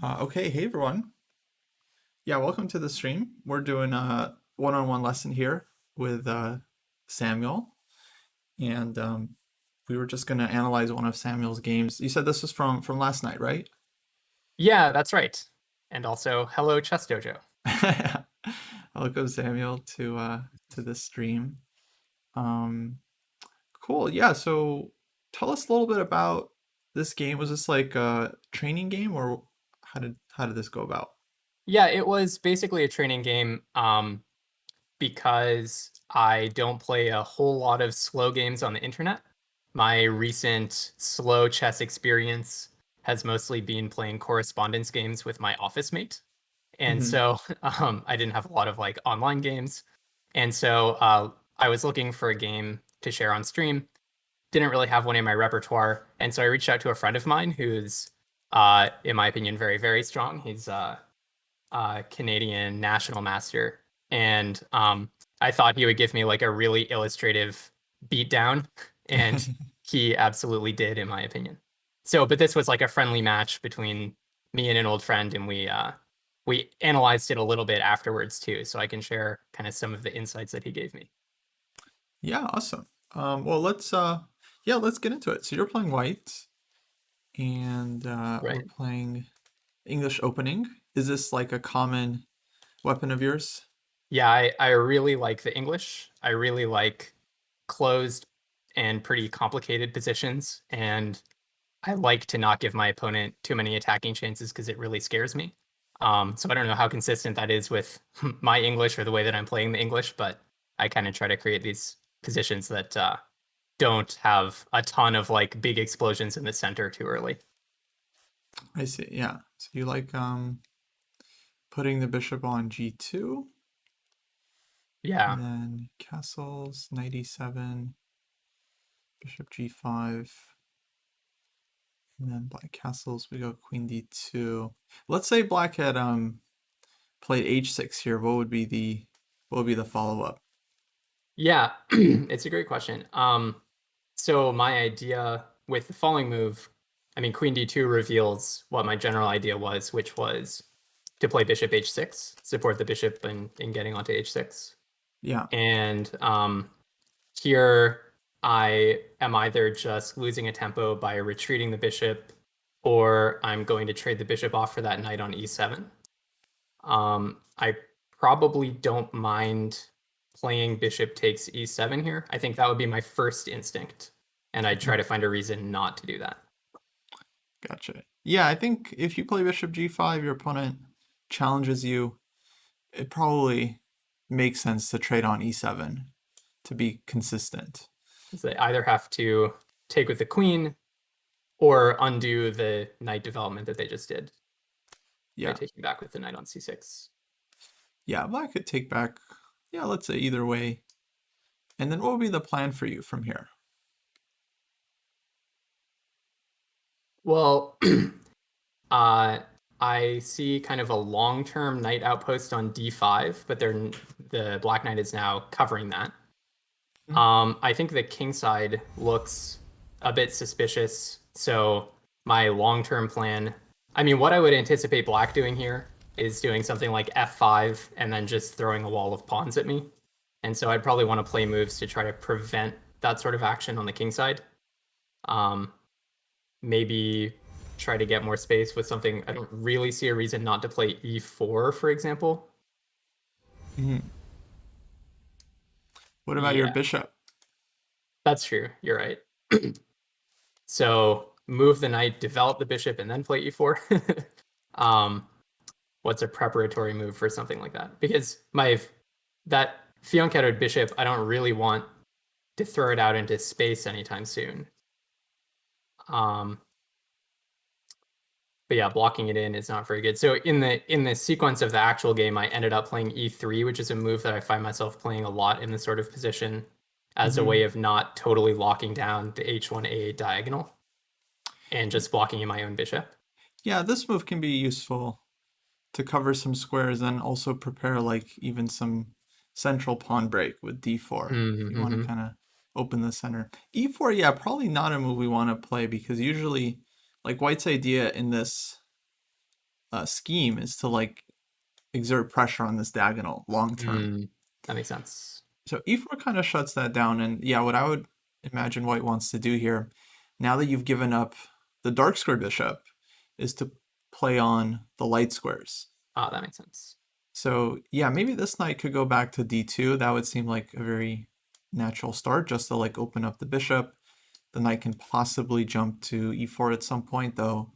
Okay, hey everyone. Yeah, welcome to the stream. We're doing a one-on-one lesson here with Samuel, and we were just going to analyze one of Samuel's games. You said this was from last night, right? Yeah, that's right. And also, hello, Chess Dojo. Welcome, Samuel, to the stream. Um, cool. Yeah. So, tell us a little bit about this game. Was this like a training game, or how did this go about? Yeah, it was basically a training game because I don't play a whole lot of slow games on the internet. My recent slow chess experience has mostly been playing correspondence games with my office mate. And Hmm. so I didn't have a lot of like online games. And so I was looking for a game to share on stream. Didn't really have one in my repertoire. And so I reached out to a friend of mine who's, in my opinion, very, very strong. He's Canadian national master, and I thought he would give me like a really illustrative beatdown, and he absolutely did, in my opinion. So, but this was like a friendly match between me and an old friend, and we analyzed it a little bit afterwards too, so I can share kind of some of the insights that he gave me. Yeah, awesome. Well, let's get into it. So you're playing white, and we're Right. playing English opening. Is this like a common weapon of yours? Yeah, I really like the English. I really like closed and pretty complicated positions, and I like to not give my opponent too many attacking chances because it really scares me. So I don't know how consistent that is with my English or the way that I'm playing the English, but I kind of try to create these positions that don't have a ton of like big explosions in the center too early. I see. Yeah. So you like putting the bishop on g2, Yeah. and then castles, knight e7, bishop g5, and then black castles. We go queen d2. Let's say black had played h6 here. What would be the follow-up? Yeah, it's a great question. So my idea with the following move, I mean, Queen D2 reveals what my general idea was, which was to play Bishop H6, support the bishop in getting onto H6. Yeah. And here I am either just losing a tempo by retreating the bishop, or I'm going to trade the bishop off for that knight on E7. I probably don't mind playing bishop takes E7 here. I think that would be my first instinct, and I'd try Mhm. to find a reason not to do that. Gotcha. Yeah, I think if you play bishop g5, your opponent challenges you. It probably makes sense to trade on e7 to be consistent. Because they either have to take with the queen or undo the knight development that they just did by Yeah. taking back with the knight on C6. Yeah, black could take back, yeah, let's say either way. And then what would be the plan for you from here? Well, uh, I see kind of a long-term knight outpost on D5, but the black knight is now covering that. Hmm. I think the king side looks a bit suspicious. So my long-term plan, I mean, what I would anticipate black doing here is doing something like F5 and then just throwing a wall of pawns at me. And so I'd probably want to play moves to try to prevent that sort of action on the king side. Um, Maybe try to get more space with something. I don't really see a reason not to play E4, for example. Hmm. What about your Yeah, bishop? that's true. You're right. So move the knight, develop the bishop, and then play e4. um, what's a preparatory move for something like that? Because my that fianchettoed bishop, I don't really want to throw it out into space anytime soon. Um, but yeah, blocking it in is not very good. So in the sequence of the actual game, I ended up playing e3, which is a move that I find myself playing a lot in this sort of position as a way Hmm. of not totally locking down the h1a diagonal and just blocking in my own bishop. Yeah, this move can be useful to cover some squares and also prepare like even some central pawn break with d4. You want to Mm-hmm. kind of open the center. e4, yeah, probably not a move we want to play because usually like white's idea in this scheme is to like exert pressure on this diagonal long term. That makes sense. So e4 kind of shuts that down, and yeah, what I would imagine white wants to do here, now that you've given up the dark square bishop, is to play on the light squares. That makes sense. So yeah, maybe this knight could go back to d2. That would seem like a very natural start, just to like open up the bishop. The knight can possibly jump to e4 at some point, though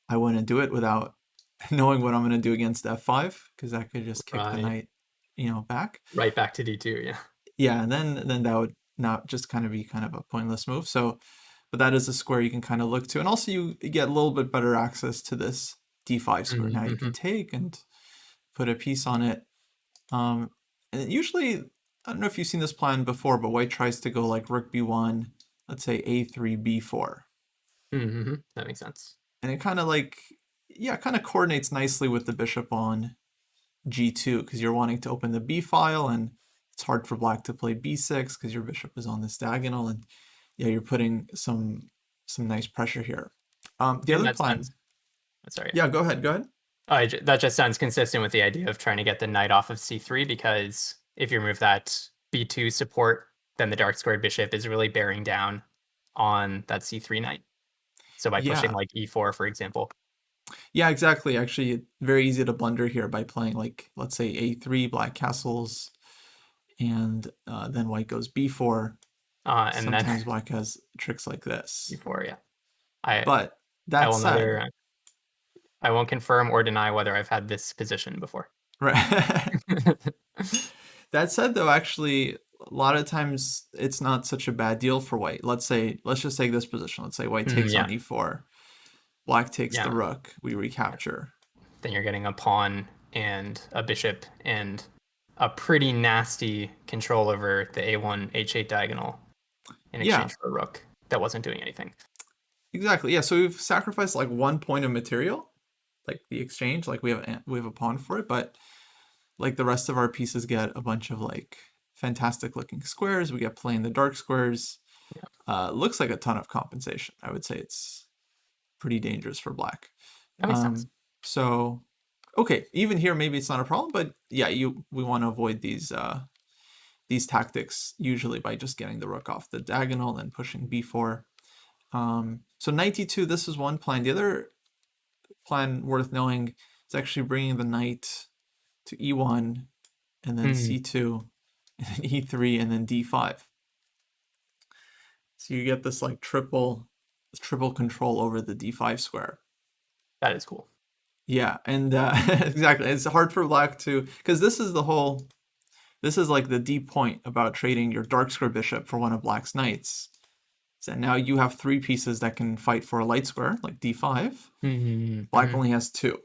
I wouldn't do it without knowing what I'm going to do against f5, because that could just kick the knight, back. Right back to d2, yeah. Yeah, and then that would not just kind of be kind of a pointless move. So, but that is a square you can kind of look to, and also you get a little bit better access to this d5 square. Now you can take and put a piece on it. And usually, I don't know if you've seen this plan before, but white tries to go like rook b1, let's say a3, b4. That makes sense. And it kind of like, kind of coordinates nicely with the bishop on g2, because you're wanting to open the b file, and it's hard for black to play b6 because your bishop is on this diagonal, and yeah, you're putting some nice pressure here. The other plan. Sorry. Yeah, go ahead. That just sounds consistent with the idea of trying to get the knight off of c3, because if you remove that b2 support, then the dark squared bishop is really bearing down on that c3 knight. So by pushing like e4, for example. Yeah, exactly. Actually, it's very easy to blunder here by playing like, let's say a3, black castles, and then white goes b4. And sometimes then black has tricks like this. b4, yeah. But that said, I won't confirm or deny whether I've had this position before. Right. That said, though, actually, a lot of times it's not such a bad deal for white. Let's just take this position. Let's say white takes on e4. Black takes the rook. We recapture. Then you're getting a pawn and a bishop and a pretty nasty control over the a1, h8 diagonal in exchange for a rook that wasn't doing anything. Exactly. Yeah. So we've sacrificed like 1 point of material, like the exchange. Like we have a pawn for it, but like the rest of our pieces get a bunch of like fantastic looking squares. We get playing the dark squares. Looks like a ton of compensation. I would say it's pretty dangerous for black. That makes sense. So, okay, even here maybe it's not a problem, but yeah, we want to avoid these tactics usually by just getting the rook off the diagonal and pushing b4. So knight d2, this is one plan. The other plan worth knowing is actually bringing the knight to e1, and then c2, and then e3, and then d5. So you get this like triple control over the d5 square. That is cool. Yeah, and exactly, it's hard for black to, because this is like the deep point about trading your dark square bishop for one of black's knights. So now you have 3 pieces that can fight for a light square, like d5. Black only has 2,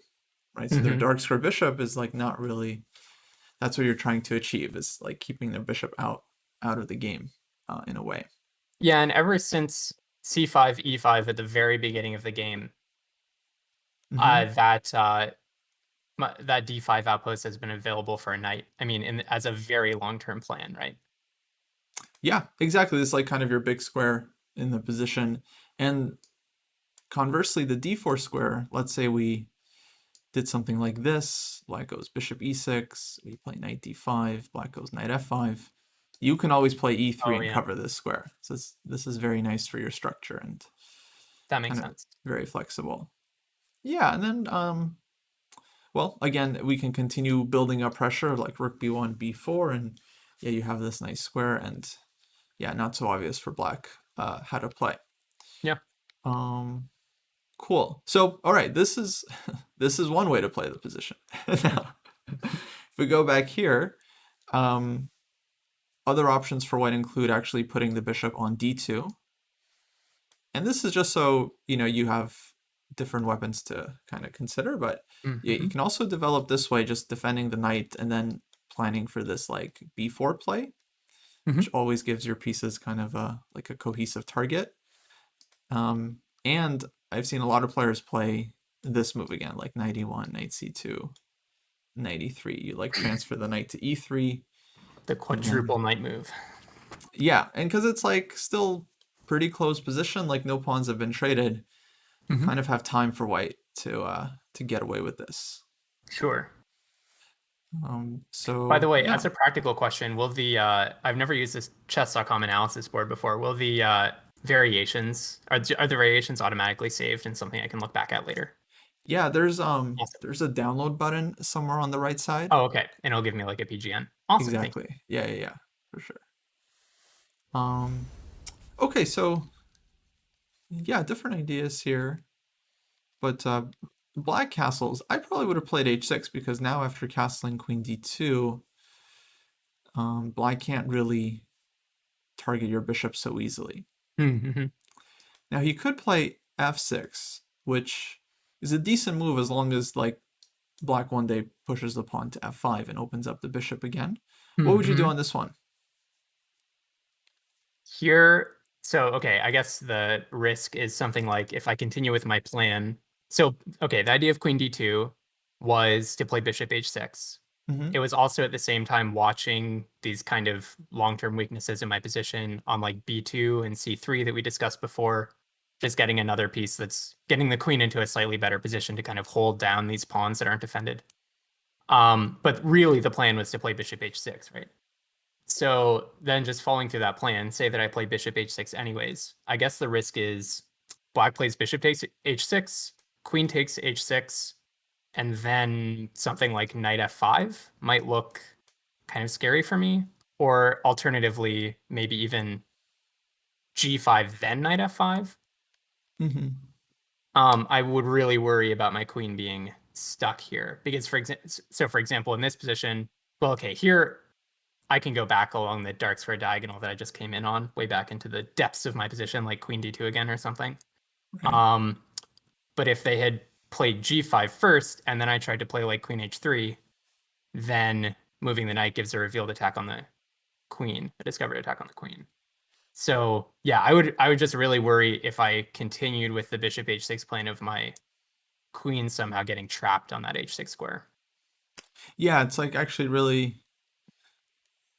right? So their dark square bishop is like not really, that's what you're trying to achieve, is like keeping their bishop out of the game in a way. Yeah, and ever since c5, e5 at the very beginning of the game, that d5 outpost has been available for a knight. I mean, as a very long-term plan, right? Yeah, exactly. This is like kind of your big square in the position. And conversely, the d4 square, let's say we did something like this. Black goes bishop e6. We play knight d5. Black goes knight f5. You can always play e3 and cover this square. So this is very nice for your structure, and that makes sense. Very flexible. Yeah, and then well, again, we can continue building up pressure like rook b1, b4, and yeah, you have this nice square, and yeah, not so obvious for black how to play. Yeah. Cool. So, all right, this is one way to play the position. Now, if we go back here, other options for white include actually putting the bishop on d2. And this is just so, you have different weapons to kind of consider, but you can also develop this way, just defending the knight and then planning for this like b4 play, which always gives your pieces kind of a cohesive target. And I've seen a lot of players play this move again, like knight e1, knight c2, knight e3. You like transfer the knight to e3. The quadruple knight move. Yeah, and because it's like still pretty close position, like no pawns have been traded, kind of have time for white to get away with this. Sure. By the So way, yeah, as a practical question, will the I've never used this chess.com analysis board before. Will the variations are the variations automatically saved in something I can look back at later? yeah. Awesome. There's a download button somewhere on the right side. Oh, okay. And it'll give me like a PGN. Awesome. Thank you. Exactly. Yeah, yeah, yeah, for sure. Um, okay, so yeah, different ideas here, but black castles. I probably would have played h6 because now after castling queen d2, black can't really target your bishop so easily. Mm-hmm. Now he could play f6, which is a decent move as long as like black one day pushes the pawn to f5 and opens up the bishop again. What would you do Mm-hmm. on this one? Here, so okay, I guess the risk is something like if I continue with my plan. So, okay, the idea of queen d2 was to play bishop h6. Hmm. It was also at the same time watching these kind of long-term weaknesses in my position on like b2 and c3 that we discussed before, just getting another piece that's getting the queen into a slightly better position to kind of hold down these pawns that aren't defended. But really the plan was to play bishop h6, right? So then just following through that plan, say that I play bishop h6 anyways. I guess the risk is black plays bishop takes h6, queen takes h6, and then something like knight f5 might look kind of scary for me. Or alternatively, maybe even g5 then knight f5. Hmm. I would really worry about my queen being stuck here because for example, in this position, well, okay, here I can go back along the dark square diagonal that I just came in on, way back into the depths of my position, like queen d2 again or something. Right. But if they had played g5 first, and then I tried to play like queen h3, then moving the knight gives a revealed attack on the queen, a discovered attack on the queen. So yeah, I would just really worry if I continued with the bishop h6 plan of my queen somehow getting trapped on that h6 square. Yeah, it's like actually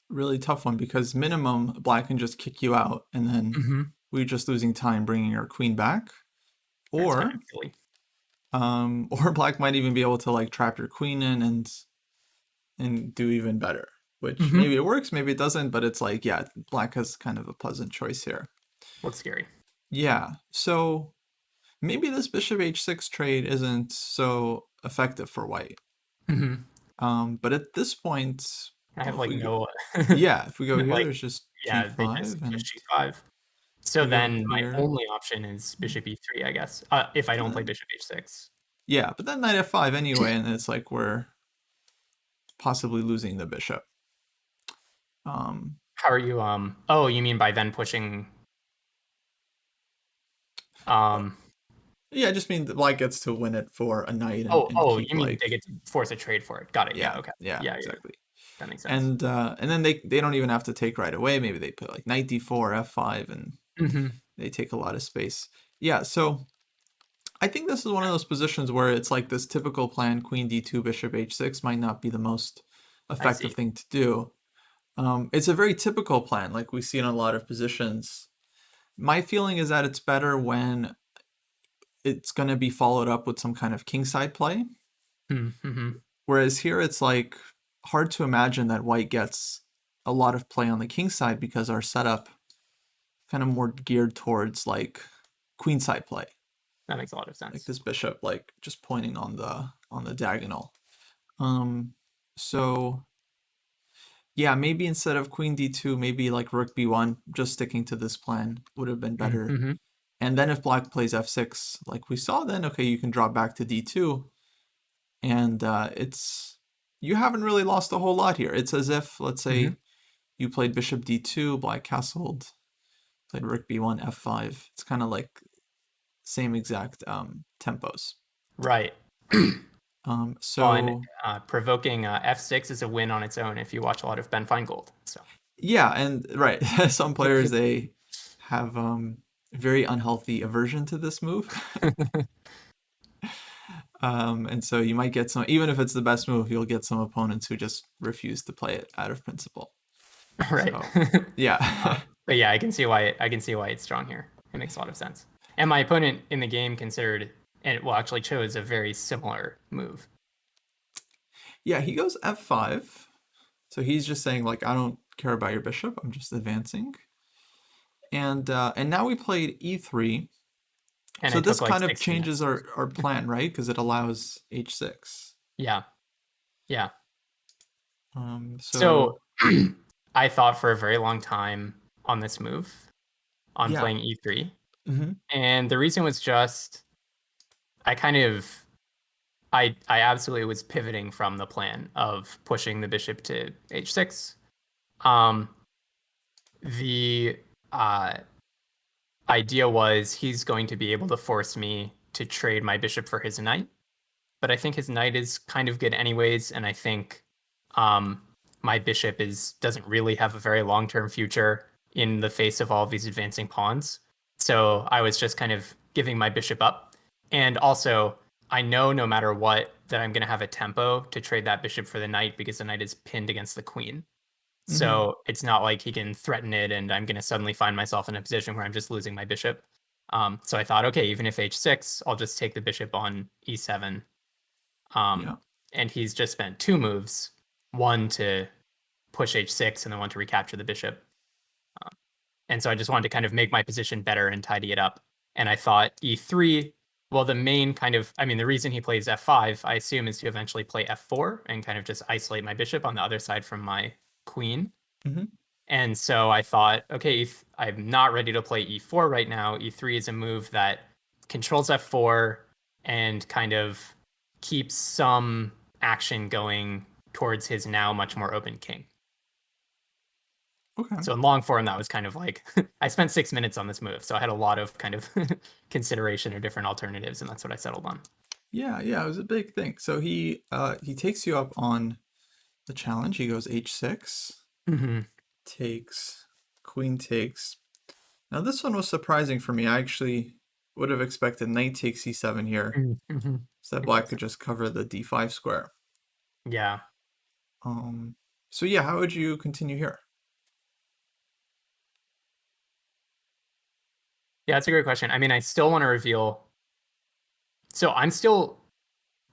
really tough one because minimum black can just kick you out and then Mm-hmm. we're just losing time bringing our queen back, That's kind or of silly. or black might even be able to like trap your queen in and do even better, which Mm-hmm. maybe it works, maybe it doesn't, but it's like, yeah, black has kind of a pleasant choice here. Looks scary. Yeah, so maybe this bishop h6 trade isn't so effective for white. Mm-hmm. But at this point, I have if like we no, yeah, if we go here, like, there's just yeah, they just g5, and g5. So we go then my here. only option is bishop e3, I guess, if I But don't play then, bishop h6. yeah, but then knight f5 anyway, and it's like we're possibly losing the bishop. Um, How are you? Oh, you mean by then pushing? Um, yeah, I just mean that black gets to win it for a knight and oh, keep you mean like, they get to force a trade for it? Got it. Yeah. yeah, Okay. yeah, Yeah. Yeah. exactly. That makes sense. And then they don't even have to take right away. Maybe they put like knight d4, f5, and Mm-hmm. they take a lot of space. Yeah, so I think this is one of those positions where it's like this typical plan, queen d2, bishop h6 might not be the most I effective see. thing to do. It's a very typical plan, like we see in a lot of positions. My feeling is that it's better when it's going to be followed up with some kind of kingside play. Mm-hmm. Whereas here it's like hard to imagine that white gets a lot of play on the king side because our setup kind of more geared towards like queenside play. That makes a lot of Like sense. this bishop like just pointing on the diagonal. Um so yeah, maybe instead of queen d2, maybe like rook b1, just sticking to this plan would have been better. Mm-hmm. And then if black plays f6, like we saw, then okay, you can drop back to d2, and it's you haven't really lost a whole lot here. It's as if, let's Mm-hmm. say, you played bishop d2, black castled, played rook b1, f5. It's kind of like same exact tempos. Right. Well, and So provoking f6 is a win on its own if you watch a lot of Ben Feingold. So. yeah, and right, some players they have very unhealthy aversion to this move. And so you might get some, even if it's the best move, you'll get some opponents who just refuse to play it out of principle. Right. So yeah. But yeah, I can see why it's strong here. It makes a lot of sense. And my opponent in the game considered and well, actually chose a very similar move. Yeah, he goes f5. So he's just saying like, I don't care about your bishop. I'm just advancing. And now we played e3. And So it this took like kind of 60 changes minutes. our plan, right? Because it allows h6. Yeah. Yeah. So So I thought for a very long time on this move, on yeah. playing e3. Hmm. And the reason was just I kind of I absolutely was pivoting from the plan of pushing the bishop to h6. Um, the uh, idea was he's going to be able to force me to trade my bishop for his knight, but I think his knight is kind of good anyways, and I think um, my bishop is doesn't really have a very long-term future in the face of all of these advancing pawns. So I was just kind of giving my bishop up, and also I know no matter what that I'm going to have a tempo to trade that bishop for the knight because the knight is pinned against the queen. Hmm. So it's not like he can threaten it and I'm going to suddenly find myself in a position where I'm just losing my bishop. So I thought, okay, even if h6, I'll just take the bishop on e7. Yeah. And he's just spent two moves, one to push h6 and then one to recapture the bishop. And so I just wanted to kind of make my position better and tidy it up. And I thought e3, well, the main kind of, I mean, the reason he plays f5, I assume, is to eventually play f4 and kind of just isolate my bishop on the other side from my queen. Hmm. And so I thought, okay, I'm not ready to play e4 right now. E3 is a move that controls f4 and kind of keeps some action going towards his now much more open king. Okay. So in long form, that was kind of like I spent 6 minutes on this move, so I had a lot of kind of consideration or different alternatives, and that's what I settled on. Yeah, yeah, it was a big thing. So he takes you up on the challenge. He goes h6, Mm-hmm. takes, queen takes. Now this one was surprising for me. I actually would have expected knight takes e7 here, Mm-hmm. so that black could Interesting. just cover the d5 square. Yeah. Um, so yeah, how would you continue here? Yeah, that's a great question. I mean, I still want to reveal. So I still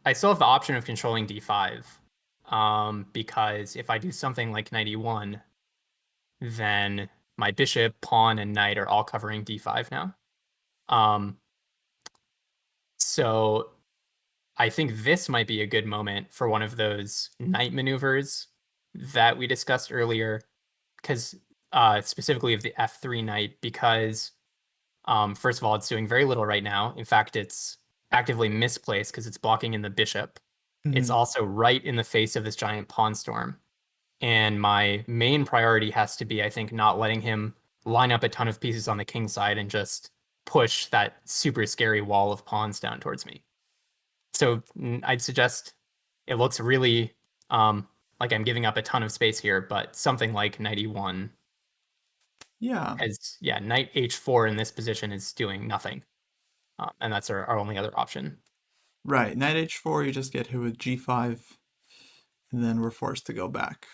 have the option of controlling d5, because if I do something like knight e1, then my bishop, pawn, and knight are all covering d5 now. Um, so I think this might be a good moment for one of those knight maneuvers that we discussed earlier, because specifically of the f3 knight, because first of all, it's doing very little right now. In fact, it's actively misplaced because it's blocking in the bishop. It's Hmm. also right in the face of this giant pawn storm. And my main priority has to be, I think, not letting him line up a ton of pieces on the king side and just push that super scary wall of pawns down towards me. So I'd suggest it looks really like I'm giving up a ton of space here, but something like knight e1, Yeah, as yeah, knight h4 in this position is doing nothing. And that's our only other option. right. Knight h4, you just get hit with g5, and then we're forced to go back.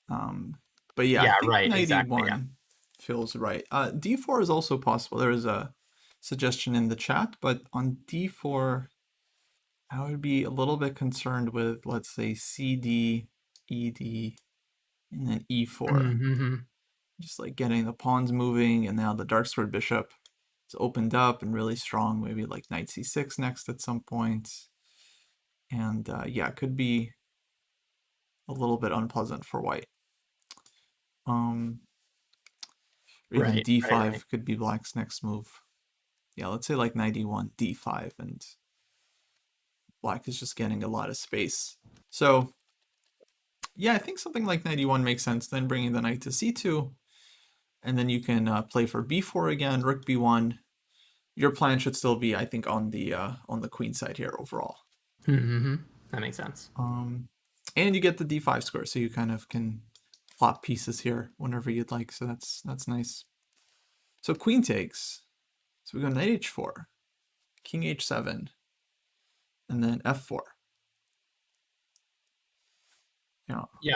Um, but yeah, I Yeah, think right, knight exactly. Yeah. e1 feels right. D4 is also possible. There is a suggestion in the chat, but on d4, I would be a little bit concerned with, let's say, cd, ed, and then e4. Mm-hmm. Just like getting the pawns moving, and now the dark squared bishop is opened up and really strong. Maybe like knight c6 next at some point. And yeah, it could be a little bit unpleasant for white. Um, or even Right, right, right. d5 could be black's next move. Yeah, let's say like knight e1, d5, and black is just getting a lot of space. So yeah, I think something like knight e1 makes sense. Then bringing the knight to c2, and then you can play for b4 again, rook b1. Your plan should still be, I think, on the queen side here overall. Mm-hmm. That makes sense. And you get the d5 square, so you kind of can plot pieces here whenever you'd like. So that's nice. So queen takes. So we go knight h4, king h7, and then f4. Yeah. Yeah.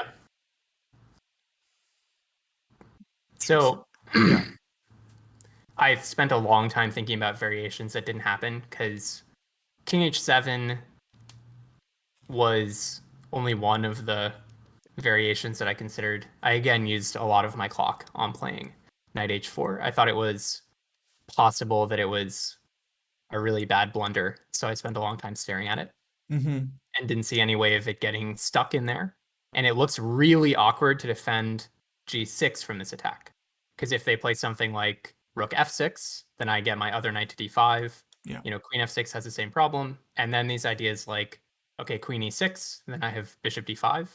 So So yeah. I spent a long time thinking about variations that didn't happen because King H7 was only one of the variations that I considered. I again used a lot of my clock on playing Knight H4. I thought it was possible that it was a really bad blunder, so I spent a long time staring at it Mm-hmm. and didn't see any way of it getting stuck in there. And it looks really awkward to defend G6 from this attack. Because if they play something like Rook F6, then I get my other knight to D5. Yeah. Queen F6 has the same problem. And then these ideas like, okay, Queen E6, then I have Bishop D5.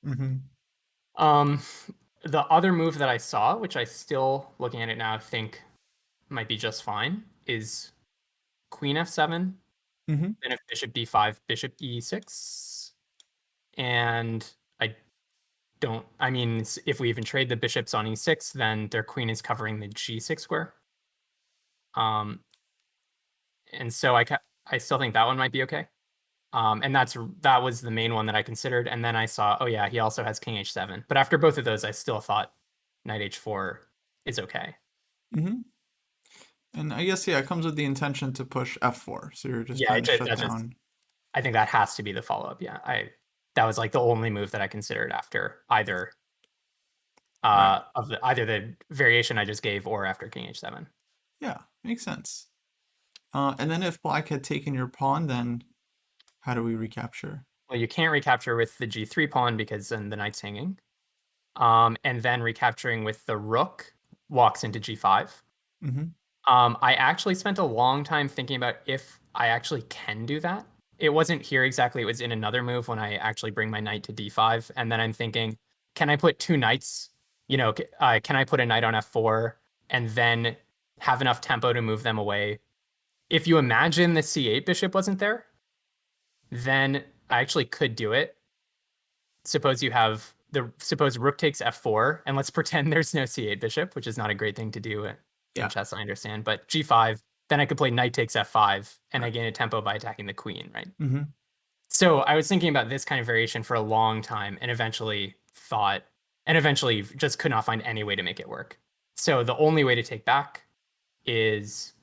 Mm-hmm. Um, the other move that I saw, which I still, looking at it now, think might be just fine, is Queen F7, Mm-hmm. then if Bishop D5, Bishop E6. And I mean, if we even trade the bishops on E6, then their queen is covering the G6 square. Um, and so I still think that one might be okay. And that was the main one that I considered. And then I saw, oh yeah, he also has King H7. But after both of those, I still thought Knight H4 is okay. Mm-hmm. And I guess, yeah, it comes with the intention to push F4. So you're just Yeah, trying to shut down. I think that has to be the follow-up. Yeah, that was like the only move that I considered after either Right. either the variation I just gave or after King H7. Yeah, makes sense. And then if black had taken your pawn, then how do we recapture? Well, you can't recapture with the G3 pawn because then the knight's hanging. And then recapturing with the rook walks into G5. Mm-hmm. I actually spent a long time thinking about if I actually can do that. It wasn't here exactly. It was in another move when I actually bring my knight to D5. And then I'm thinking, can I put two knights? Can I put a knight on F4 and then have enough tempo to move them away? If you imagine the C8 bishop wasn't there, then I actually could do it. Suppose rook takes F4, and let's pretend there's no C8 bishop, which is not a great thing to do in chess, I understand. But G5, then I could play knight takes F5, and I gain a tempo by attacking the queen, right? Mm-hmm. So I was thinking about this kind of variation for a long time, and eventually just could not find any way to make it work. So the only way to take back is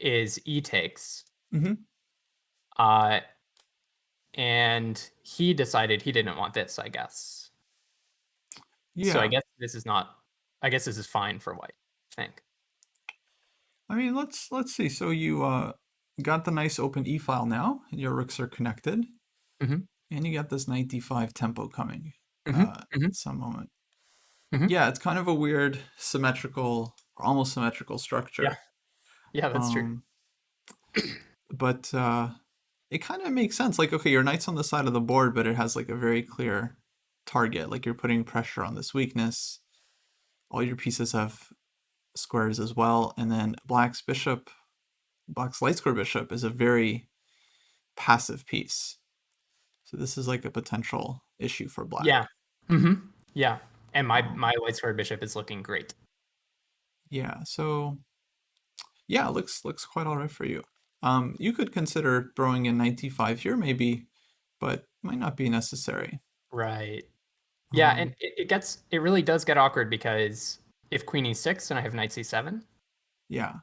E takes. Mm-hmm. And he decided he didn't want this, I guess. Yeah. So I guess this is fine for white, I think. I mean, let's see. So you got the nice open E file now, and your rooks are connected, Mm-hmm. and you got this knight D5 tempo coming Mm-hmm. at some moment. Mm-hmm. Yeah, it's kind of a weird symmetrical, or almost symmetrical structure. Yeah, that's true. But it kind of makes sense. Like, okay, your knight's on the side of the board, but it has like a very clear target. Like you're putting pressure on this weakness. All your pieces have squares as well, and then black's light square bishop is a very passive piece. So this is like a potential issue for black. Yeah. Mm-hmm. Yeah. And my light square bishop is looking great. Yeah. So yeah, looks quite all right for you. You could consider throwing in knight d5 here, maybe, but might not be necessary. Right. Yeah, and it really does get awkward because if queen e6, then I have knight c7. Yeah.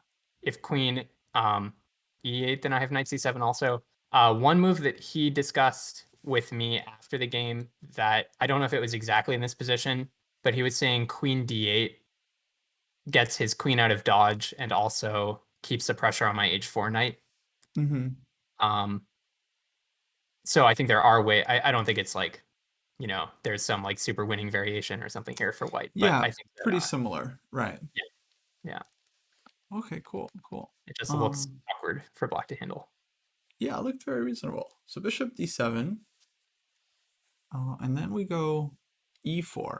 If queen e8, then I have knight c7 also. One move that he discussed with me after the game that I don't know if it was exactly in this position, but he was saying queen d8 gets his queen out of dodge and also keeps the pressure on my h4 knight. Mm-hmm. So I think there are I don't think it's like, there's some like super winning variation or something here for white. But Yeah, I think pretty similar, right? Yeah. Okay, cool. It just looks awkward for black to handle. Yeah, it looked very reasonable. So bishop d7, and then we go e4.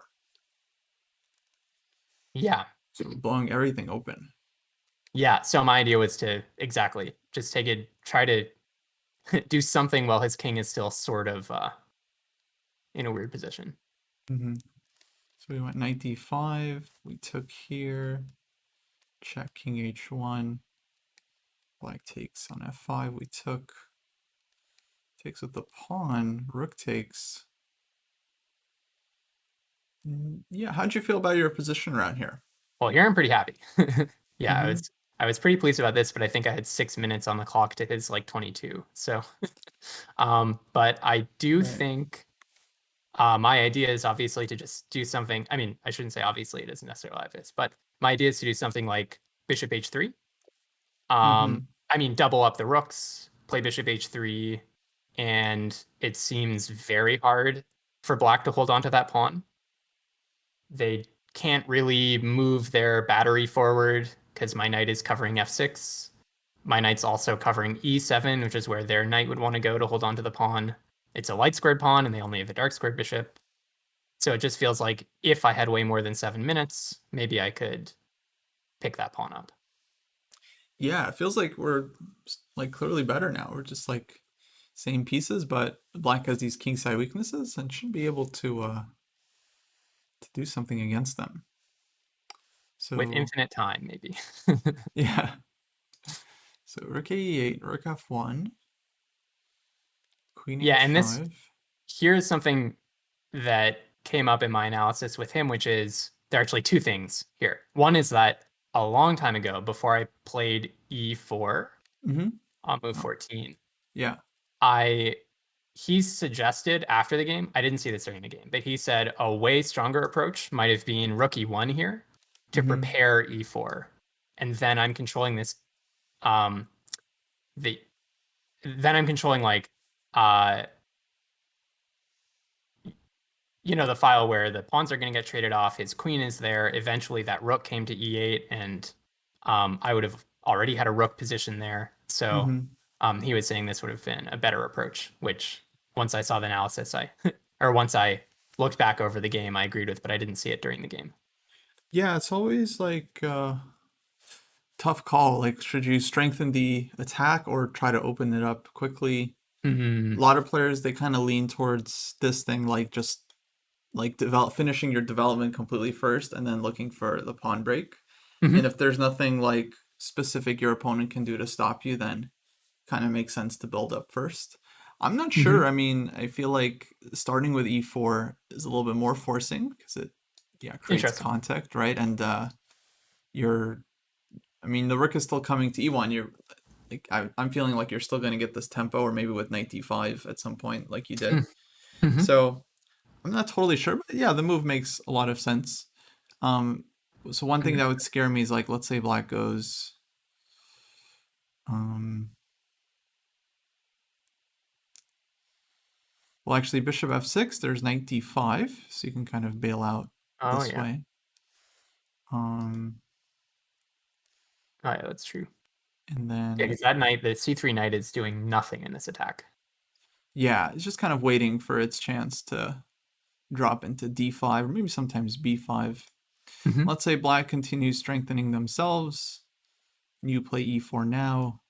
Yeah. So blowing everything open. Yeah. So my idea was to just try to do something while his king is still sort of in a weird position. Mm-hmm. So we went knight d5. We took here. Check king h1. Black takes on f5. We took. Takes with the pawn. Rook takes. Yeah, how'd you feel about your position around here? Well, here I'm pretty happy. Yeah, I Mm-hmm. was I was pretty pleased about this, but I think I had 6 minutes on the clock to his like 22. So, but I do Right. think my idea is obviously to just do something. I mean, I shouldn't say obviously, it isn't necessarily obvious, but my idea is to do something like bishop h3. Mm-hmm. I mean, double up the rooks, play bishop h3, and it seems very hard for black to hold on to that pawn. They can't really move their battery forward because my knight is covering f6. My knight's also covering e7, which is where their knight would want to go to hold on to the pawn. It's a light squared pawn, and they only have a dark squared bishop. So it just feels like if I had way more than 7 minutes, maybe I could pick that pawn up. Yeah, it feels like we're like clearly better now. We're just like same pieces, but black has these kingside weaknesses and should be able to do something against them. With So infinite time, maybe. yeah. So rook e8, rook f1, queen Yeah, and this h5. here's something that came up in my analysis with him, which is there are actually two things here. One is that a long time ago, before I played e4 Mm-hmm. on move Oh, 14, yeah. I he suggested after the game, I didn't see this during the game, but he said a way stronger approach might have been rook e1 here to Mm-hmm. prepare e4. And then I'm controlling this um the then I'm controlling like uh the file where the pawns are going to get traded off. His queen is there. Eventually, that rook came to e8, and I would have already had a rook position there. So Mm-hmm. he was saying this would have been a better approach, which once I saw the analysis, or once I looked back over the game, I agreed with, but I didn't see it during the game. Yeah, it's always like tough call. Like, should you strengthen the attack or try to open it up quickly? A Hmm. lot of players they kind of lean towards this thing, like just like finishing your development completely first, and then looking for the pawn break. And Hmm. if there's nothing like specific your opponent can do to stop you, then kind of makes sense to build up first. I'm not Hmm. sure. I mean, I feel like starting with e4 is a little bit more forcing because it, yeah, creates Interesting. contact, right? And you're, I mean, the rook is still coming to e1. You're like, I'm feeling like you're still going to get this tempo, or maybe with knight d5 at some point, like you did. Mm-hmm. So I'm not totally sure, but yeah, the move makes a lot of sense. Um, so one thing that would scare me is like, let's say black goes, um, well, actually, bishop f6, there's knight d5, so you can kind of bail out Oh this yeah. way. Um, Oh yeah, that's true. and Yeah, then, because that knight, the c3 knight, is doing nothing in this attack. yeah, it's just kind of waiting for its chance to drop into d5 or maybe sometimes b5. Hmm. Let's say black continues strengthening themselves. You play e4 now.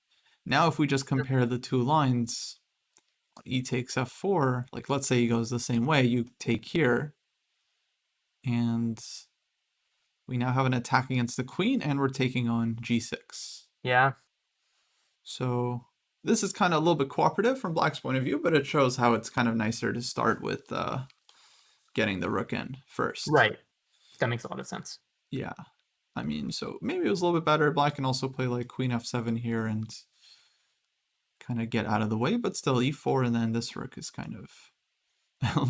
Now, if we just compare the two lines, e takes f4, like let's say he goes the same way, you take here, and we now have an attack against the queen, and we're taking on g6. Yeah. So this is kind of a little bit cooperative from black's point of view, but it shows how it's kind of nicer to start with getting the rook in first. Right. That makes a lot of sense. Yeah, I mean, so maybe it was a little bit better. Black can also play like queen f7 here and kind of get out of the way, but still e4, and then this rook is kind of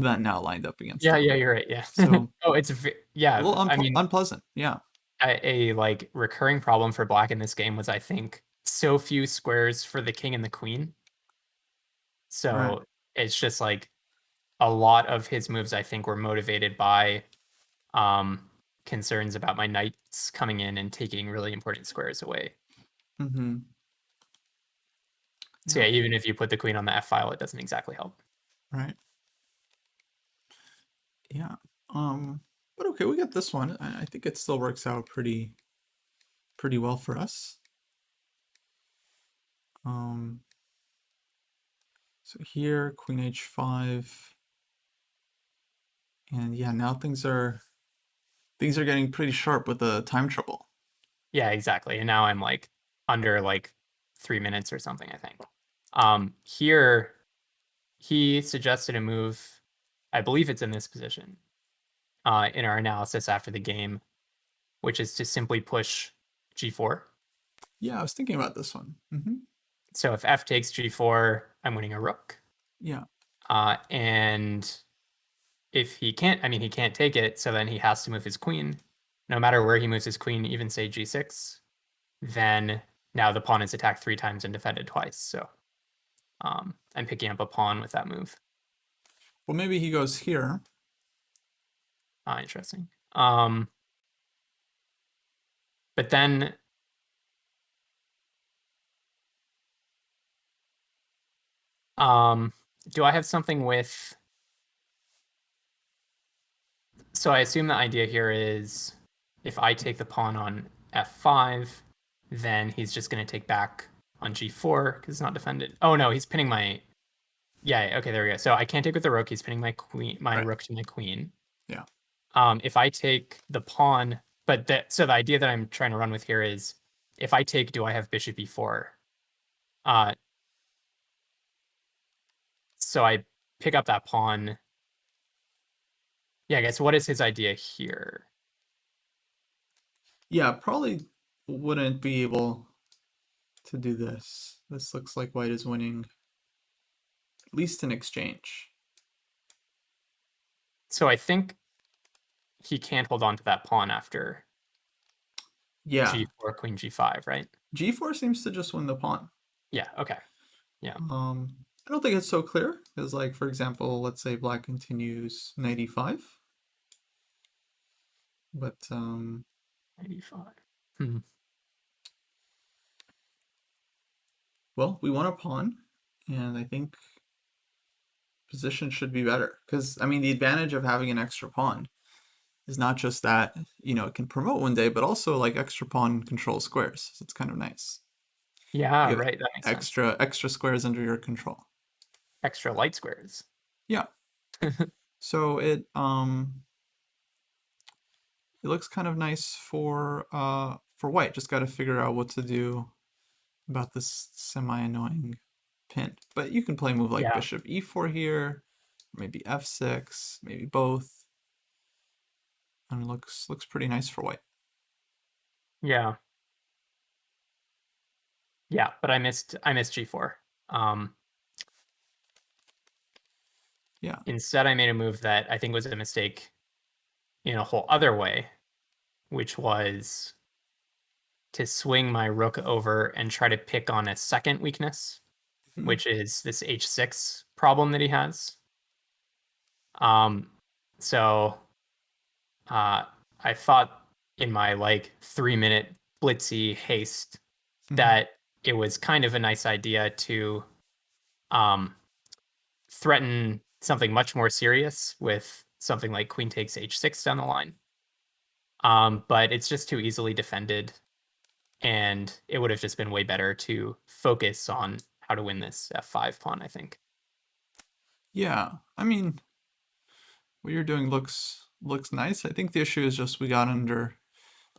that now lined up against Yeah, him. yeah, you're right. Yeah. So Oh, a yeah. little I mean, unpleasant. Yeah. a like recurring problem for black in this game was I think so few squares for the king and the queen. Right. So it's just like a lot of his moves I think were motivated by um concerns about my knights coming in and taking really important squares away. Mm-hmm. So Yeah. yeah, even if you put the queen on the F file, it doesn't exactly help. Right. Yeah. But okay, we get this one. I think it still works out pretty well for us. Um, so here, queen h5, and yeah, now things are getting pretty sharp with the time trouble. Yeah, exactly. And now I'm like under like 3 minutes or something, I think. Here he suggested a move, I believe it's in this position, in our analysis after the game. which is to simply push g4. Yeah, I was thinking about this one. So if f takes g4, I'm winning a rook. Yeah. And if he can't, I mean, he can't take it, so then he has to move his queen. No matter where he moves his queen, even say g6, then now the pawn is attacked 3 times and defended twice. So I'm picking up a pawn with that move. Well, maybe he goes here. Interesting. But then do I have something with... So I assume the idea here is if I take the pawn on f5, then he's just going to take back on g4 because it's not defended. Oh no, he's pinning my... Yeah, okay, there we go. So I can't take with the rook. He's pinning my queen, my Right. rook to my queen. Yeah. If I take the pawn, so the idea that I'm trying to run with here is if I take, do I have bishop e4? So I pick up that pawn. Yeah, I guess what is his idea here? Yeah, probably wouldn't be able to do this. This looks like white is winning, at least in exchange. So I think he can't hold on to that pawn after Yeah. g4, queen g5, right? G4 seems to just win the pawn. Yeah, okay. Yeah. I don't think it's so clear because, like, for example, let's say black continues knight e5. But 85. Well, we won a pawn, and I think position should be better because, I mean, the advantage of having an extra pawn is not just that, you know, it can promote one day, but also like extra pawn controls squares. So it's kind of nice. Yeah, You have right. That makes sense. extra squares under your control. Extra light squares. Yeah. So it looks kind of nice for white. Just got to figure out what to do about this semi-annoying pin. But you can play a move like Yeah. bishop e4 here, maybe f6, maybe both. And it looks pretty nice for white. Yeah. Yeah, but I missed g4. Yeah. Instead, I made a move that I think was a mistake in a whole other way, which was to swing my rook over and try to pick on a second weakness, which is this h6 problem that he has. So I thought in my like 3-minute blitzy haste that it was kind of a nice idea to threaten something much more serious with something like queen takes h6 down the line. But it's just too easily defended, and it would have just been way better to focus on how to win this f5 pawn, I think. Yeah, I mean, what you're doing looks nice. I think the issue is just we got under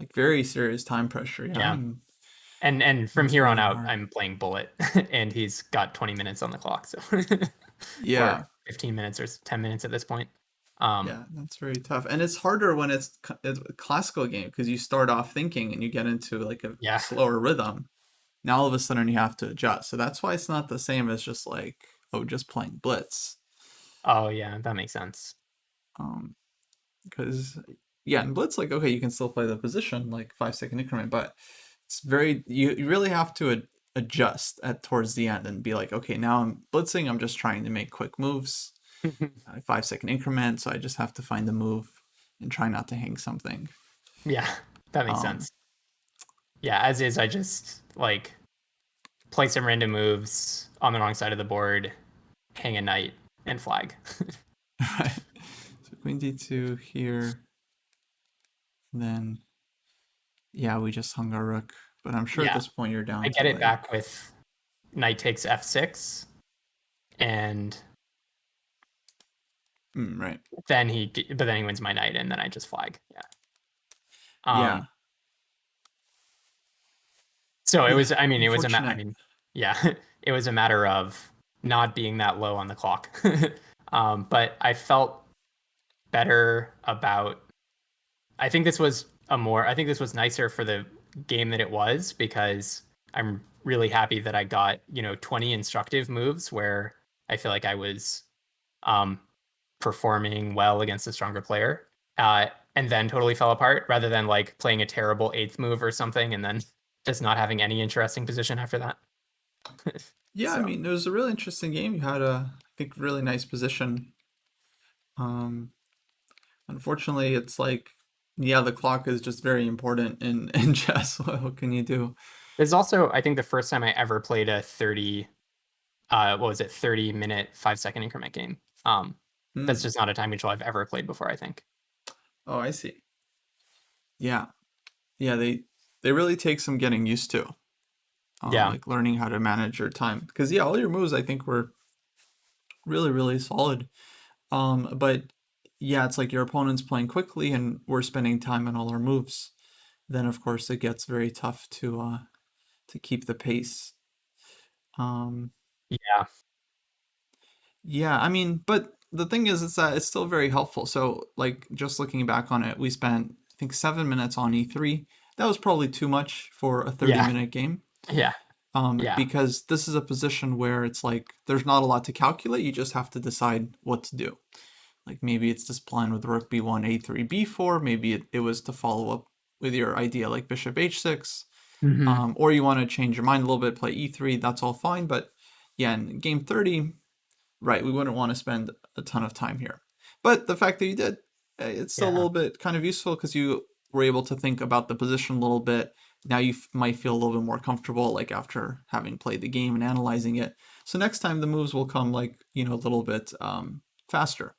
like very serious time pressure. Yeah. And from It's here on really out, hard. I'm playing bullet, and he's got 20 minutes on the clock, so Yeah, or 15 minutes or 10 minutes at this point. yeah, that's very tough, and it's harder when it's a classical game because you start off thinking and you get into like a Yeah. slower rhythm. Now all of a sudden you have to adjust. So that's why it's not the same as just like, oh, just playing blitz. Oh yeah, that makes sense. Because yeah, in blitz, like, okay, you can still play the position like 5-second increment, but it's very you really have to adjust at towards the end and be like, okay, now I'm blitzing, I'm just trying to make quick moves, 5-second increment, so I just have to find the move and try not to hang something. Yeah, that makes sense. Yeah, as is, I just like play some random moves on the wrong side of the board, hang a knight, and flag. Right. So queen d2 here. And then yeah, we just hung our rook. But I'm sure at Yeah. this point you're down I to get it like, back with knight takes f6, and right. then he wins my knight, and then I just flag. Yeah. Yeah. So it was. I mean, Unfortunate. yeah, it was a matter of not being that low on the clock. But I felt better about. I think this was I think this was nicer for the game that it was, because I'm really happy that I got, 20 instructive moves where I feel like I was um, performing well against a stronger player, and then totally fell apart, rather than like playing a terrible eighth move or something and then just not having any interesting position after that. Yeah, I So mean, it was a really interesting game. You had a, I think, really nice position. Um, Unfortunately, it's like, yeah, the clock is just very important in chess. What can you do? it's also, I think, the first time I ever played a 30, what was it, 30-minute, 5-second increment game. That's Hmm. just not a time control I've ever played before, I think. Oh, I see. Yeah, yeah, they really take some getting used to. Yeah. Like learning how to manage your time. Because yeah, all your moves I think were really, really solid. But yeah, it's like your opponent's playing quickly and we're spending time on all our moves. Then of course it gets very tough to keep the pace. Um, Yeah. yeah, I mean, but the thing is that it's still very helpful. So like just looking back on it, we spent I think 7 minutes on E3. That was probably too much for a 30 Yeah. minute game. Yeah. Yeah. Because this is a position where it's like there's not a lot to calculate. You just have to decide what to do. Like maybe it's this plan with rook b1, a3, b4. Maybe it was to follow up with your idea like bishop h6. Hmm. Or you want to change your mind a little bit, play e3. That's all fine. But yeah, in game 30, right, we wouldn't want to spend a ton of time here. But the fact that you did, it's still a Yeah. little bit kind of useful because you were able to think about the position a little bit. Now you might feel a little bit more comfortable, like after having played the game and analyzing it. So next time the moves will come like a little bit faster.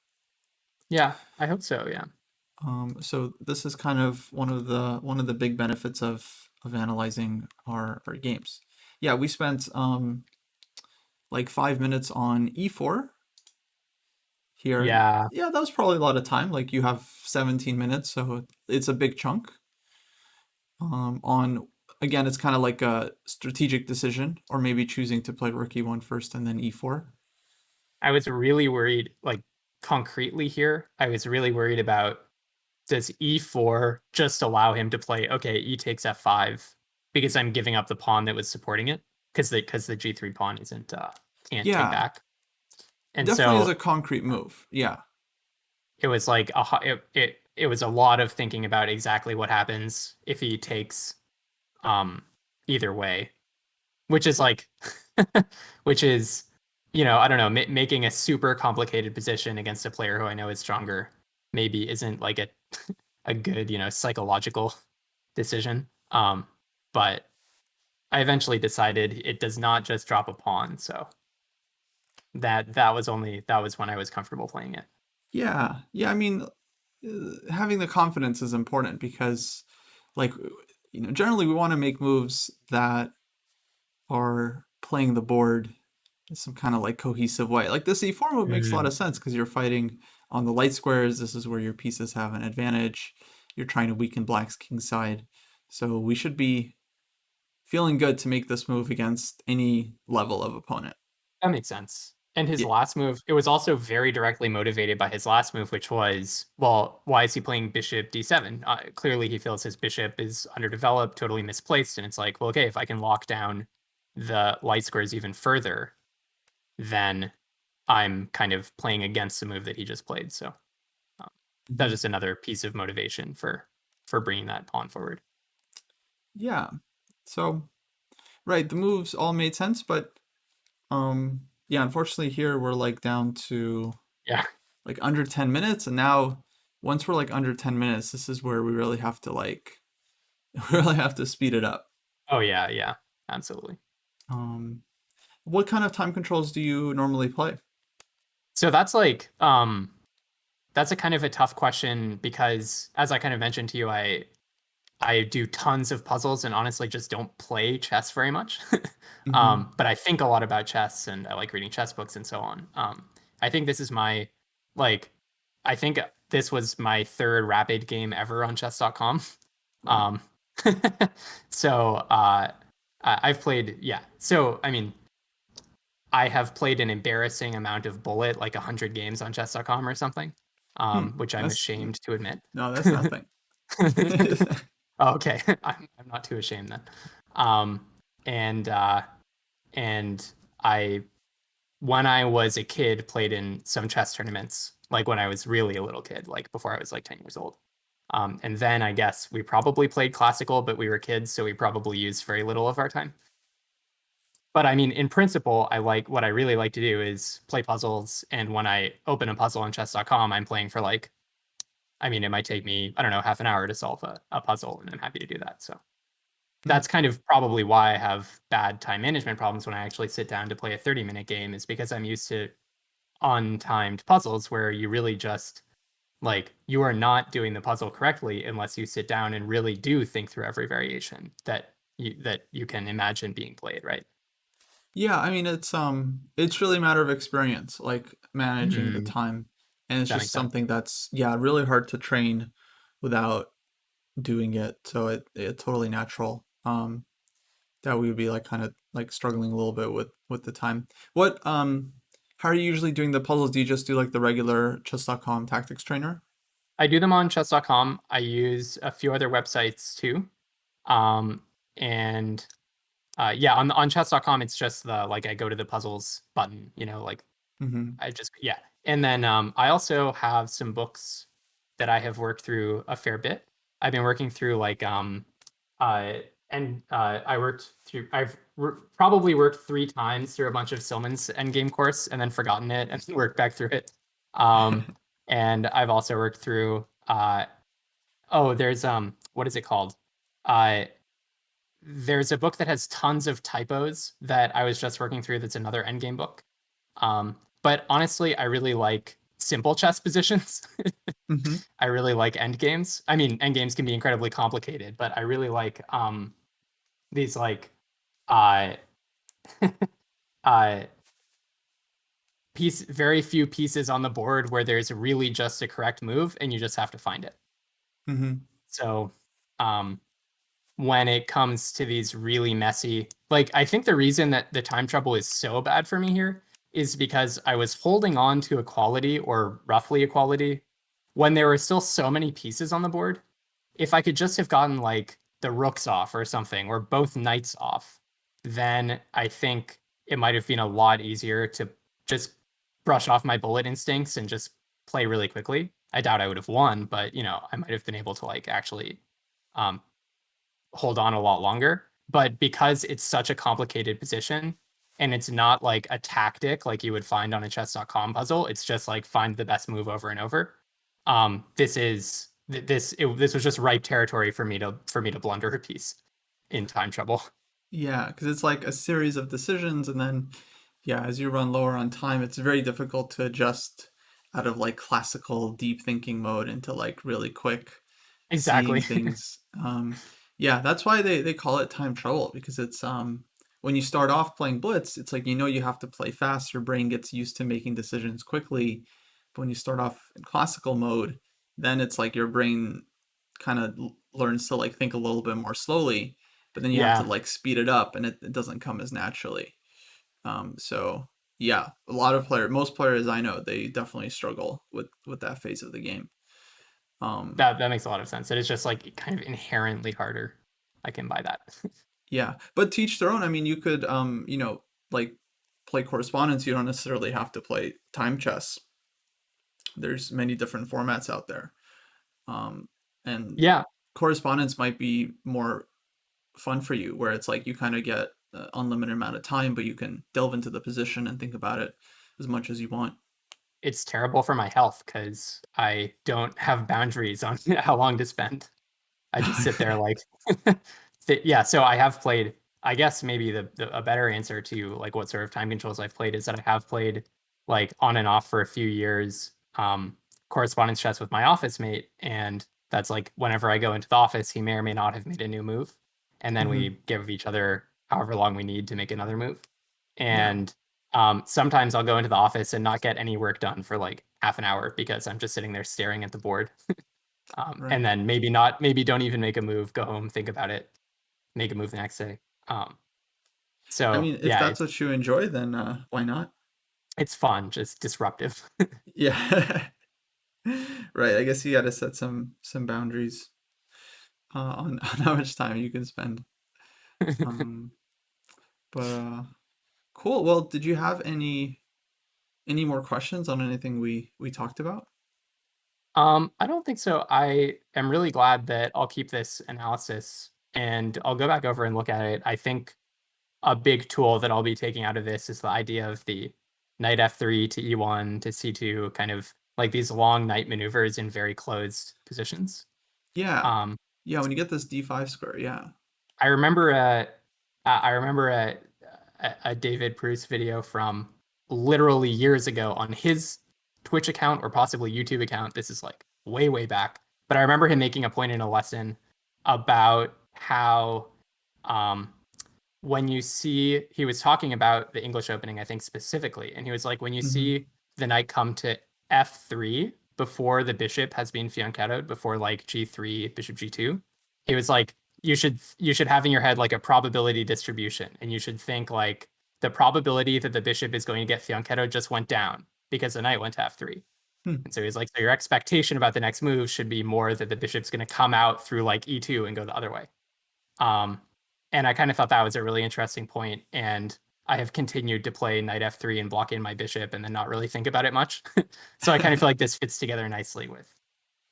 Yeah. I hope so. Yeah. So this is kind of one of the big benefits of analyzing our games. Yeah, we spent like 5 minutes on e4 here. Yeah. Yeah, that was probably a lot of time. Like you have 17 minutes, so it's a big chunk. On again, it's kind of like a strategic decision, or maybe choosing to play rook e1 first and then e4. I was really worried, like concretely here, I was really worried about, does e4 just allow him to play, okay, e takes f5, because I'm giving up the pawn that was supporting it, because the g3 pawn isn't can't take Yeah, back. And definitely is so a concrete move. Yeah, it was like it was a lot of thinking about exactly what happens if he takes um either way, which is like which is, I don't know, making a super complicated position against a player who I know is stronger maybe isn't like a good, psychological decision. But I eventually decided it does not just drop a pawn, so that was when I was comfortable playing it. yeah, yeah. I mean, having the confidence is important because, like, generally we want to make moves that are playing the board in some kind of like cohesive way. Like this e4 move makes a lot Mm. of sense because you're fighting on the light squares. This is where your pieces have an advantage. You're trying to weaken black's king side. So we should be feeling good to make this move against any level of opponent. That makes sense. And his Yeah, last move, it was also very directly motivated by his last move, which was, well, why is he playing bishop d7? Clearly, he feels his bishop is underdeveloped, totally misplaced. And it's like, well, okay, if I can lock down the light squares even further, then I'm kind of playing against the move that he just played. So um, that's mhm. just another piece of motivation for bringing that pawn forward. Yeah. So right, the moves all made sense, but yeah, unfortunately here we're like down to Yeah. like under 10 minutes, and now once we're like under 10 minutes, this is where we really have to like really have to speed it up. Oh, yeah. Yeah. Absolutely. Um, what kind of time controls do you normally play? So that's a kind of a tough question, because as I kind of mentioned to you, I do tons of puzzles and honestly just don't play chess very much. Hmm. But I think a lot about chess and I like reading chess books and so on. I think this is my, like, I think this was my third rapid game ever on chess.com. Wow. Um, so I've played, yeah. So, I mean, I have played an embarrassing amount of bullet, like 100 games on chess.com or something, Hmm. which I'm That's ashamed to admit. no, that's nothing. Oh, okay. I'm not too ashamed then. Um, and uh, and I when I was a kid played in some chess tournaments, like when I was really a little kid, like before I was like 10 years old. And then I guess we probably played classical, but we were kids, so we probably used very little of our time. But I mean, in principle, I like what I really like to do is play puzzles. And when I open a puzzle on chess.com, I'm playing for like, I mean, it might take me, I don't know, half an hour to solve a puzzle, and I'm happy to do that. So that's kind of probably why I have bad time management problems when I actually sit down to play a 30-minute game, is because I'm used to untimed puzzles where you really just like you are not doing the puzzle correctly unless you sit down and really do think through every variation that you can imagine being played, right? Yeah, I mean it's really a matter of experience, like managing the Mm, time. And it's that just makes sense. something that's yeah, really hard to train without doing it. So it's totally natural. That we would be like kind of like struggling a little bit with the time. What how are you usually doing the puzzles? Do you just do like the regular chess.com tactics trainer? I do them on chess.com. I use a few other websites too. Um, and yeah, on chess.com, it's just the like I go to the puzzles button, like Mm-hmm. I just yeah. And then I also have some books that I have worked through a fair bit. I've been working through like uh I worked through probably worked 3 times through a bunch of Silman's Endgame course and then forgotten it and worked back through it. Um and I've also worked through oh there's what is it called? Uh there's a book that has tons of typos that I was just working through that's another Endgame book. But honestly, I really like simple chess positions. Mm-hmm. I really like end games. I mean, end games can be incredibly complicated, but I really like these like uh uh very few pieces on the board where there's really just a correct move and you just have to find it. Mm-hmm. So um when it comes to these really messy, like I think the reason that the time trouble is so bad for me here is because I was holding on to equality or roughly equality when there were still so many pieces on the board. If I could just have gotten like the rooks off or something, or both knights off, then I think it might have been a lot easier to just brush off my bullet instincts and just play really quickly. I doubt I would have won, but I might have been able to like actually um, hold on a lot longer. But because it's such a complicated position and it's not like a tactic like you would find on a chess.com puzzle, it's just like find the best move over and over. This was just ripe territory for me to blunder a piece in time trouble. Yeah, because it's like a series of decisions, and then yeah, as you run lower on time, it's very difficult to adjust out of like classical deep thinking mode into like really quick seeing Exactly. things. Yeah, that's why they call it time trouble because it's when you start off playing Blitz, it's like you have to play fast. Your brain gets used to making decisions quickly. But when you start off in classical mode, then it's like your brain kind of learns to like think a little bit more slowly. But then you have to Yeah. like speed it up, and it doesn't come as naturally. So yeah, most players I know, they definitely struggle with that phase of the game. Um, That makes a lot of sense. It is just like kind of inherently harder. I can buy that. Yeah, but teach their own. I mean, you could, like play correspondence. You don't necessarily have to play time chess. There's many different formats out there. Um, and Yeah, correspondence might be more fun for you, where it's like you kind of get unlimited amount of time, but you can delve into the position and think about it as much as you want. it's terrible for my health because I don't have boundaries on how long to spend. I just sit there like, yeah. So I have played. I guess maybe a better answer to like what sort of time controls I've played is that I have played like on and off for a few years, correspondence chess with my office mate, and that's like whenever I go into the office, he may or may not have made a new move, and then Hmm. we give each other however long we need to make another move. Yeah, And sometimes I'll go into the office and not get any work done for like half an hour because I'm just sitting there staring at the board. And right. then maybe don't even make a move, go home, think about it, make a move the next day. Um, I so mean, if yeah, that's what you enjoy, then why not? it's fun, just disruptive. Yeah. Right. I guess you got to set some boundaries. on on how much time you can spend. Um, but cool. Well, did you have any more questions on anything we talked about? I don't think so. I am really glad that I'll keep this analysis and I'll go back over and look at it. I think a big tool that I'll be taking out of this is the idea of the knight f3 to e1 to c2, kind of like these long knight maneuvers in very closed positions. Yeah, Um, yeah. When you get this d5 square, yeah. I remember I remember a David Bruce video from literally years ago on his Twitch account or possibly YouTube account. This is like way, way back. But I remember him making a point in a lesson about how um, when you see, he was talking about the English opening, I think specifically, and he was like, when you Hmm. see the knight come to f3 before the bishop has been fianchettoed, before like g3, bishop g2, he was like, you should have in your head like a probability distribution, and you should think like the probability that the bishop is going to get fianchettoed just went down because the knight went to f3. Hmm. And so he's like, so your expectation about the next move should be more that the bishop's going to come out through like e2 and go the other way. Um, and I kind of thought that was a really interesting point. And I have continued to play knight f3 and block in my bishop and then not really think about it much. So I kind of feel like this fits together nicely with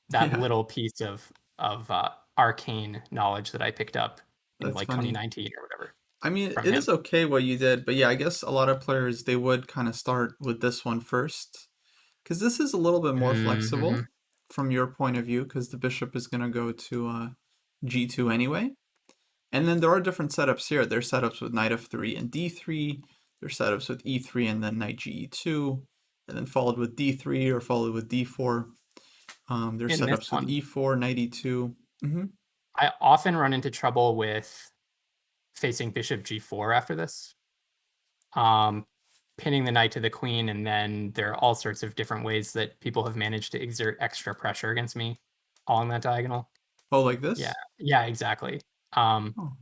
that Yeah, little piece of arcane knowledge that I picked up in that's like funny. 2019 or whatever I mean, from it him. is okay what you did, but yeah, I guess a lot of players they would kind of start with this one first, because this is a little bit more Mm-hmm. flexible from your point of view, because the bishop is going to go to g2 anyway. And then there are different setups here. There's setups with knight f3 and d3. There's setups with e3 and then knight ge2, and then followed with d3 or followed with d4. There's In this setups with one, e4, knight e2. Hmm. I often run into trouble with facing bishop g4 after this. Um, pinning the knight to the queen, and then there are all sorts of different ways that people have managed to exert extra pressure against me along that diagonal. Oh, like Yeah, this? yeah, exactly. Um, Oh,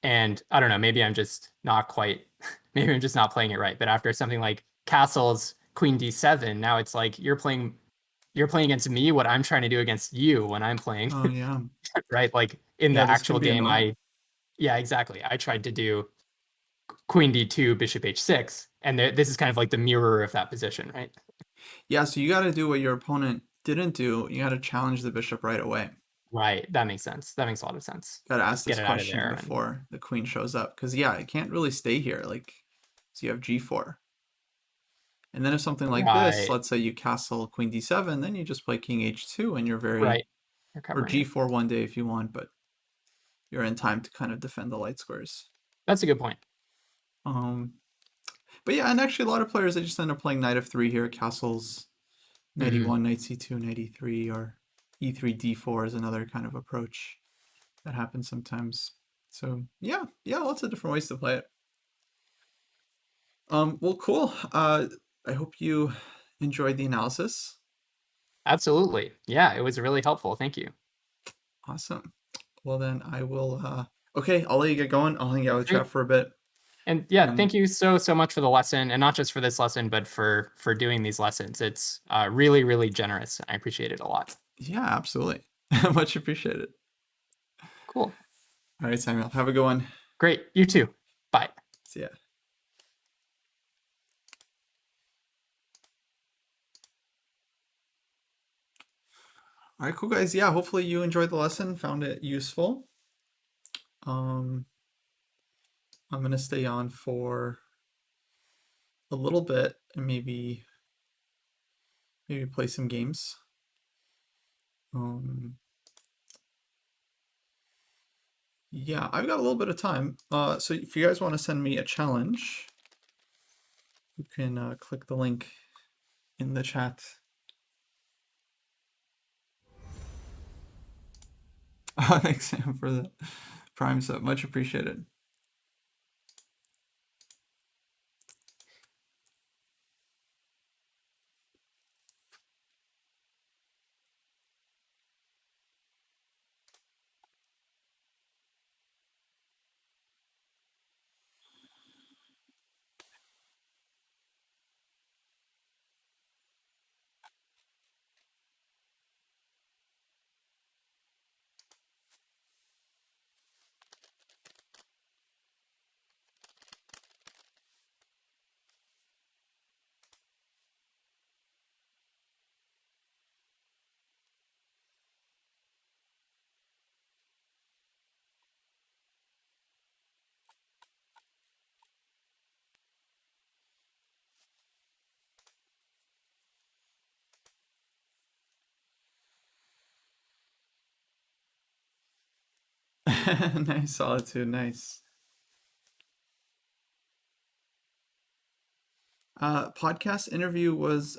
and I don't know, maybe I'm just not quite, maybe I'm just not playing it right. But after something like castles, queen d7, now it's like you're playing against me what I'm trying to do against you when I'm playing, oh yeah. right? Like in Yeah, the this can actual be game, annoying. yeah, exactly. I tried to do queen d2, bishop h6, and this is kind of like the mirror of that position, right? Yeah, so you got to do what your opponent didn't do. You got to challenge the bishop right away. Right. That makes sense. That makes a lot of sense. Got to ask Get this it out of question there. And before the queen shows up, because yeah, it can't really stay here. Like, so you have g4. And then if something like this, right, let's say you castle queen d7, then you just play king h2 and you're very, right. You're or covering it. g4 one day if you want, but you're in time to kind of defend the light squares. That's a good point. Um, but yeah, and actually a lot of players they just end up playing knight f3 here, castles knight Hmm. e1, knight c2, knight e3, or e3 d4 is another kind of approach that happens sometimes. So yeah, yeah, lots of different ways to play it. Well, cool. I hope you enjoyed the analysis. Absolutely. Yeah, it was really helpful. Thank you. Awesome. Well, then I will. Okay, I'll let you get going. I'll hang out with chat Great. for a bit. And yeah, And thank you so much for the lesson, and not just for this lesson, but for doing these lessons. It's really really generous. I appreciate it a lot. yeah, absolutely. Much appreciated. Cool. All right, Samuel. Have a good one. Great. You too. Bye. See ya. All right, cool guys. Yeah, hopefully you enjoyed the lesson, found it useful. Um, I'm gonna stay on for a little bit and maybe play some games. Um, yeah, I've got a little bit of time. So if you guys want to send me a challenge, you can click the link in the chat. Oh, thanks, Sam, for the Prime sub. Much appreciated. Nice Solitude, nice. Podcast interview was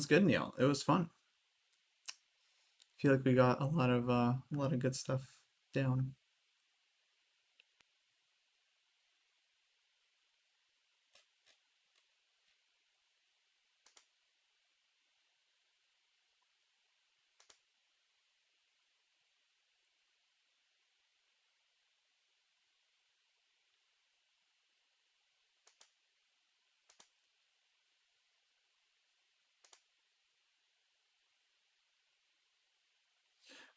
good, Neil. It was fun. I feel like we got a lot of good stuff down.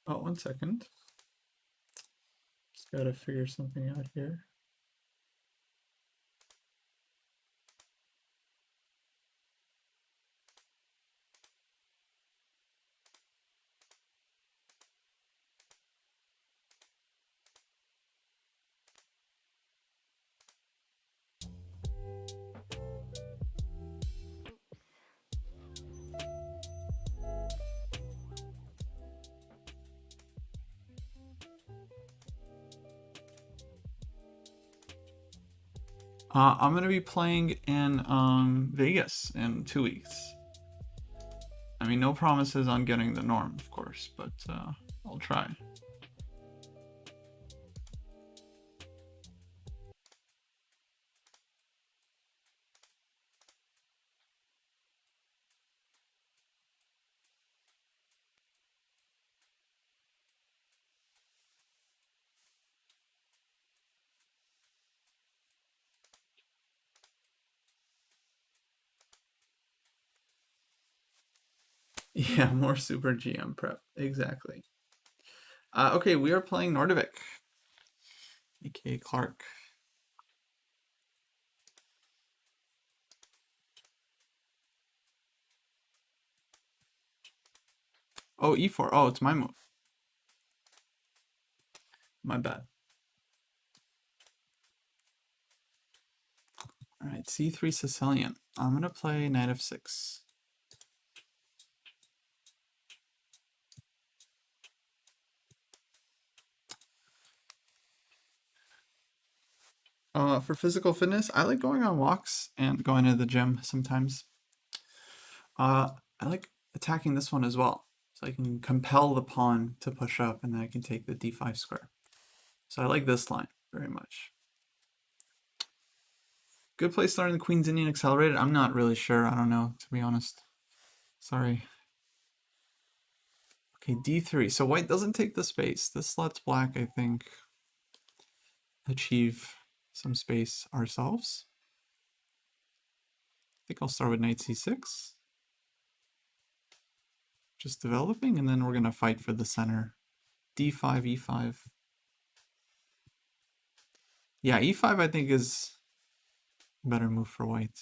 Oh, 1 second. Just gotta figure something out here. I'm gonna be playing in Vegas in 2 weeks. I mean, no promises on getting the norm, of course, but I'll try. Yeah, more Super GM prep. Exactly. Okay, we are playing Nordvik, aka Clark. Oh, E4. Oh, it's my move. My bad. All right, C3 Sicilian. I'm gonna play Knight f6. For physical fitness, I like going on walks and going to the gym sometimes. I like attacking this one as well. So I can compel the pawn to push up and then I can take the d5 square. So I like this line very much. Good place to learn the Queen's Indian Accelerated? I'm not really sure. I don't know, to be honest. Sorry. Okay, d3. So white doesn't take the space. This lets black, I think, achieve some space ourselves. I think I'll start with knight c6. Just developing, and then we're going to fight for the center. d5, e5. Yeah, e5 I think is a better move for white.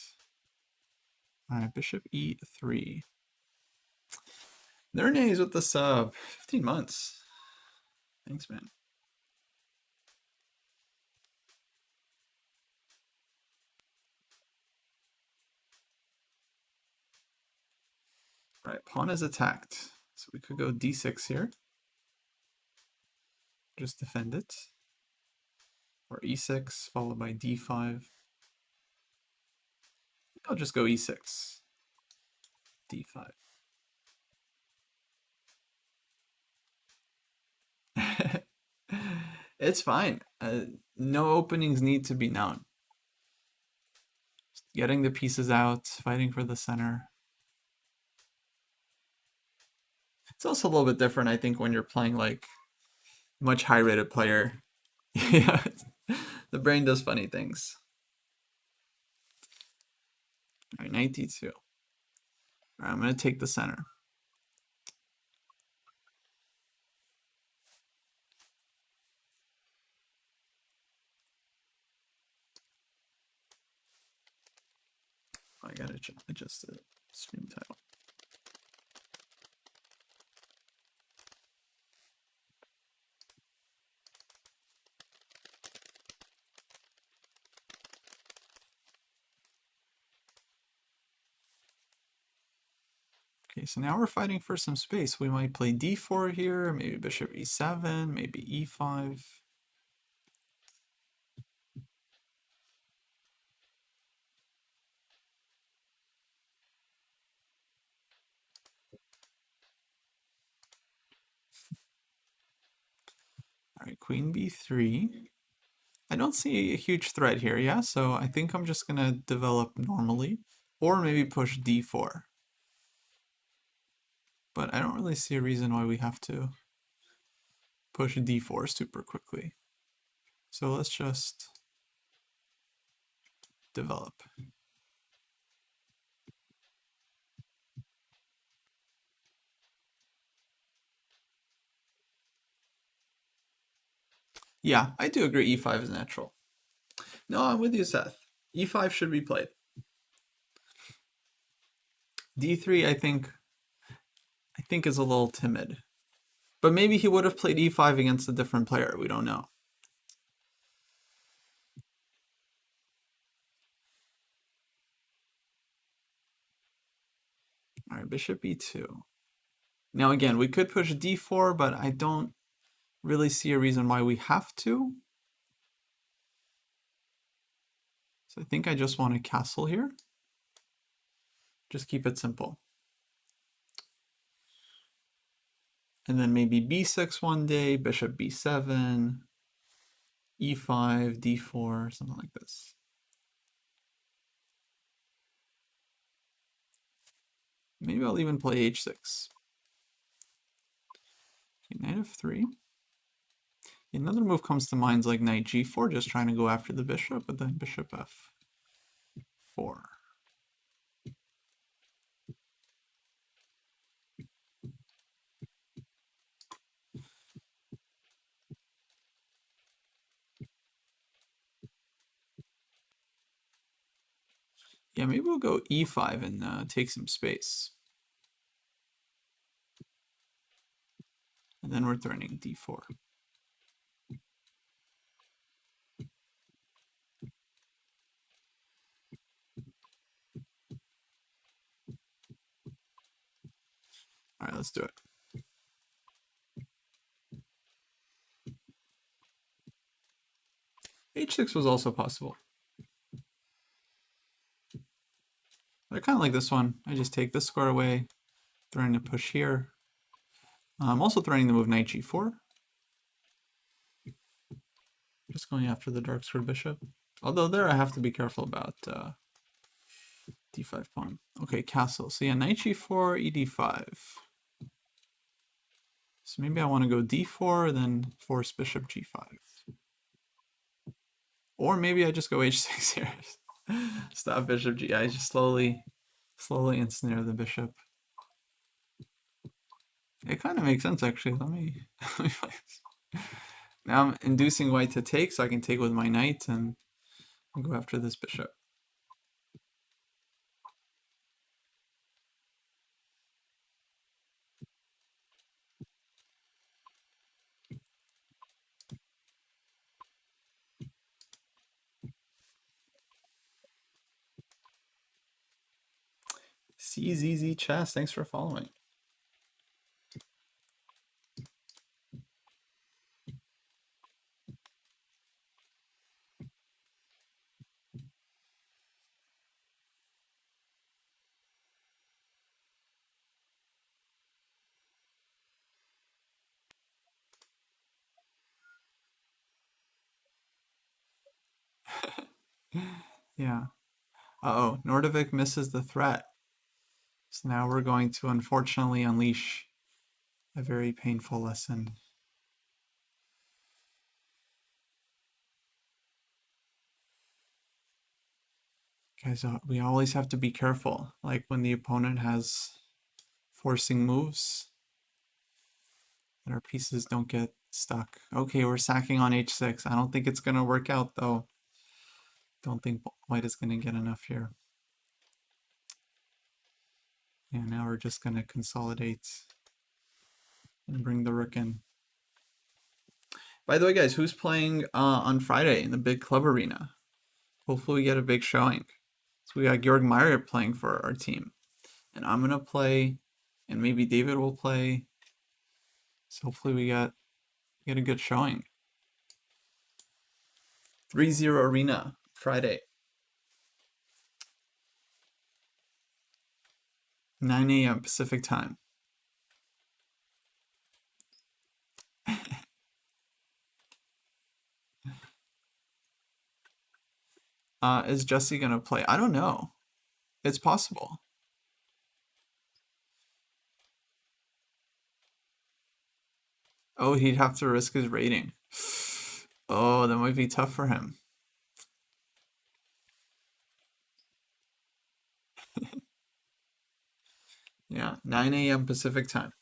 Alright, bishop e3. Nernes with the sub. 15 months. Thanks, man. Right, pawn is attacked. So we could go d6 here. Just defend it. Or e6 followed by d5. I'll just go e6. d5. It's fine. No openings need to be known. Just getting the pieces out, fighting for the center. It's also a little bit different, I think, when you're playing like much high rated player. Yeah, the brain does funny things. All right, knight d2. All right, I'm going to take the center. I gotta adjust the stream title. Okay, so now we're fighting for some space. We might play d4 here, maybe bishop e7, maybe e5. All right, queen b3. I don't see a huge threat here, yeah? So I think I'm just gonna develop normally, or maybe push d4. But I don't really see a reason why we have to push d4 super quickly. So let's just develop. Yeah, I do agree e5 is natural. No, I'm with you, Seth. e5 should be played. d3, I think is a little timid. But maybe he would have played e5 against a different player. We don't know. All right, bishop e2. Now again, we could push d4, but I don't really see a reason why we have to. So I think I just want to castle here. Just keep it simple. And then maybe b6 one day, bishop b7, e5, d4, something like this. Maybe I'll even play h6. Okay, knight f3. Another move comes to mind like knight g4, just trying to go after the bishop, but then bishop f4. Yeah, maybe we'll go e5 and take some space. And then we're threatening d4. All right, let's do it. h6 was also possible. I kind of like this one. I just take this square away, threatening to push here. I'm also threatening to move knight g4. Just going after the dark square bishop. Although there I have to be careful about d5 pawn. Okay, castle. So yeah, knight g4, ed5. So maybe I want to go d4, then force bishop g5. Or maybe I just go h6 here. Stop bishop g. I just slowly ensnare the bishop. It kind of makes sense actually. Let me play this. Now I'm inducing white to take, so I can take with my knight and go after this bishop. CZZ Chess, thanks for following. Yeah. Uh-oh, Nordovik misses the threat. So now we're going to unfortunately unleash a very painful lesson. Guys, we always have to be careful. Like when the opponent has forcing moves, that our pieces don't get stuck. Okay, we're sacking on h6. I don't think it's going to work out though. Don't think white is going to get enough here. Yeah, now we're just going to consolidate and bring the rook in. By the way, guys, who's playing on Friday in the big club arena? Hopefully we get a big showing. So we got Georg Meyer playing for our team. And I'm going to play and maybe David will play. So hopefully we get a good showing. 3-0 Arena Friday. 9 a.m. Pacific time. Is Jesse gonna play? I don't know. It's possible. Oh, he'd have to risk his rating. Oh, that might be tough for him. Yeah, 9 a.m. Pacific time.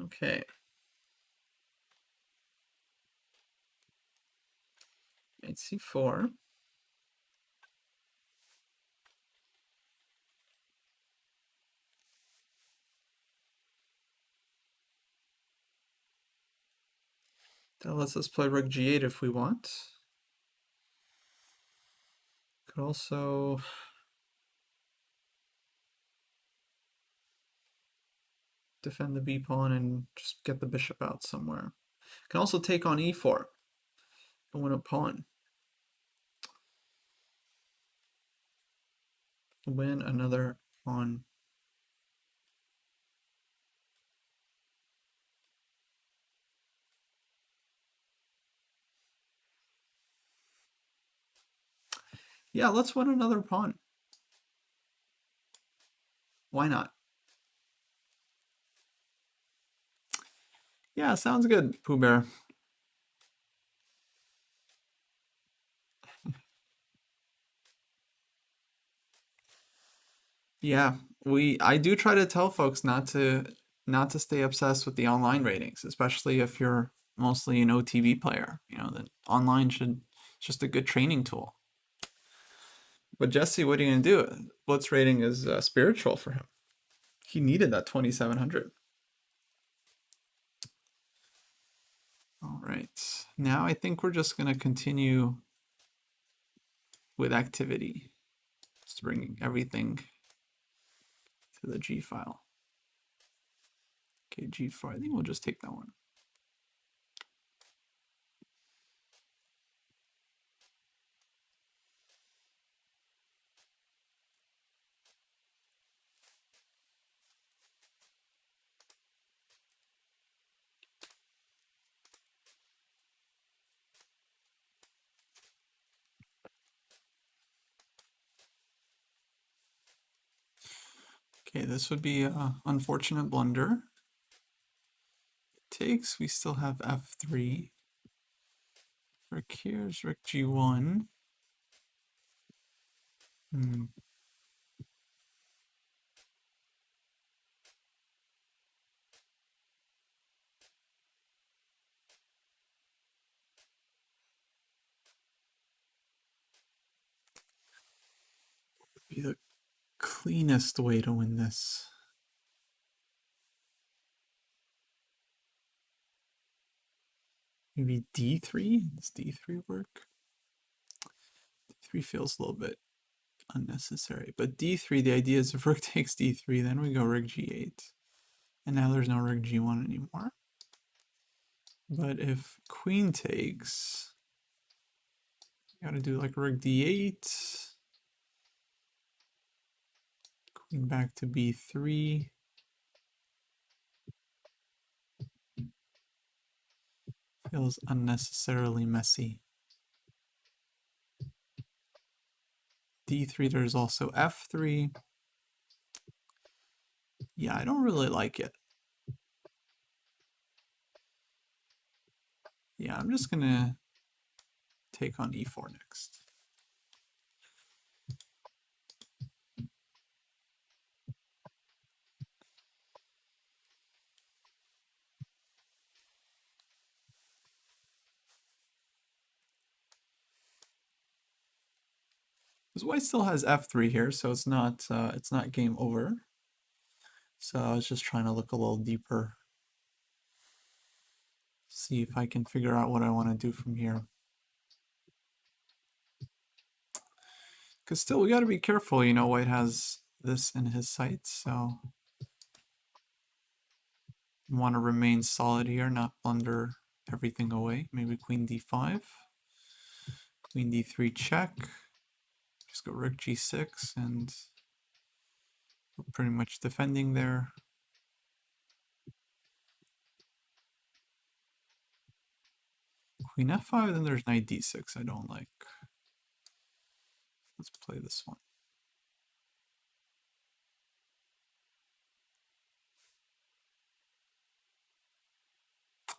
Okay. Knight c4. That lets us play rook g8 if we want. Could also defend the b pawn and just get the bishop out somewhere. Can also take on e4 and win a pawn. Win another pawn. Yeah, let's win another pawn. Why not? Yeah, sounds good, Pooh Bear. Yeah, I do try to tell folks not to stay obsessed with the online ratings, especially if you're mostly an OTB player. You know, that online it's just a good training tool. But Jesse, what are you gonna do? Blitz rating is spiritual for him. He needed that 2700. All right, now I think we're just gonna continue with activity. Just bringing everything to the G file. Okay, G4, I think we'll just take that one. Okay, this would be an unfortunate blunder. Takes, we still have f3. Rook here's rook g1. Be the cleanest way to win this. Maybe d3? Does d3 work? d3 feels a little bit unnecessary. But d3, the idea is if rook takes d3, then we go rook g8. And now there's no rook g1 anymore. But if queen takes, you gotta do like rook d8. Queen back to b3. Feels unnecessarily messy. d3, there's also f3. Yeah, I don't really like it. Yeah, I'm just gonna take on e4 next. Because white still has f3 here, so it's not game over. So I was just trying to look a little deeper. See if I can figure out what I want to do from here. Because still, we got to be careful. You know, white has this in his sights, so want to remain solid here, not blunder everything away. Maybe queen d5, queen d3 check. Just go rook g6, and we're pretty much defending there. Queen f5, then there's knight d6 I don't like. Let's play this one.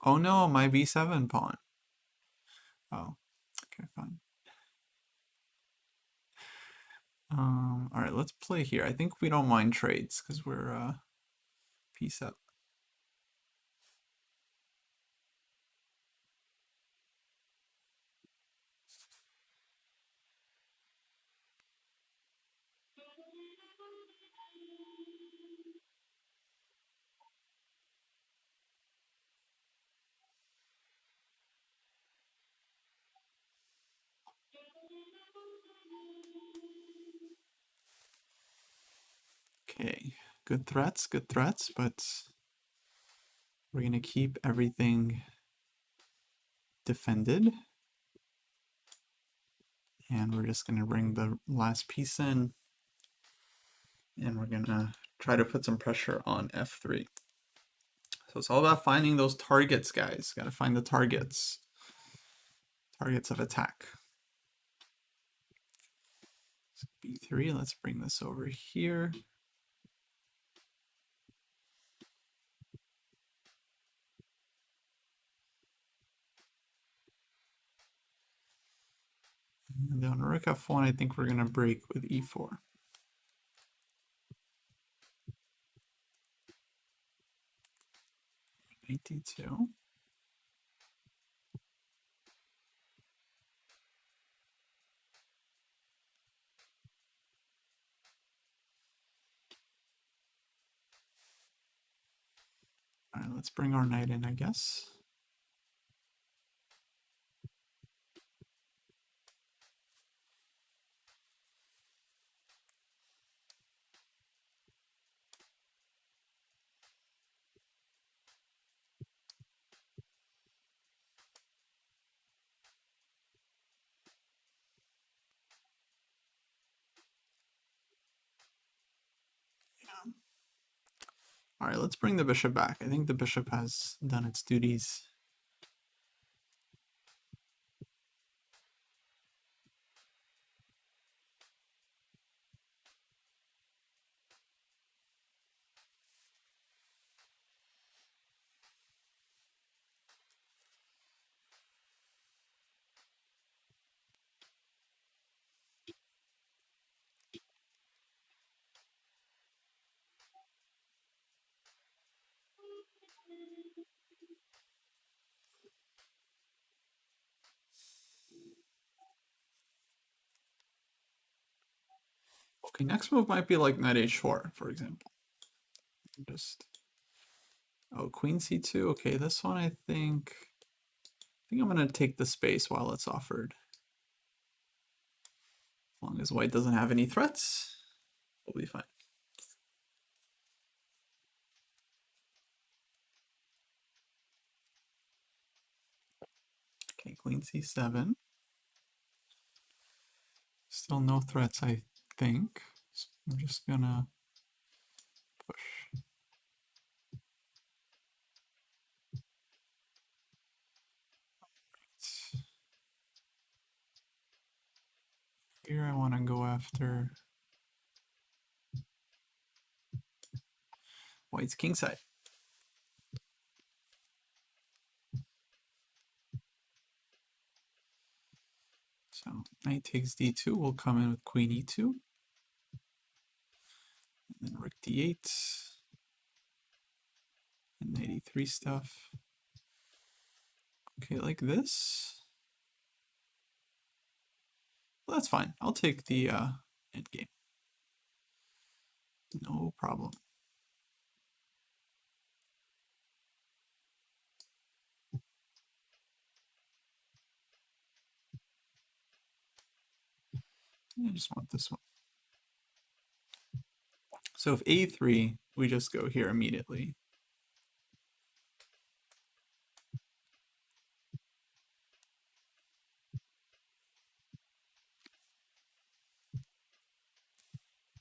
Oh no, my b7 pawn. Oh, okay, fine. All right, let's play here. I think we don't mind trades because we're piece up. Okay, good threats, but we're gonna keep everything defended. And we're just gonna bring the last piece in, and we're gonna try to put some pressure on f3. So it's all about finding those targets, guys. Gotta find the targets. Targets of attack. So b3, let's bring this over here. And then on rook f1, I think we're gonna break with e4. Knight d2. All right, let's bring our knight in, I guess. All right, let's bring the bishop back. I think the bishop has done its duties. Okay, next move might be like knight h4, for example. Just queen c2. Okay, this one I think I'm gonna take the space while it's offered. As long as white doesn't have any threats, we'll be fine. Okay, queen c7. Still no threats, I think. So I'm just gonna push. Here I want to go after white's kingside. So knight takes d2, we'll come in with queen e2. And then rook d8. And knight e3 stuff. Okay, like this. Well, that's fine. I'll take the endgame. No problem. I just want this one. So if a3, we just go here immediately.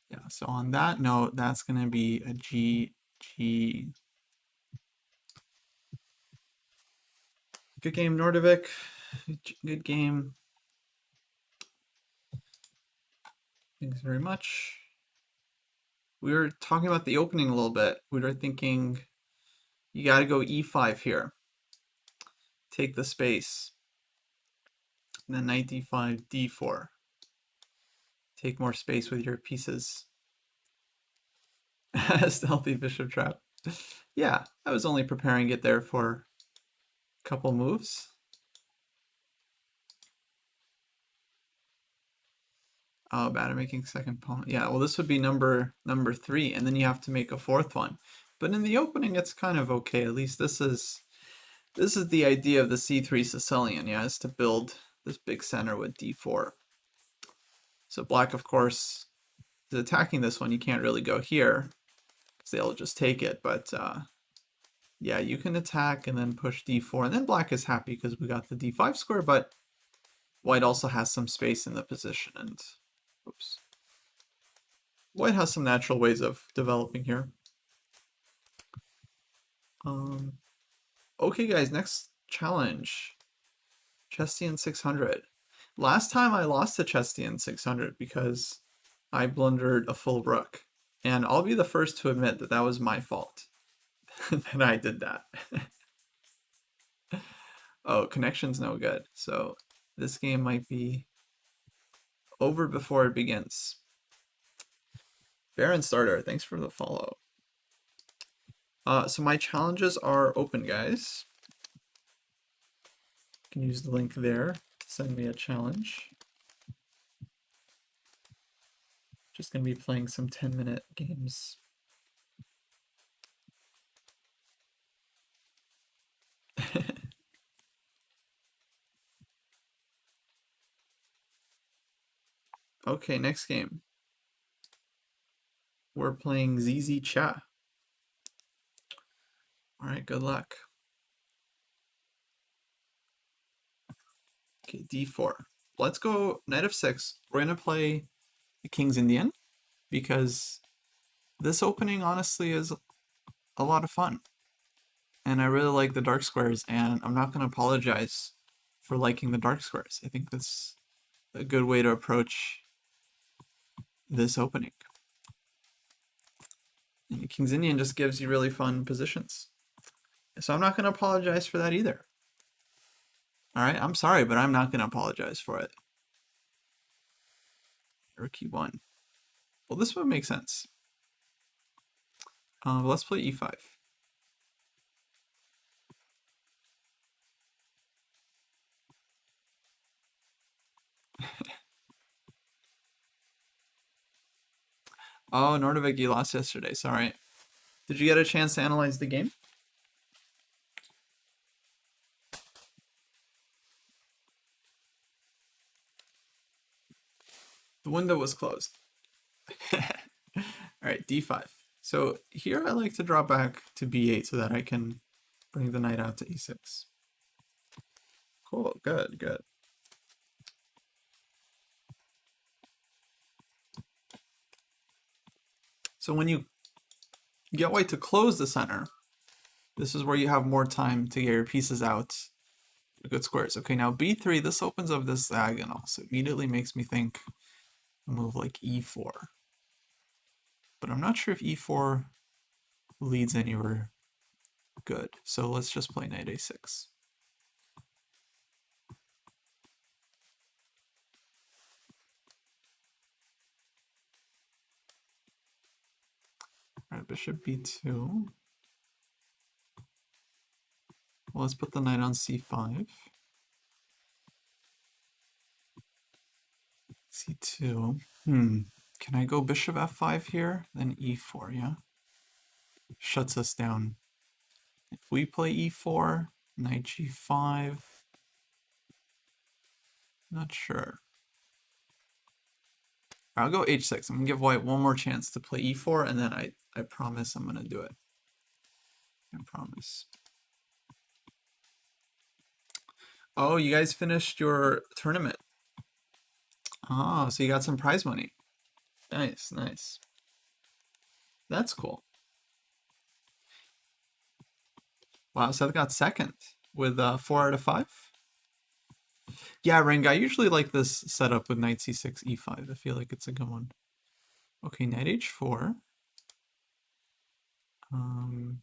Yeah, so on that note, that's going to be a G. Good game, Nordovik. Good game. Thanks very much. We were talking about the opening a little bit. We were thinking you got to go e5 here. Take the space. And then knight d5, d4. Take more space with your pieces. Stealthy bishop trap. Yeah, I was only preparing it there for a couple moves. Oh, bad at making second pawn. Yeah, well, this would be number 3, and then you have to make a fourth one. But in the opening, it's kind of okay. At least this is the idea of the c3 Sicilian. Yeah, is to build this big center with d4. So black, of course, is attacking this one. You can't really go here because they'll just take it. But yeah, you can attack and then push d4, and then black is happy because we got the d5 square. But white also has some space in the position, and oops. White has some natural ways of developing here. Okay, guys, next challenge. Chestian 600. Last time I lost to Chestian 600 because I blundered a full rook. And I'll be the first to admit that that was my fault. that I did that. Oh, connection's no good. So this game might be over before it begins. Baron Starter, thanks for the follow. So my challenges are open, guys. You can use the link there to send me a challenge. Just going to be playing some 10-minute games. Okay, next game. We're playing ZZ Cha. All right, good luck. Okay, d4. Let's go knight of 6. We're going to play the King's Indian because this opening honestly is a lot of fun. And I really like the dark squares, and I'm not going to apologize for liking the dark squares. I think that's a good way to approach this opening. And the King's Indian just gives you really fun positions. So I'm not going to apologize for that either. All right, I'm sorry, but I'm not going to apologize for it. Rook e1. Well, this would make sense. Let's play e5. Oh, Nordovik, you lost yesterday. Sorry. Did you get a chance to analyze the game? The window was closed. All right, d5. So here I like to drop back to b8 so that I can bring the knight out to e6. Cool, good, good. So when you get white to close the center, this is where you have more time to get your pieces out. Good squares. Okay, now b3, this opens up this diagonal, so it immediately makes me think a move like e4. But I'm not sure if e4 leads anywhere good. So let's just play knight a6. All right, bishop b2. Well, let's put the knight on c5. c2. Can I go bishop f5 here? Then e4, yeah? Shuts us down. If we play e4, knight g5, not sure. I'll go h6. I'm gonna give white one more chance to play e4, and then I promise I'm gonna do it. I promise. Oh, you guys finished your tournament. Oh, so you got some prize money. Nice, nice. That's cool. Wow, Seth got second with 4 out of 5. Yeah, Reng, I usually like this setup with knight c6, e5. I feel like it's a good one. Okay, knight h4. Oh.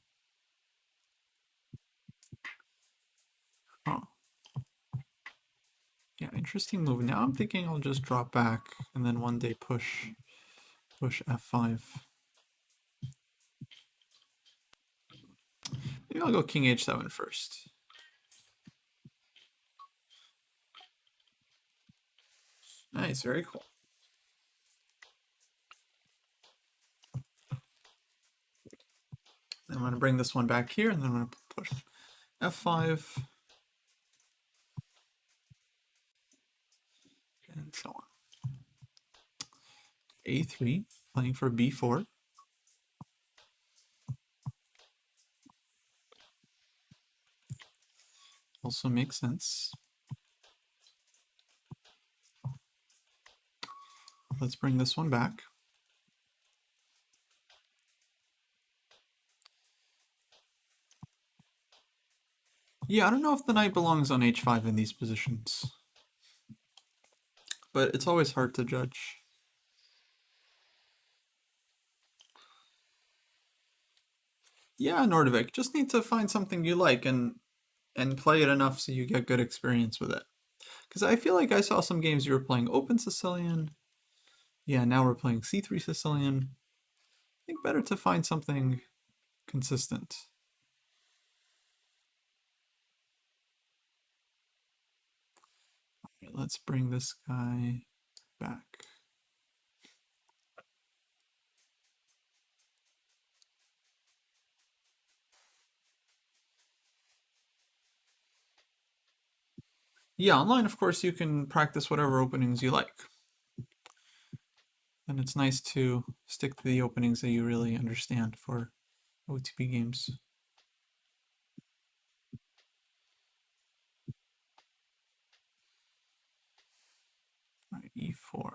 Yeah, interesting move. Now I'm thinking I'll just drop back and then one day push f5. Maybe I'll go king h7 first. Nice, very cool. I'm going to bring this one back here, and then I'm going to push f5. And so on. a3, playing for b4. Also makes sense. Let's bring this one back. Yeah, I don't know if the knight belongs on h5 in these positions. But it's always hard to judge. Yeah, Nordvik, just need to find something you like and play it enough so you get good experience with it. Because I feel like I saw some games you were playing open Sicilian. Yeah, now we're playing c3 Sicilian. I think better to find something consistent. Right, let's bring this guy back. Yeah, online, of course, you can practice whatever openings you like. And it's nice to stick to the openings that you really understand for OTP games. All right, e4.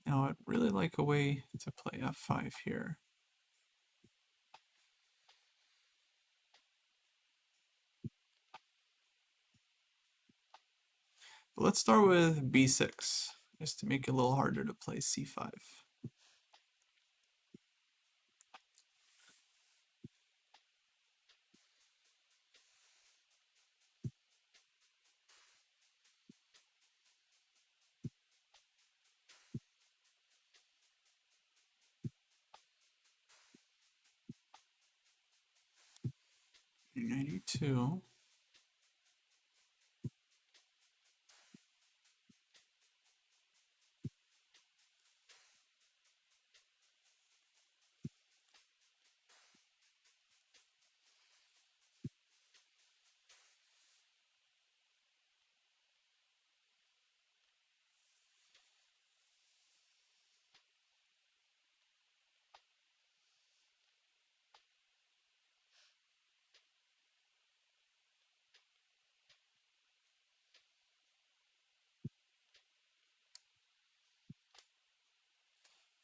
Now I'd really like a way to play f5 here. But let's start with b6, just to make it a little harder to play c5. Knight e2.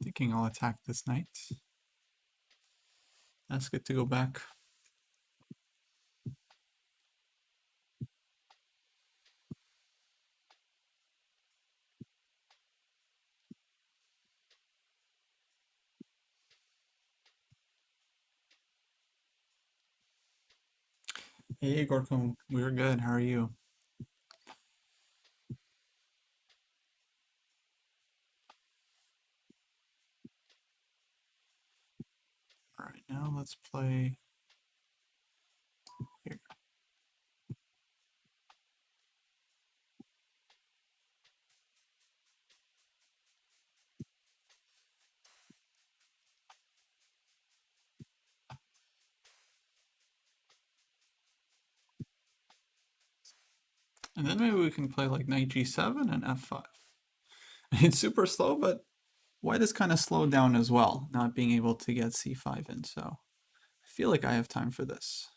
Thinking I'll attack this knight. Ask it to go back. Hey, Gorkum, we're good. How are you? All right, now let's play here. And then maybe we can play like knight g7 and f5. It's super slow, but white is kind of slowed down as well, not being able to get c5 in, so I feel like I have time for this.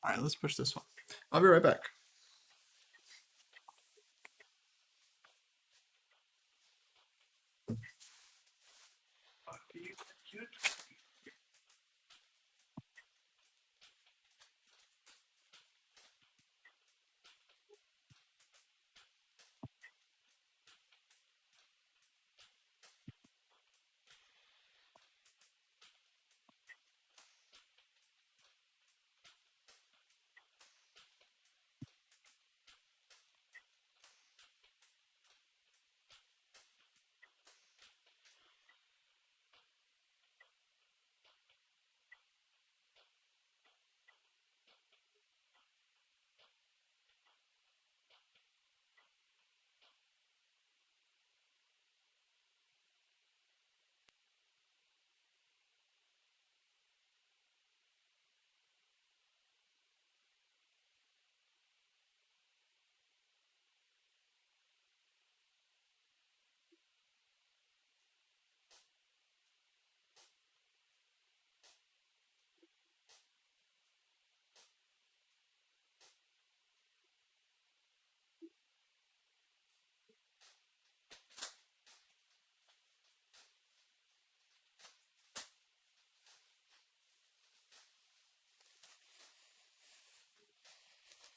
All right, let's push this one. I'll be right back.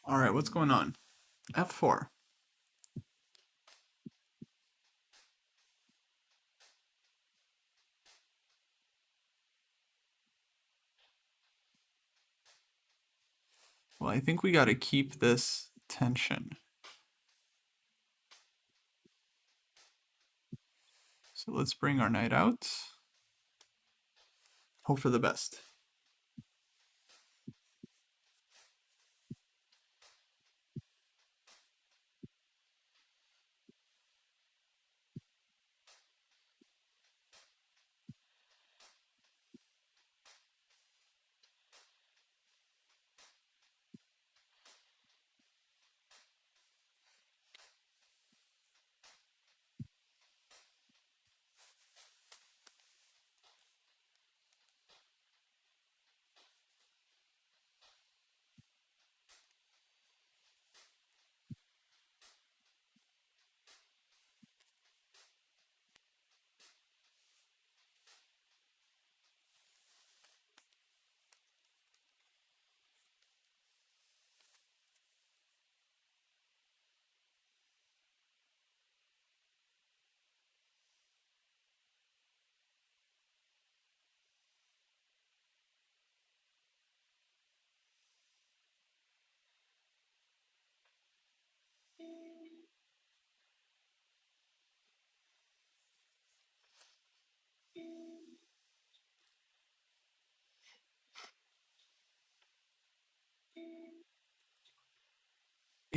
All right, what's going on? f4. Well, I think we got to keep this tension. So let's bring our knight out. Hope for the best.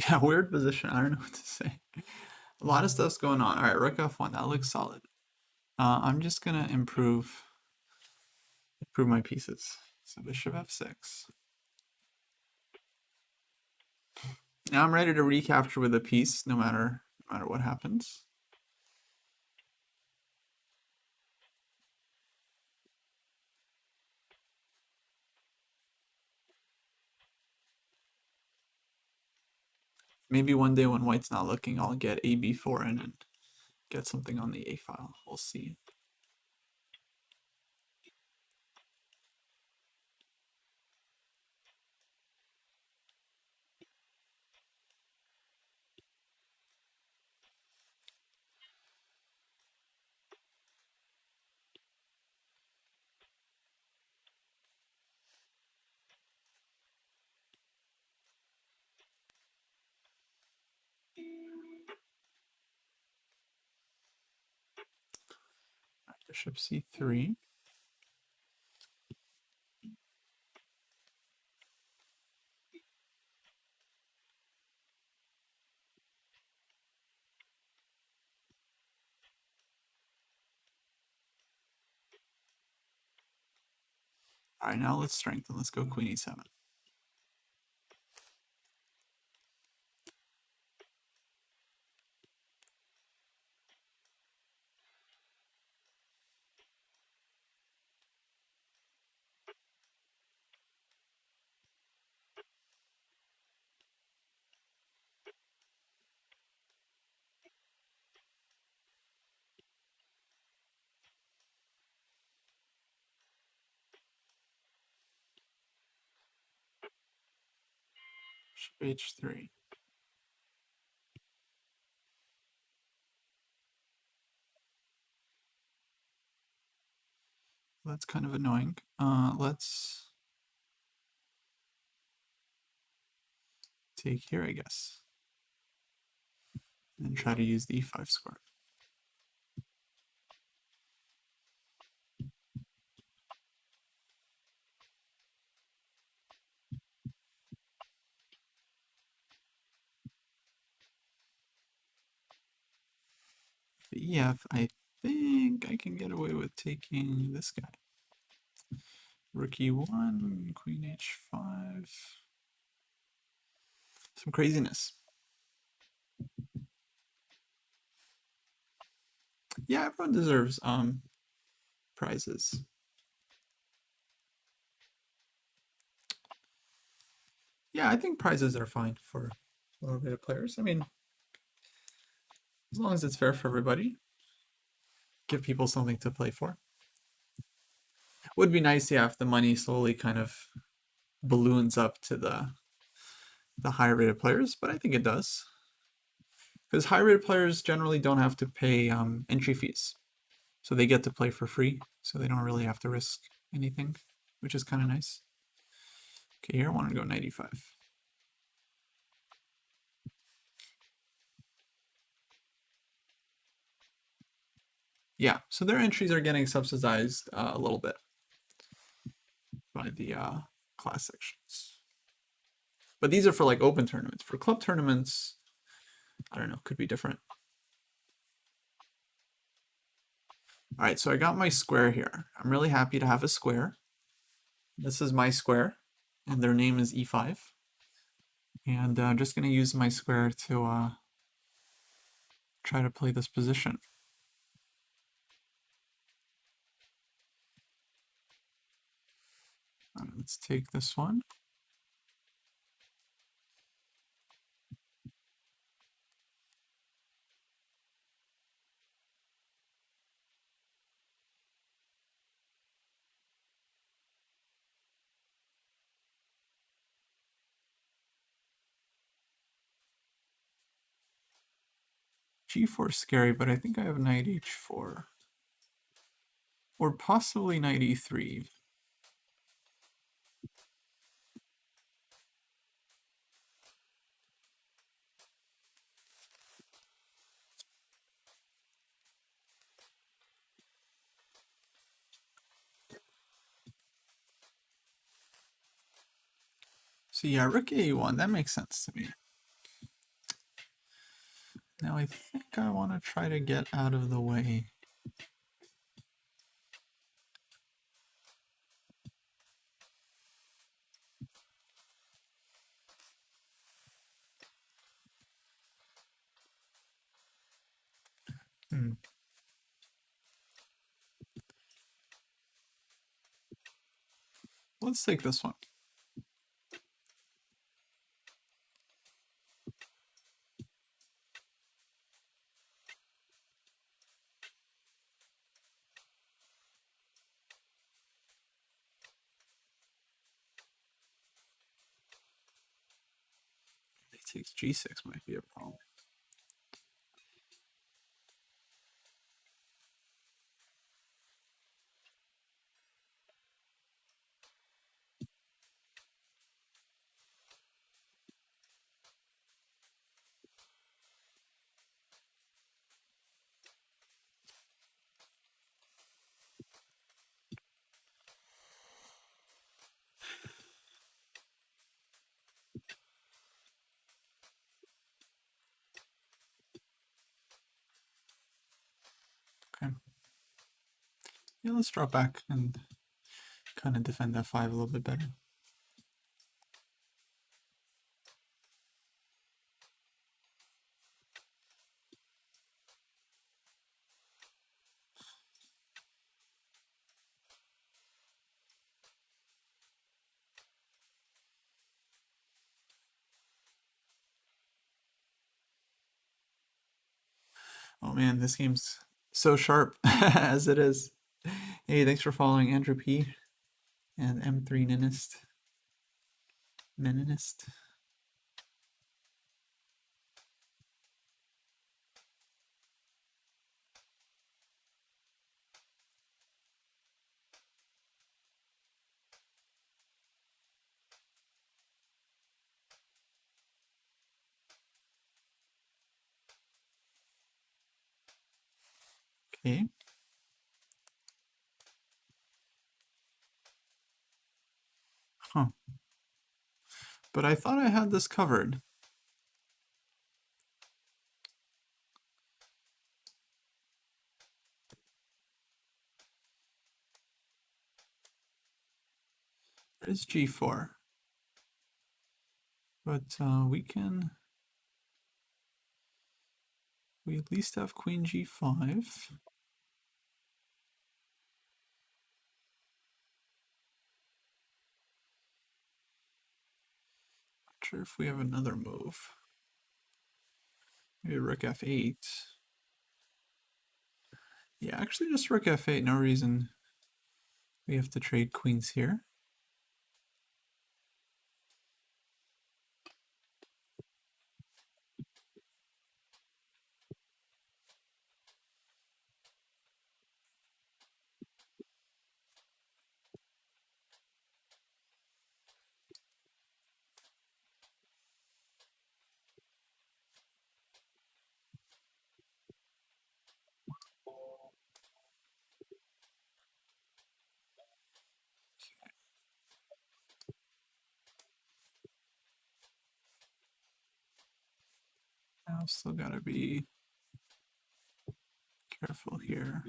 Yeah, weird position. I don't know what to say. A lot of stuff's going on. All right, rook f1. That looks solid. I'm just gonna improve my pieces. So bishop f6. Now I'm ready to recapture with a piece, no matter what happens. Maybe one day when white's not looking, I'll get a b4 in and get something on the a file. We'll see. Bishop c3. All right, now let's strengthen. Let's go queen e7. Bishop h3. That's kind of annoying. Let's take here, I guess, and try to use the e5 square. The ef, I think I can get away with taking this guy. Rook e1, queen h5. Some craziness. Yeah, everyone deserves prizes. Yeah, I think prizes are fine for lower beta players. I mean, as long as it's fair for everybody. Give people something to play for. Would be nice, yeah, if the money slowly kind of balloons up to the higher rated players, but I think it does. Because high rated players generally don't have to pay entry fees. So they get to play for free, so they don't really have to risk anything, which is kind of nice. Okay, here I want to go 95. Yeah, so their entries are getting subsidized a little bit by the class sections. But these are for like open tournaments. For club tournaments, I don't know, could be different. All right, so I got my square here. I'm really happy to have a square. This is my square, and their name is e5. And I'm just going to use my square to try to play this position. All right, let's take this one. G4 is scary, but I think I have knight h4. Or possibly knight e3. So yeah, rook a1, that makes sense to me. Now I think I want to try to get out of the way. Let's take this one. It takes g6 might be a problem. Yeah, let's drop back and kind of defend f5 a little bit better. Oh man, this game's so sharp as it is. Hey, thanks for following Andrew P and M3 Ninist. Meninist. Okay. Huh. But I thought I had this covered. There's g4. But we at least have queen g5. Not sure if we have another move. Maybe rook f8. Yeah, actually just rook f8, no reason we have to trade queens here. Now still gotta be careful here.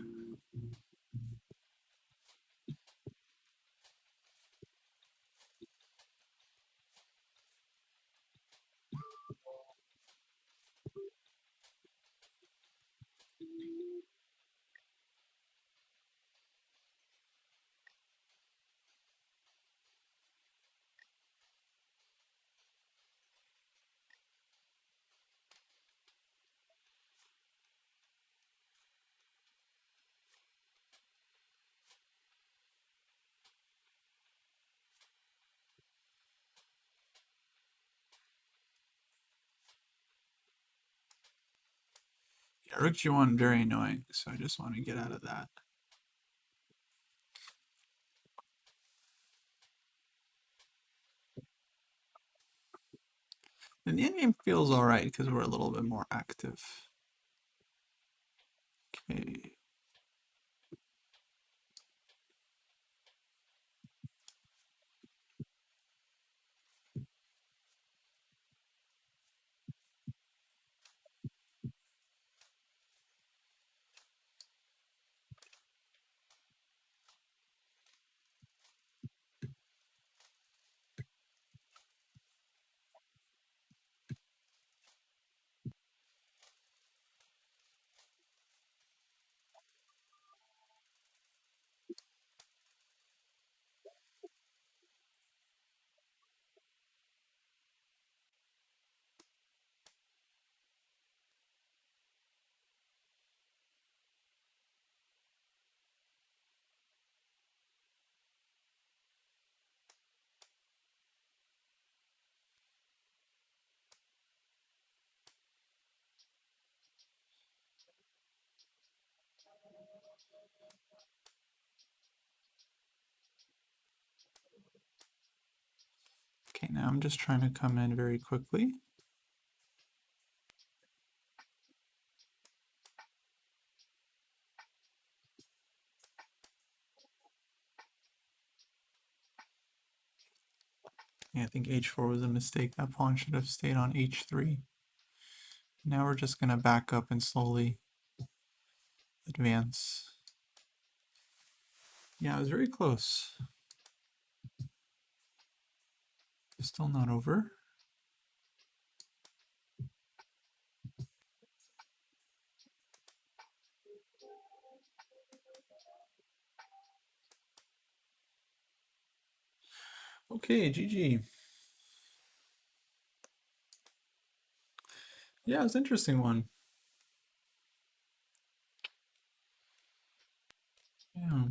Yeah, rook g1 very annoying, so I just want to get out of that. And the endgame feels alright because we're a little bit more active. Okay. Okay, now I'm just trying to come in very quickly. Yeah, I think h4 was a mistake. That pawn should have stayed on h3. Now we're just going to back up and slowly advance. Yeah, it was very close. Still not over. Okay, GG. Yeah, it was an interesting one. Yeah.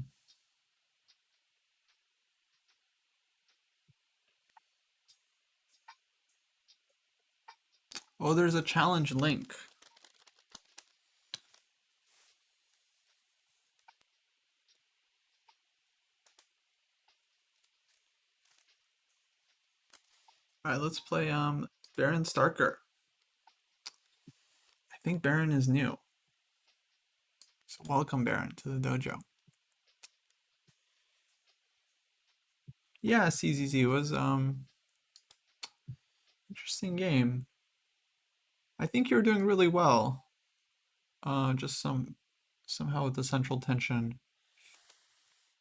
Oh, there's a challenge link. All right, let's play Baron Starker. I think Baron is new. So welcome Baron to the dojo. Yeah, CZZ was interesting game. I think you're doing really well. Just somehow with the central tension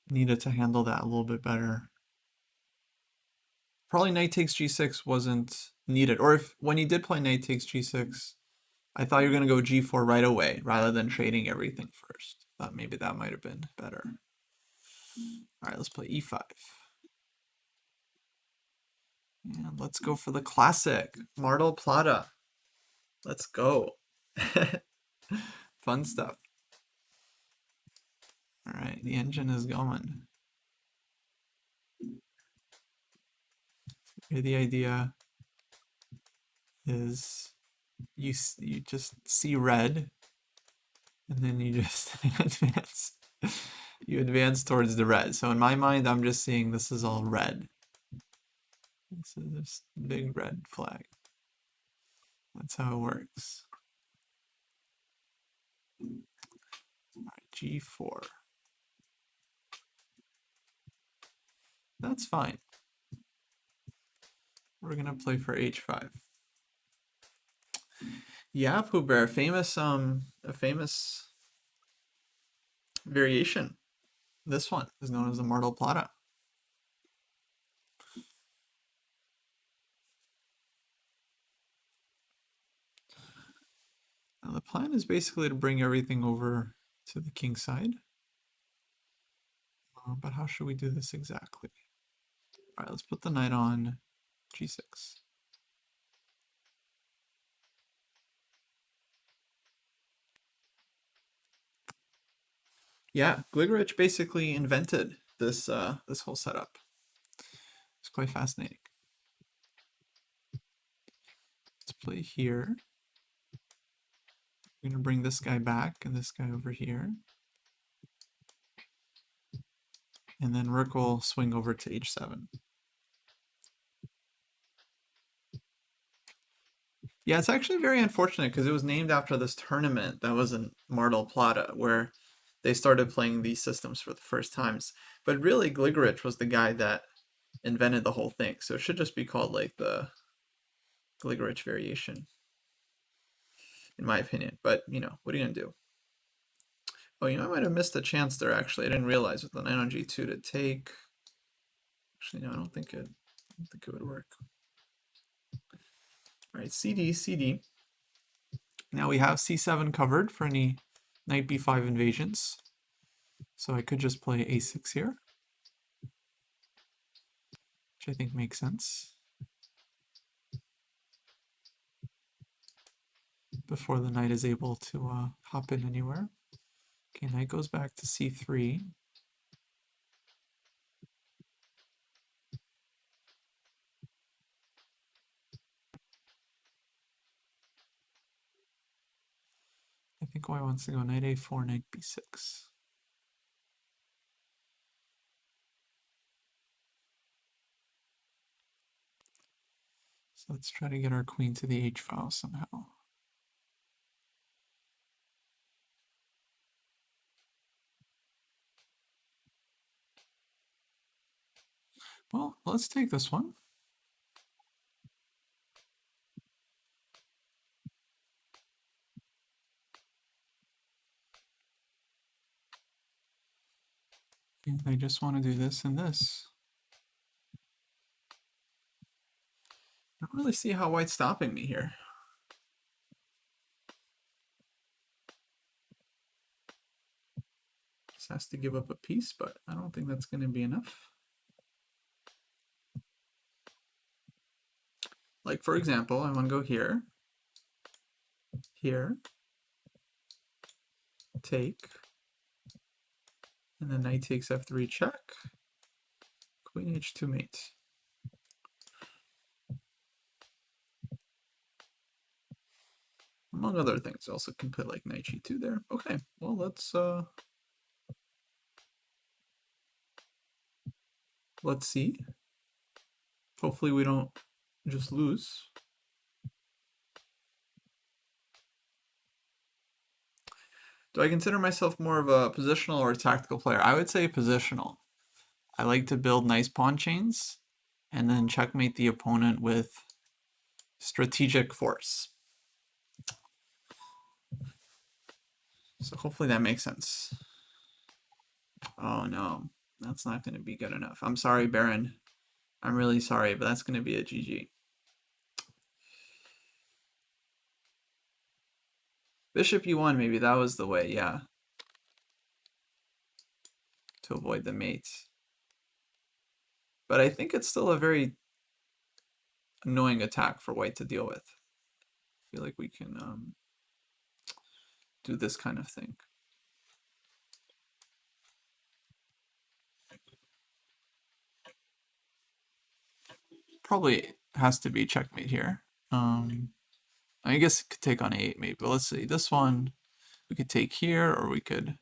needed to handle that a little bit better. Probably knight takes g6 wasn't needed. Or if when you did play knight takes g6, I thought you were going to go g4 right away rather than trading everything first. Thought maybe that might have been better. All right, let's play e5. And let's go for the classic, Mar del Plata. Let's go. Fun stuff. All right, the engine is going. Here the idea is you just see red, and then you just advance. You advance towards the red. So in my mind, I'm just seeing this is all red. This is this big red flag. That's how it works. All right, g4. That's fine. We're gonna play for h5. Yeah, Pooh Bear, famous a famous variation. This one is known as the Mar del Plata. Now the plan is basically to bring everything over to the king side. But how should we do this exactly? All right, let's put the knight on g6. Yeah, Gligerich basically invented this this whole setup. It's quite fascinating. Let's play here. We're gonna bring this guy back and this guy over here. And then Rook will swing over to h7. Yeah, it's actually very unfortunate because it was named after this tournament that was in Mar del Plata where they started playing these systems for the first times. But really, Gligerich was the guy that invented the whole thing. So it should just be called like the Gligerich variation, in my opinion. But, you know, what are you going to do? Oh, you know, I might have missed a chance there, actually. I didn't realize with the knight on g2 to take. Actually, no, I don't think it would work. All right, CD, CD. Now we have c7 covered for any knight b5 invasions. So I could just play a6 here, which I think makes sense. Before the knight is able to hop in anywhere. Okay, knight goes back to c3. I think white wants to go knight a4, knight b6. So let's try to get our queen to the h file somehow. Well, let's take this one. And I just want to do this and this. I don't really see how white's stopping me here. Just has to give up a piece, but I don't think that's going to be enough. Like, for example, I want to go here, here, take, and then knight takes f3 check, queen h2 mate. Among other things, also can put like knight g2 there. Okay, well let's see. Hopefully we don't just lose. Do I consider myself more of a positional or a tactical player? I would say positional. I like to build nice pawn chains and then checkmate the opponent with strategic force. So hopefully that makes sense. Oh no, that's not going to be good enough. I'm sorry, Baron. I'm really sorry, but that's going to be a GG. Bishop e1, maybe that was the way, yeah. To avoid the mate. But I think it's still a very annoying attack for white to deal with. I feel like we can do this kind of thing. Probably has to be checkmate here. I guess it could take on a8 maybe, but let's see. This one we could take here, or we could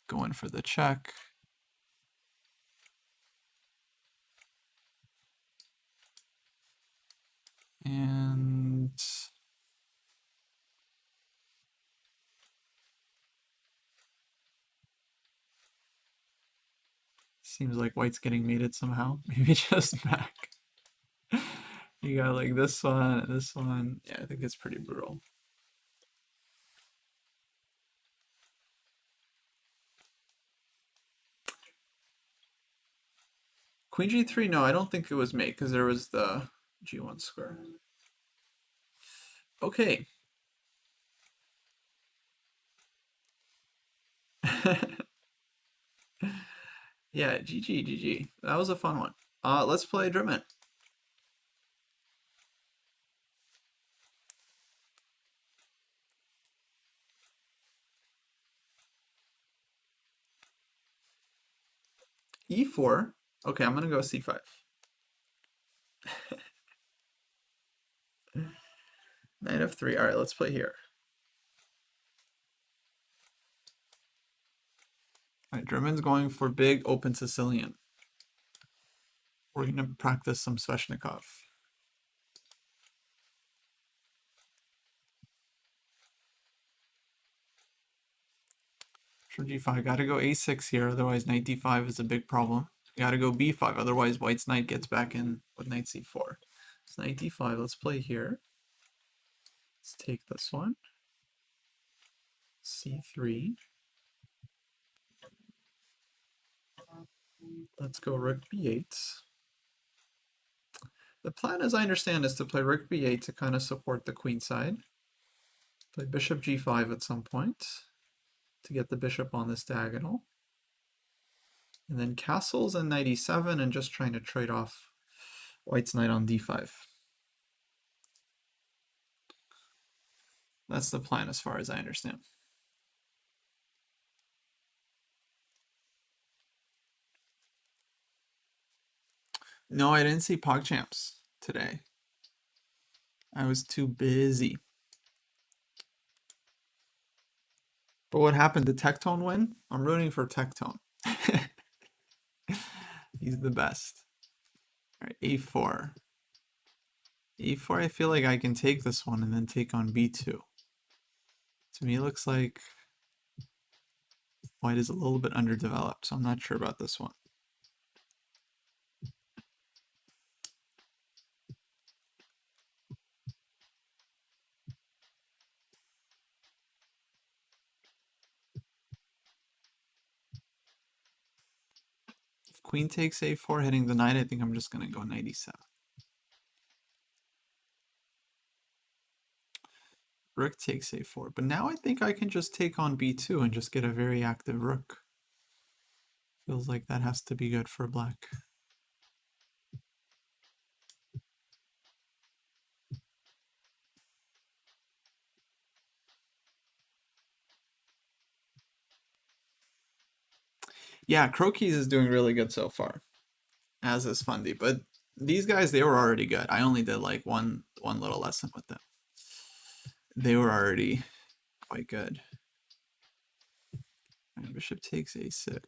go in for the check. And seems like white's getting mated somehow. Maybe just back. You got like this one and this one. Yeah, I think it's pretty brutal. Queen g3, no, I don't think it was mate because there was the g1 square. Okay. Yeah, GG, GG. That was a fun one. Let's play Drummond. E4. Okay, I'm gonna go C5. Knight F3. All right, let's play here. All right, German's going for big open Sicilian. We're gonna practice some Sveshnikov. For G5, gotta go A6 here, otherwise knight D5 is a big problem. Gotta go B5, otherwise white's knight gets back in with knight C4. So knight D5, let's play here. Let's take this one. C3. Let's go rook B8. The plan, as I understand, is to play rook B8 to kind of support the queen side. Play bishop G5 at some point to get the bishop on this diagonal. And then castles and knight E7 and just trying to trade off white's knight on D5. That's the plan as far as I understand. No, I didn't see PogChamps today. I was too busy. But what happened? Did Tectone win? I'm rooting for Tectone. He's the best. All right, A4. E4, I feel like I can take this one and then take on B2. To me, it looks like white is a little bit underdeveloped, so I'm not sure about this one. queen takes a4, hitting the knight, I think I'm just going to go knight e7. Rook takes a4, but now I think I can just take on b2 and just get a very active rook. Feels like that has to be good for black. Yeah, Croquis is doing really good so far, as is Fundy. But these guys, they were already good. I only did like one little lesson with them. They were already quite good. Right, bishop takes a6.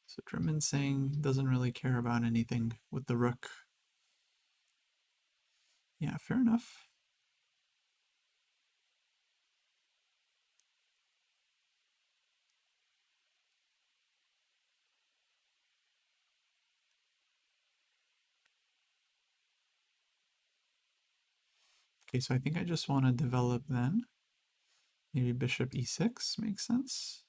So Drimmon's saying doesn't really care about anything with the rook. Yeah, fair enough. Okay, so I think I just want to develop then. Maybe bishop e6 makes sense.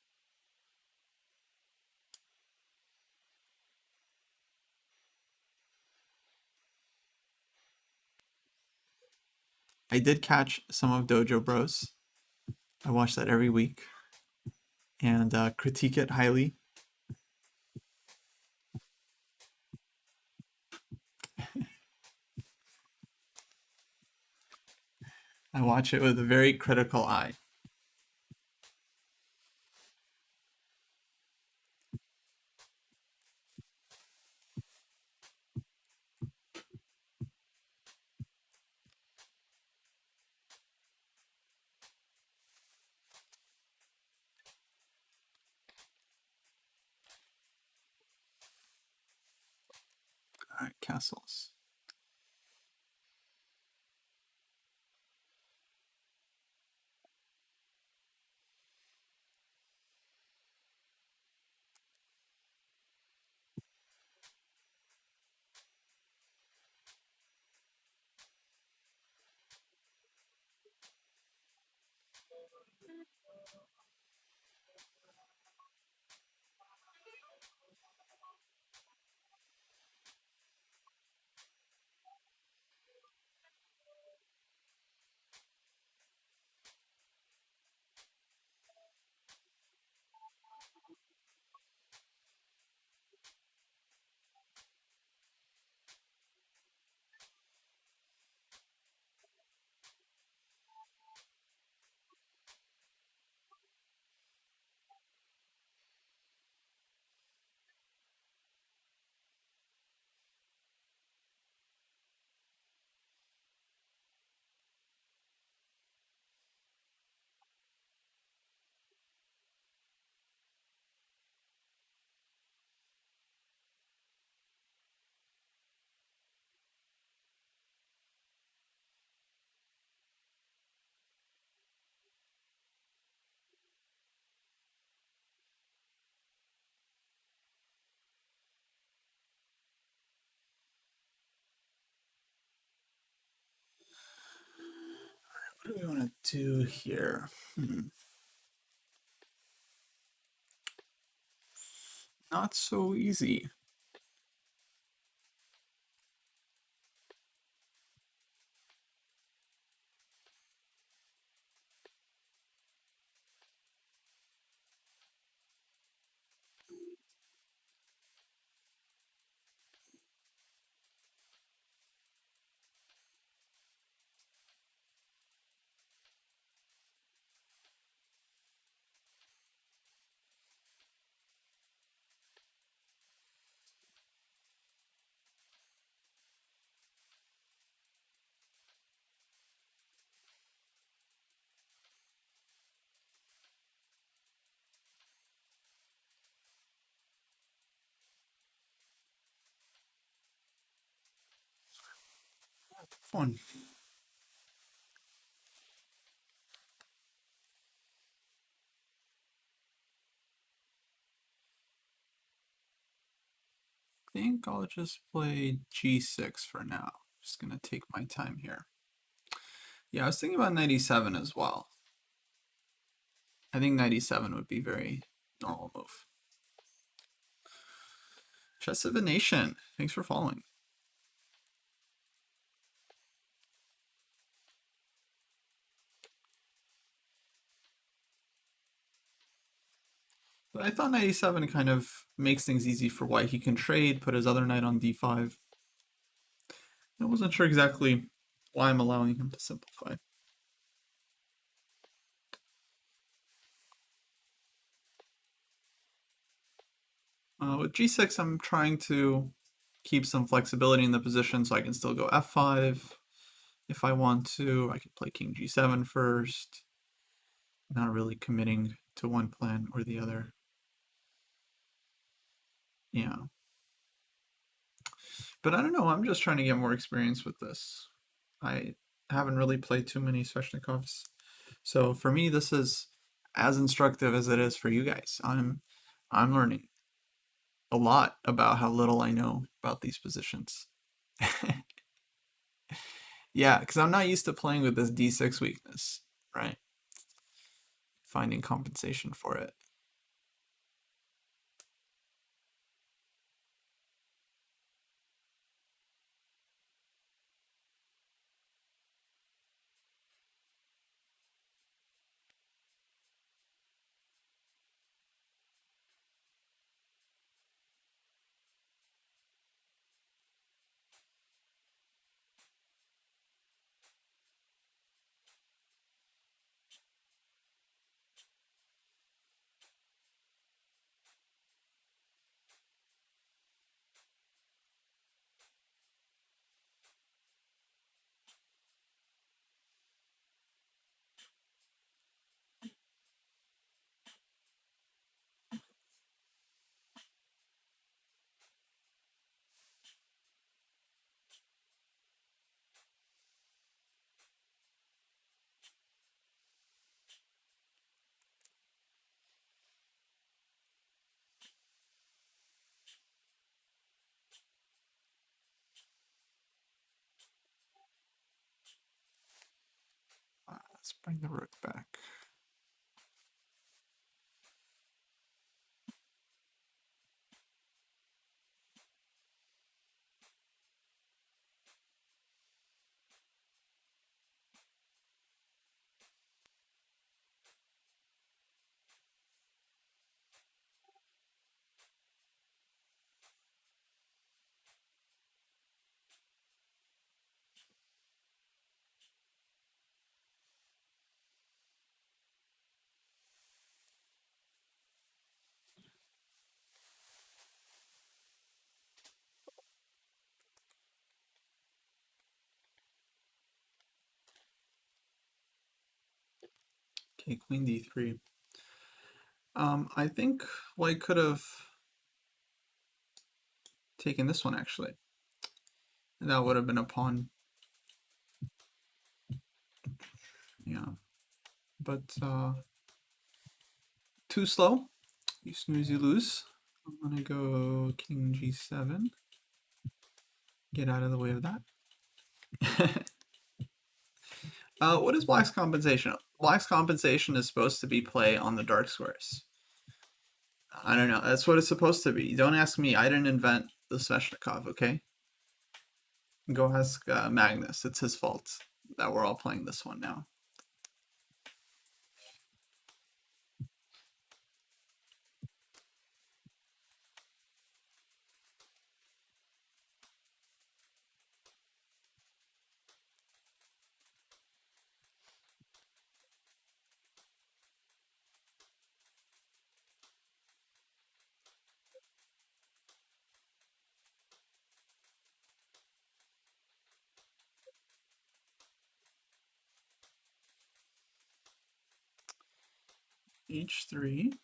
I did catch some of Dojo Bros. I watch that every week and critique it highly. I watch it with a very critical eye. All right, castles. What do we want to do here? Not so easy. Fun. I think I'll just play g6 for now. Just gonna take my time here. Yeah, I was thinking about knight e7 as well. I think 97 would be very normal move. Chess of a Nation, thanks for following. But I thought 97 kind of makes things easy for white. He can trade, put his other knight on d5. I wasn't sure exactly why I'm allowing him to simplify. With g6, I'm trying to keep some flexibility in the position so I can still go f5 if I want to. I could play king g7 first. Not really committing to one plan or the other. Yeah. But I don't know, I'm just trying to get more experience with this. I haven't really played too many Sveshnikovs. So for me, this is as instructive as it is for you guys. I'm learning a lot about how little I know about these positions. Yeah, because I'm not used to playing with this d6 weakness, right? Finding compensation for it. Let's bring the rook back. Okay, queen d3. I think white could have taken this one actually. And that would have been a pawn. Yeah. But too slow. You snooze, you lose. I'm gonna go king g7. Get out of the way of that. What is black's compensation? Black's compensation is supposed to be play on the dark squares. I don't know. That's what it's supposed to be. Don't ask me. I didn't invent the Sveshnikov, okay? Go ask Magnus. It's his fault that we're all playing this one now. H3.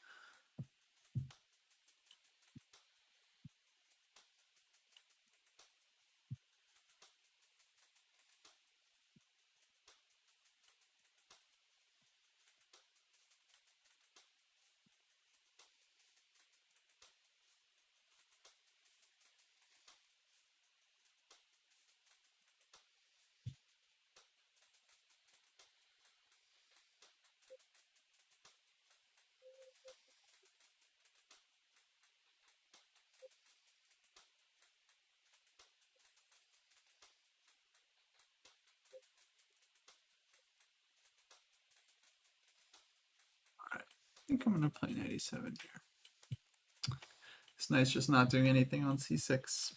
think I'm gonna play knight e7 here. It's nice just not doing anything on c6.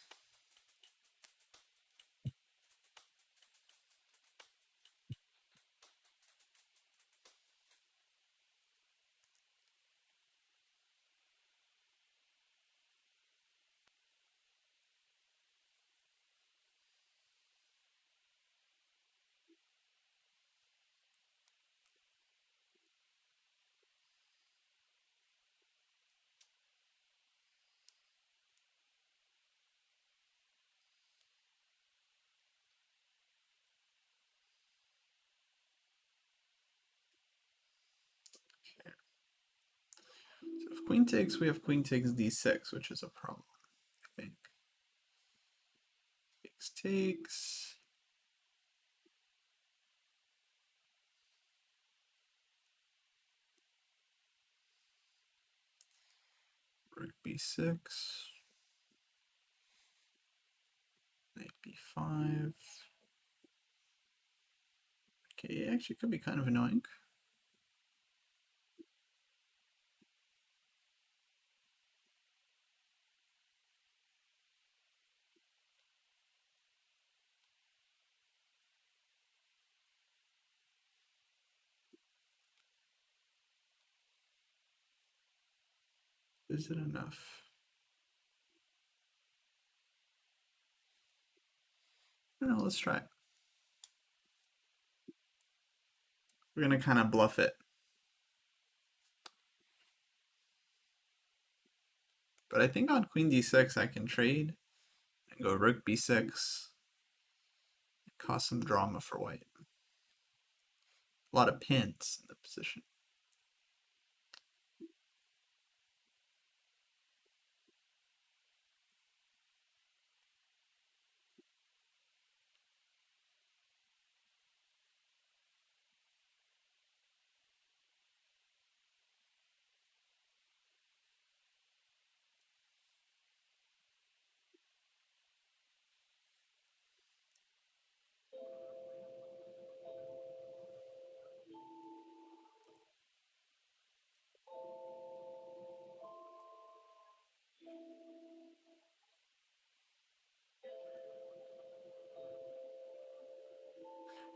So if queen takes, we have queen takes d6, which is a problem, I think. Takes. Rook b6. Knight b5. Okay, actually could be kind of annoying. Is it enough? I don't know, let's try it. We're gonna kind of bluff it. But I think on queen d6 I can trade and go rook b6. Cause some drama for white. A lot of pins in the position.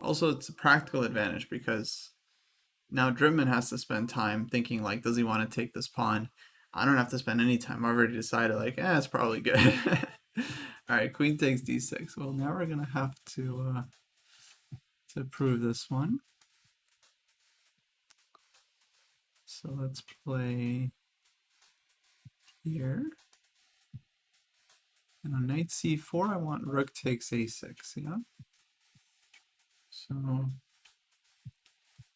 Also, it's a practical advantage because now Dritman has to spend time thinking like, does he want to take this pawn? I don't have to spend any time. I've already decided like, it's probably good. All right, queen takes d6. Well, now we're gonna have to prove this one. So let's play here. And on knight c4, I want rook takes a6, yeah? So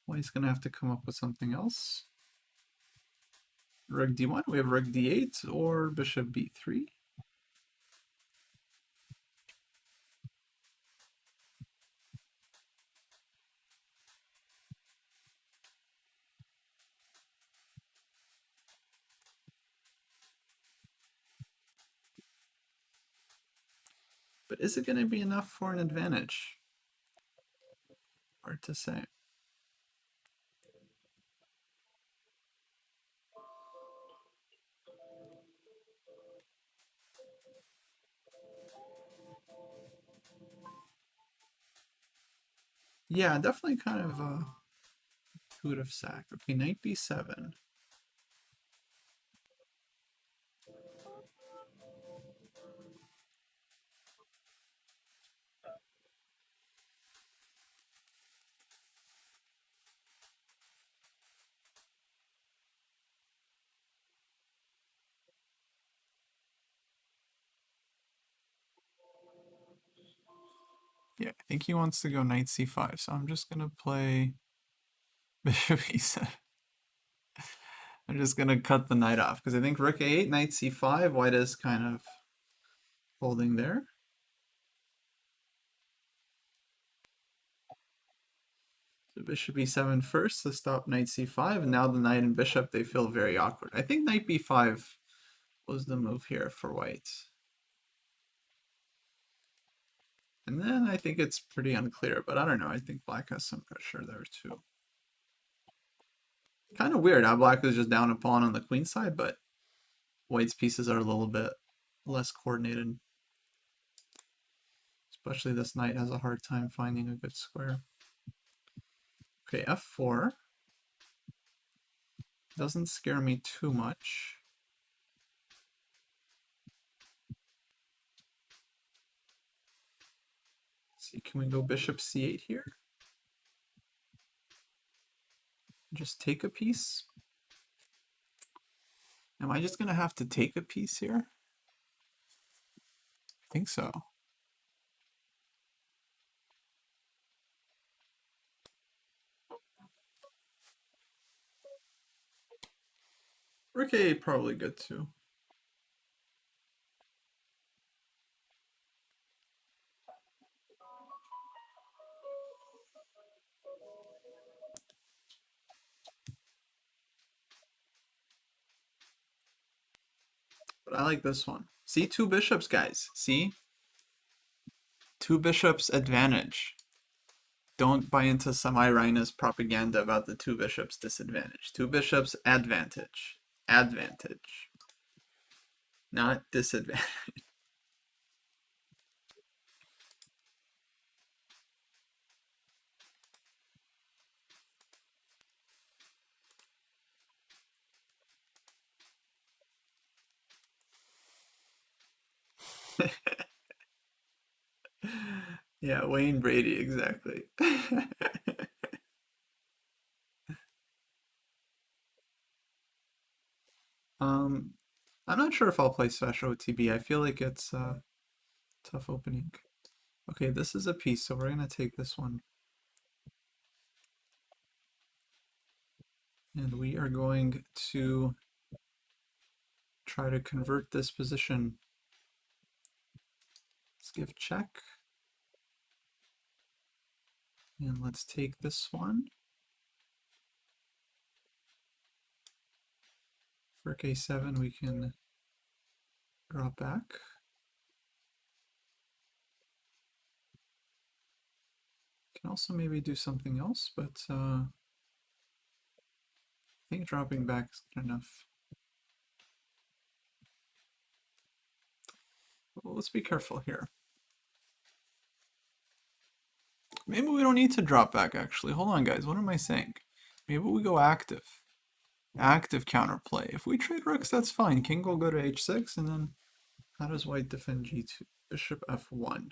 white's gonna have to come up with something else. Rook d1, we have rook d8 or bishop b3. But is it going to be enough for an advantage? Hard to say. Yeah, definitely kind of a intuitive sack. Okay, knight b7. Yeah, I think he wants to go knight c5, so I'm just gonna play bishop e7. I'm just gonna cut the knight off because I think rook a8, knight c5, white is kind of holding there. So bishop e7 first to stop knight c5, and now the knight and bishop, they feel very awkward. I think knight b5 was the move here for white. And then I think it's pretty unclear, but I don't know. I think black has some pressure there too. Kind of weird how black is just down a pawn on the queen side, but white's pieces are a little bit less coordinated. Especially this knight has a hard time finding a good square. Okay, f4. Doesn't scare me too much. Let's see, can we go bishop c8 here? Just take a piece? Am I just going to have to take a piece here? I think so. Rook a8 probably good too. But I like this one. See, two bishops, guys. See? Two bishops advantage. Don't buy into some Irina's propaganda about the two bishops disadvantage. Two bishops advantage. Advantage. Not disadvantage. Yeah, Wayne Brady, exactly. I'm not sure if I'll play Special OTB. I feel like it's a tough opening. Okay, this is a piece, so we're gonna take this one. And we are going to try to convert this position. Let's give check. And let's take this one. For k7, we can drop back. Can also maybe do something else, but I think dropping back is good enough. Well, let's be careful here. Maybe we don't need to drop back, actually. Hold on, guys. What am I saying? Maybe we go active. Active counterplay. If we trade rooks, that's fine. King will go to h6, and then how does white defend g2? Bishop f1.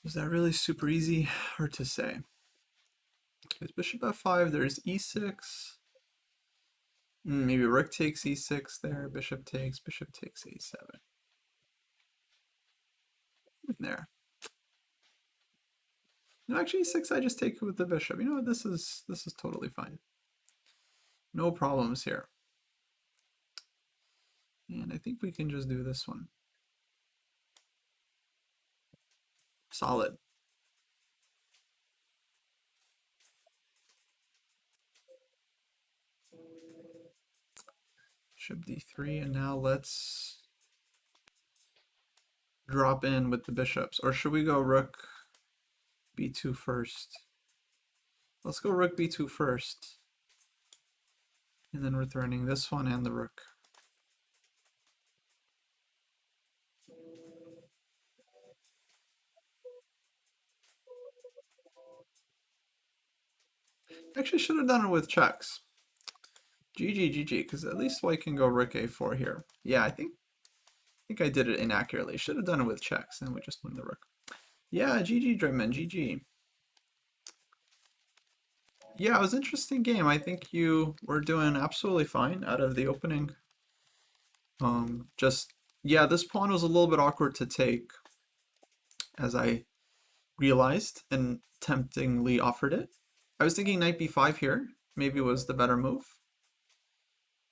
Is that really super easy? Hard to say. There's bishop f5, there's e6. Maybe rook takes e6 there, bishop takes a7. In there. No, actually e6 I just take it with the bishop. You know what, this is totally fine. No problems here. And I think we can just do this one. Solid. Bishop d3, and now let's drop in with the bishops. Or should we go rook b2 first? Let's go rook b2 first. And then returning this one and the rook. Actually should have done it with checks. GG, because at least white can go rook a4 here. Yeah, I think I did it inaccurately. Should have done it with checks, and we just win the rook. Yeah, GG, Dreadman, GG. Yeah, it was an interesting game. I think you were doing absolutely fine out of the opening. Yeah, this pawn was a little bit awkward to take, as I realized, and temptingly offered it. I was thinking knight b5 here, maybe was the better move.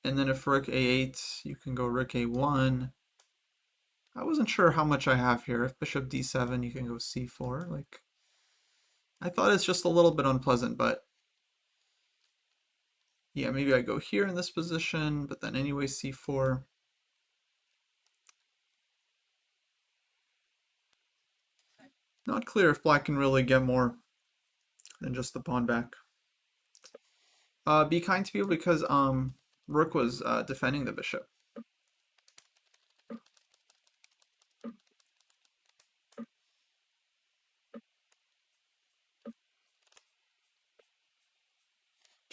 And then if rook a8, you can go rook a1. I wasn't sure how much I have here. If bishop d7, you can go c4. Like, I thought it's just a little bit unpleasant, but yeah, maybe I go here in this position, but then anyway c4. Not clear if black can really get more than just the pawn back. Be kind to people because Rook was defending the bishop.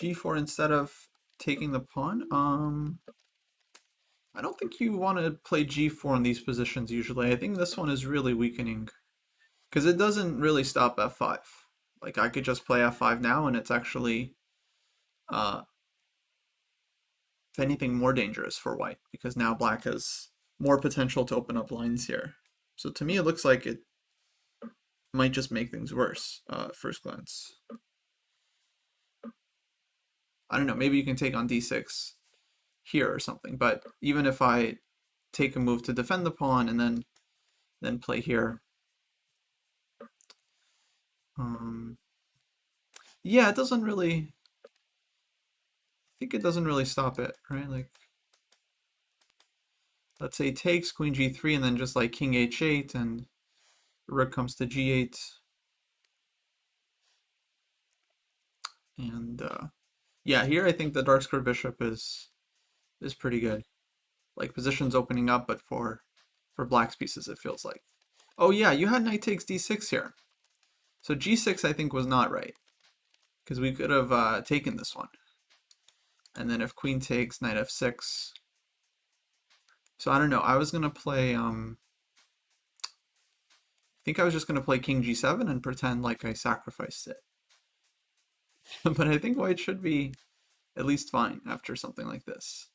G4 instead of taking the pawn. I don't think you want to play G4 in these positions usually. I think this one is really weakening because it doesn't really stop F5. Like I could just play F5 now and it's actually uh, if anything, more dangerous for white because now black has more potential to open up lines here. So to me, it looks like it might just make things worse at first glance. I don't know, maybe you can take on d6 here or something, but even if I take a move to defend the pawn and then play here, yeah, it doesn't really, I think it doesn't really stop it, right? Like, let's say takes queen g3 and then just like king h8 and rook comes to g8. And yeah, here I think the dark square bishop is pretty good. Like positions opening up, but for black's pieces it feels like. Oh yeah, you had knight takes d6 here. So g6 I think was not right. Because we could have taken this one. And then if queen takes, knight f6. So I don't know, I was gonna play I think I was just gonna play king g7 and pretend like I sacrificed it. But I think white should be at least fine after something like this.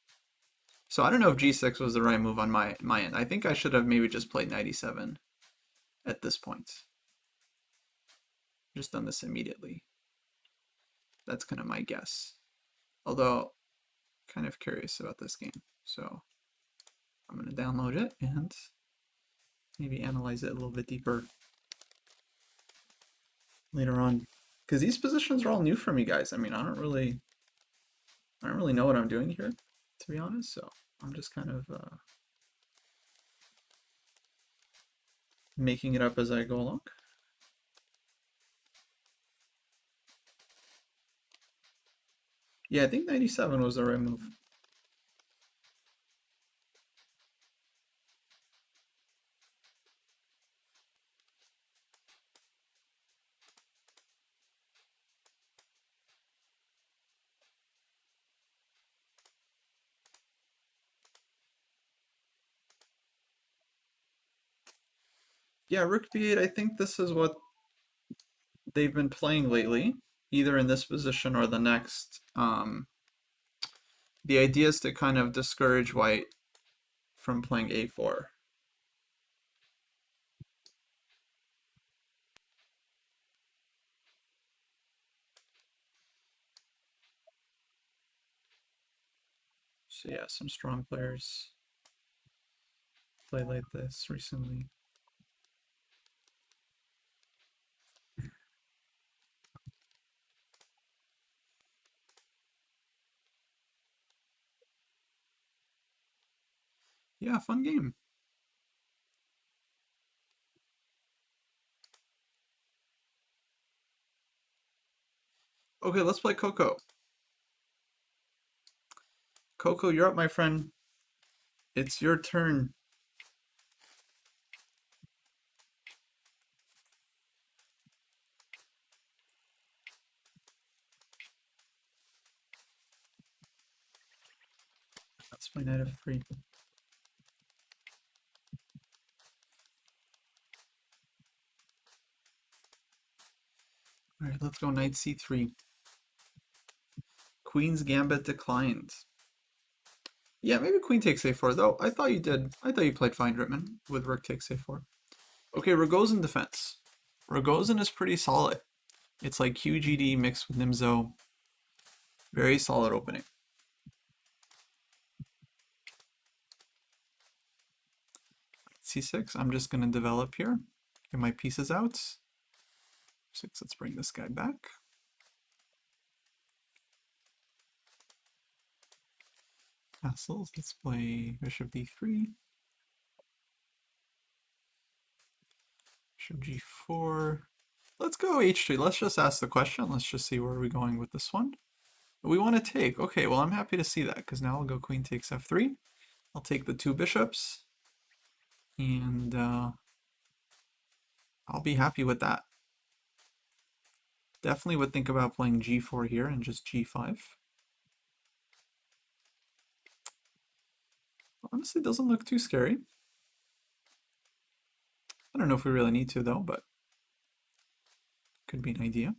So I don't know if g6 was the right move on my end. I think I should have maybe just played knight e7 at this point. Just done this immediately. That's kind of my guess. Although, kind of curious about this game. So I'm going to download it and maybe analyze it a little bit deeper later on. Because these positions are all new for me, guys. I mean, I don't really know what I'm doing here, to be honest. So I'm just kind of making it up as I go along. Yeah, I think 97 was the right move. Yeah, rook b8, I think this is what they've been playing lately, either in this position or the next. The idea is to kind of discourage white from playing a4. So yeah, some strong players play like this recently. Yeah, fun game. Okay, let's play Coco. Coco, you're up, my friend. It's your turn. Let's play knight f3. All right, let's go knight c3. Queen's gambit declined. Yeah, maybe queen takes a4, though. I thought you did. I thought you played fine, Drittman, with rook takes a4. Okay, Rogozin defense. Rogozin is pretty solid. It's like QGD mixed with Nimzo. Very solid opening. c6, I'm just going to develop here. Get my pieces out. 6, let's bring this guy back. Castles, let's play bishop d3. Bishop g4. Let's go h3. Let's just ask the question. Let's just see where we're going with this one. We want to take. Okay, well, I'm happy to see that because now I'll go queen takes f3. I'll take the 2 bishops. And I'll be happy with that. Definitely would think about playing g4 here and just g5. Honestly, doesn't look too scary. I don't know if we really need to though, but could be an idea.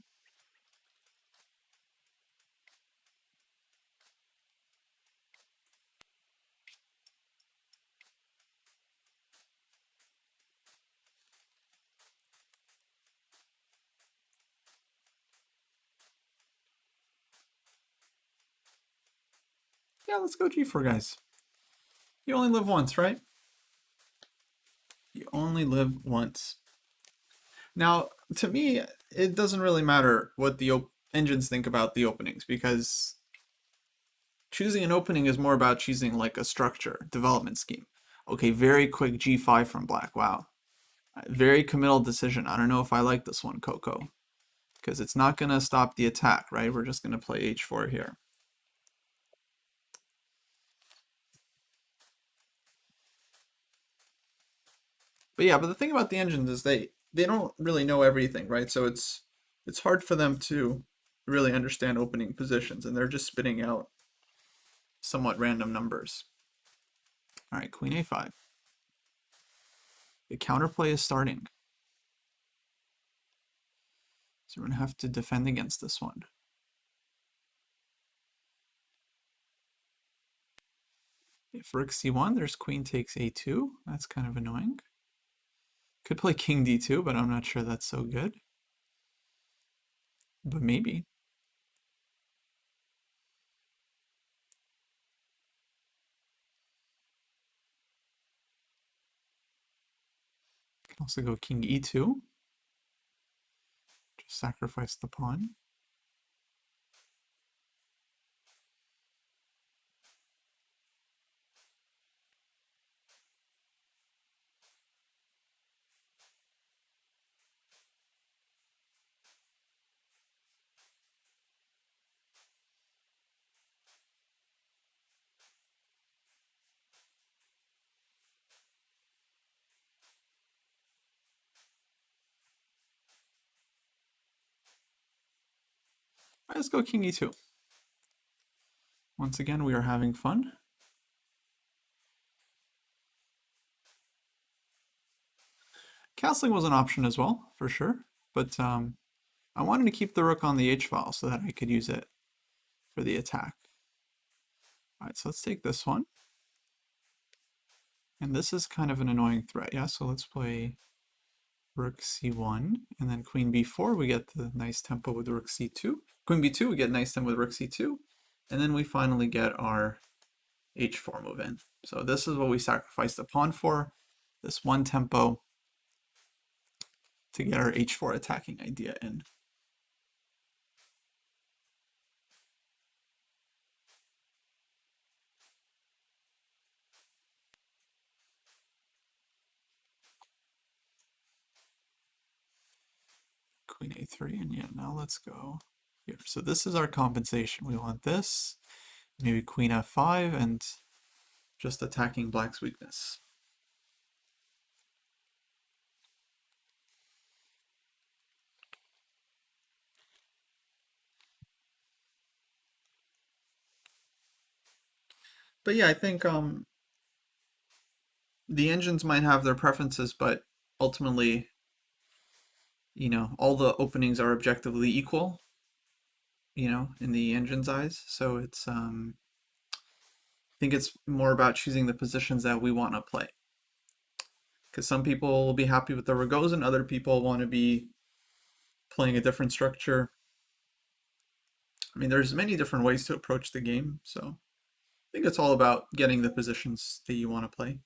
Yeah, let's go g4, guys. You only live once, right? You only live once. Now, to me, it doesn't really matter what the engines think about the openings because choosing an opening is more about choosing like a structure, development scheme. Okay, very quick g5 from black. Wow. Very committal decision. I don't know if I like this one, Coco, because it's not going to stop the attack, right? We're just going to play h4 here. But yeah, but the thing about the engines is they don't really know everything, right? So it's hard for them to really understand opening positions, and they're just spitting out somewhat random numbers. All right, queen a5. The counterplay is starting. So we're going to have to defend against this one. If rook c1, there's queen takes a2. That's kind of annoying. Could play king d2, but I'm not sure that's so good. But maybe. Can also go king e2. Just sacrifice the pawn. All right, let's go king e2. Once again, we are having fun. Castling was an option as well, for sure. But I wanted to keep the rook on the h-file so that I could use it for the attack. All right, so let's take this one. And this is kind of an annoying threat, yeah? So let's play rook c1, and then queen b4, we get the nice tempo with rook c2. Queen b2, we get nice tempo with rook c2. And then we finally get our h4 move in. So this is what we sacrificed the pawn for, this one tempo to get our h4 attacking idea in. Queen a3, and yeah, now let's go here. So this is our compensation. We want this, maybe queen f5, and just attacking black's weakness. But yeah, I think the engines might have their preferences, but ultimately, you know, all the openings are objectively equal, you know, in the engine's eyes. So it's I think it's more about choosing the positions that we want to play. Because some people will be happy with the Rogozin, other people want to be playing a different structure. I mean, there's many different ways to approach the game, so I think it's all about getting the positions that you want to play.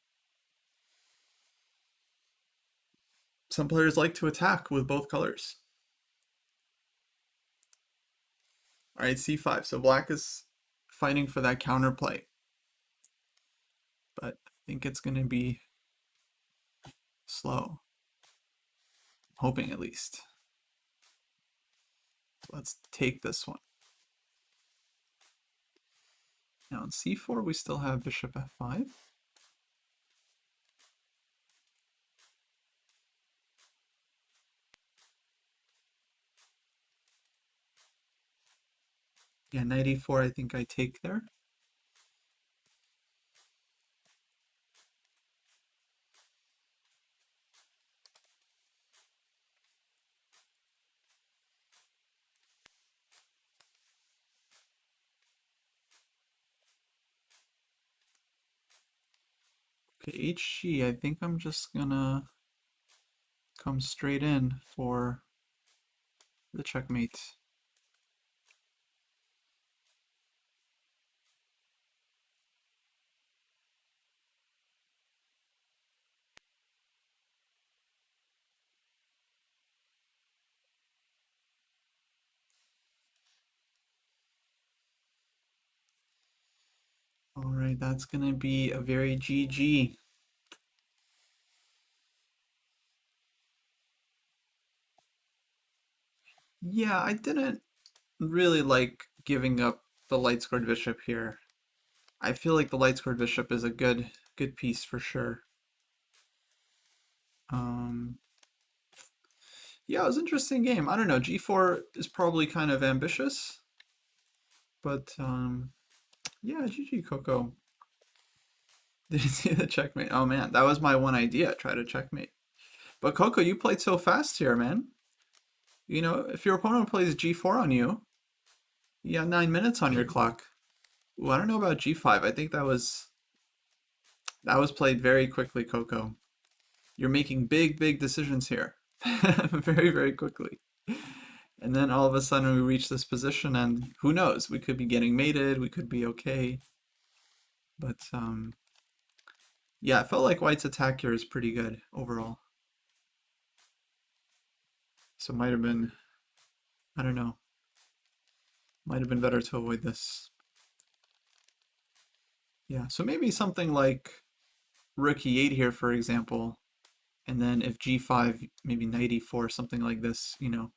Some players like to attack with both colors. All right, c5. So black is fighting for that counterplay, but I think it's going to be slow. I'm hoping at least. Let's take this one. Now on c4, we still have bishop f5. Yeah, knight e4, I think I take there. Okay, hg, I think I'm just gonna come straight in for the checkmate. All right, that's gonna be a very GG. Yeah, I didn't really like giving up the light squared bishop here. I feel like the light squared bishop is a good piece for sure. Yeah, it was an interesting game. I don't know, g4 is probably kind of ambitious, but yeah, GG Coco. Did you see the checkmate? Oh man, that was my one idea, try to checkmate. But Coco, you played so fast here, man. You know, if your opponent plays g4 on you, you have 9 minutes on your clock. Ooh, I don't know about g5. I think that was played very quickly, Coco. You're making big decisions here. Very quickly. And then all of a sudden we reach this position and who knows, we could be getting mated, we could be okay. But yeah, it felt like White's attack here is pretty good overall. So it might have been, I don't know, might have been better to avoid this. Yeah, so maybe something like rook e8 here, for example, and then if g5, maybe knight e4, something like this, you know.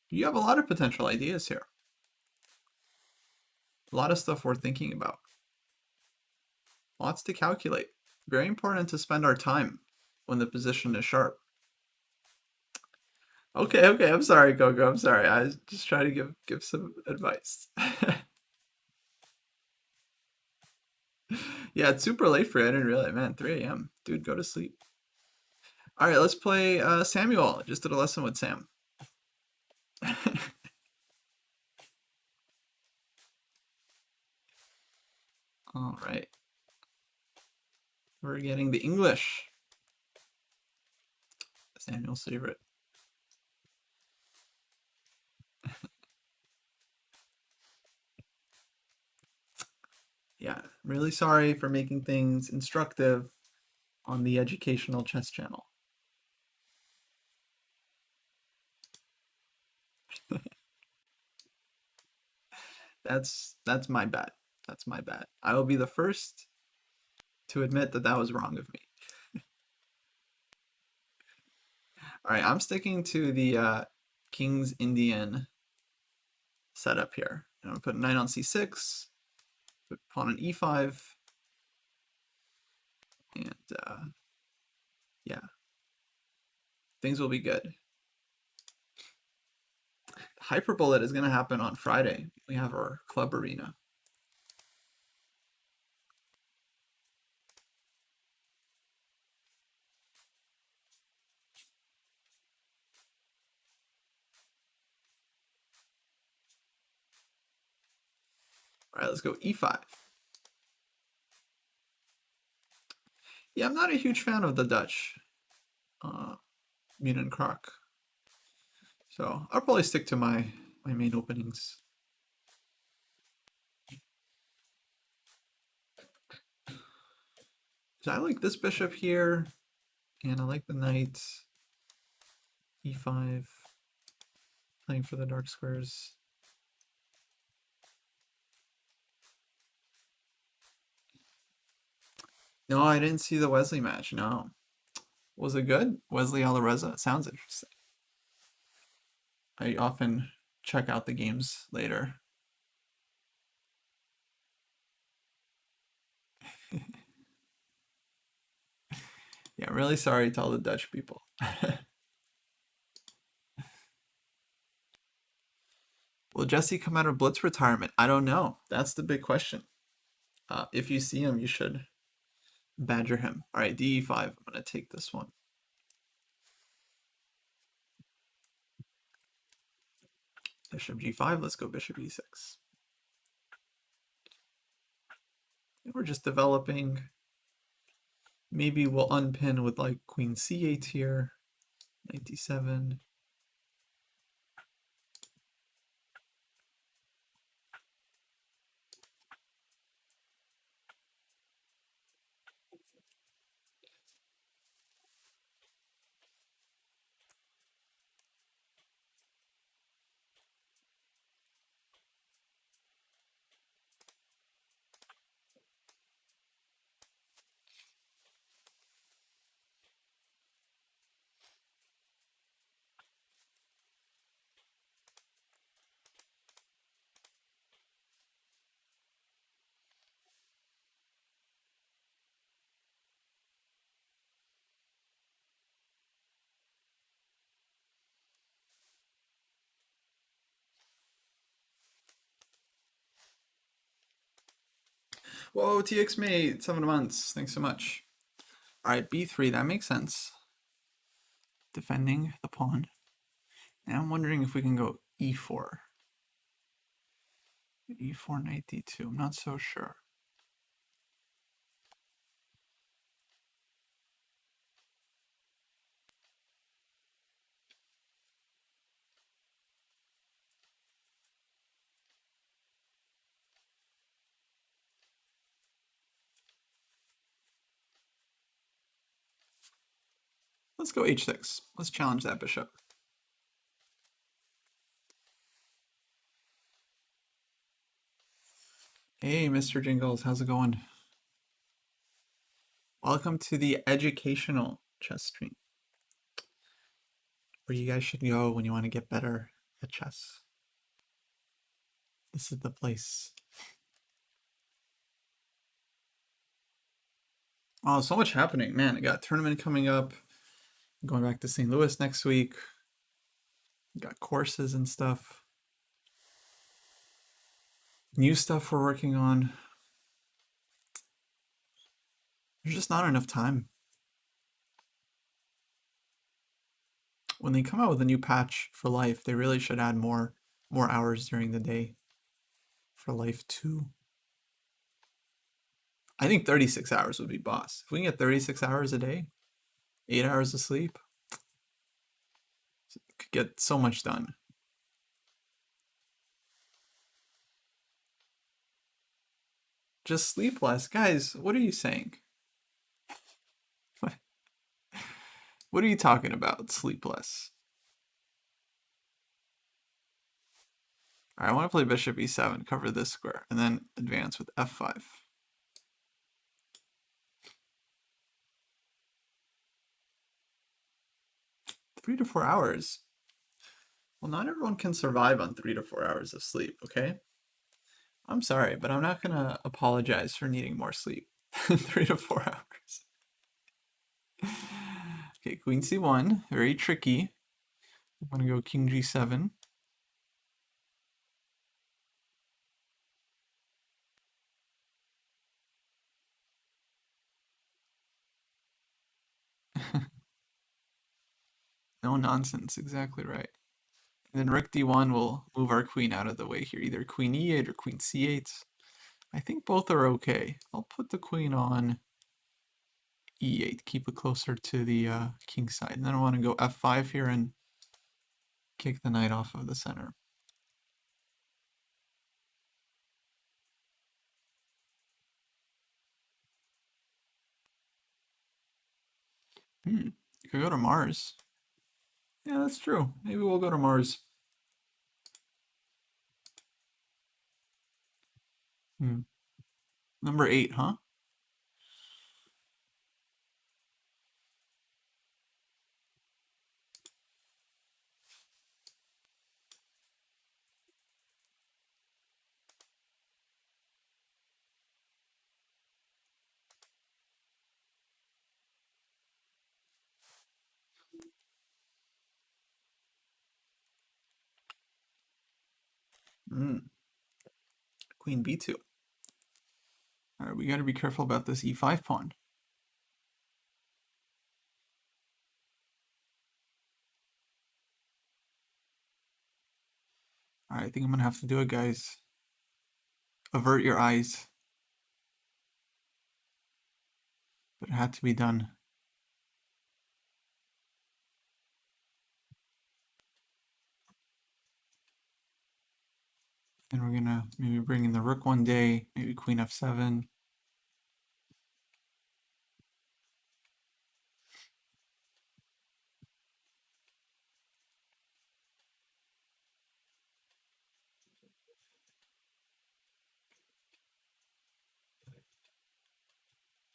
You have a lot of potential ideas here. A lot of stuff worth thinking about. Lots to calculate. Very important to spend our time when the position is sharp. Okay, I'm sorry, Coco. I'm sorry. I was just trying to give some advice. Yeah, it's super late for you. I didn't realize, man, 3 a.m. Dude, go to sleep. All right, let's play Samuel. I just did a lesson with Sam. All right. We're getting the English. Samuel's favorite. Yeah, really sorry for making things instructive on the educational chess channel. That's my bad. That's my bad. I will be the first to admit that that was wrong of me. All right, I'm sticking to the King's Indian setup here. I'm gonna put knight on c6, put pawn on e5, and yeah, things will be good. Hyperbullet is gonna happen on Friday. We have our club arena. All right, let's go e5. Yeah, I'm not a huge fan of the Dutch Munin Krok. So I'll probably stick to my main openings. So I like this bishop here, and I like the knight, e5, playing for the dark squares. No, I didn't see the Wesley match, no. Was it good? Wesley Alireza? It sounds interesting. I often check out the games later. Yeah, I'm really sorry to all the Dutch people. Will Jesse come out of Blitz retirement? I don't know. That's the big question. If you see him, you should badger him. All right, DE5. I'm going to take this one. Bishop G5. Let's go Bishop E6. We're just developing. Maybe we'll unpin with like Queen C8 here. 97. Whoa, TX mate, 7 months. Thanks so much. All right, B3, that makes sense. Defending the pawn. Now I'm wondering if we can go E4. E4, knight D2. I'm not so sure. Let's go H6. Let's challenge that bishop. Hey, Mr. Jingles, how's it going? Welcome to the educational chess stream, where you guys should go when you want to get better at chess. This is the place. Oh, so much happening, man. I got a tournament coming up. I'm going back to St. Louis next week. Got courses and stuff. New stuff we're working on. There's just not enough time. When they come out with a new patch for Life, they really should add more hours during the day for Life 2. I think 36 hours would be boss. If we can get 36 hours a day, 8 hours of sleep, could get so much done. Just sleep less. Guys, what are you saying? What are you talking about? Sleep less. All right, I want to play bishop e7, cover this square, and then advance with f5. Three to 4 hours. Well, not everyone can survive on 3 to 4 hours of sleep, okay? I'm sorry, but I'm not going to apologize for needing more sleep. 3 to 4 hours. Okay, queen c1, very tricky. I'm going to go king g7. No nonsense, exactly right. And then rook d1 will move our queen out of the way here, either queen e8 or queen c8. I think both are okay. I'll put the queen on e8, keep it closer to the king side. And then I want to go f5 here and kick the knight off of the center. You could go to Mars. Yeah, that's true. Maybe we'll go to Mars. Number 8, huh? Queen b2. All right, we got to be careful about this e5 pawn. All right, I think I'm gonna have to do it, guys. Avert your eyes. But it had to be done. And we're gonna maybe bring in the rook one day, maybe queen f7.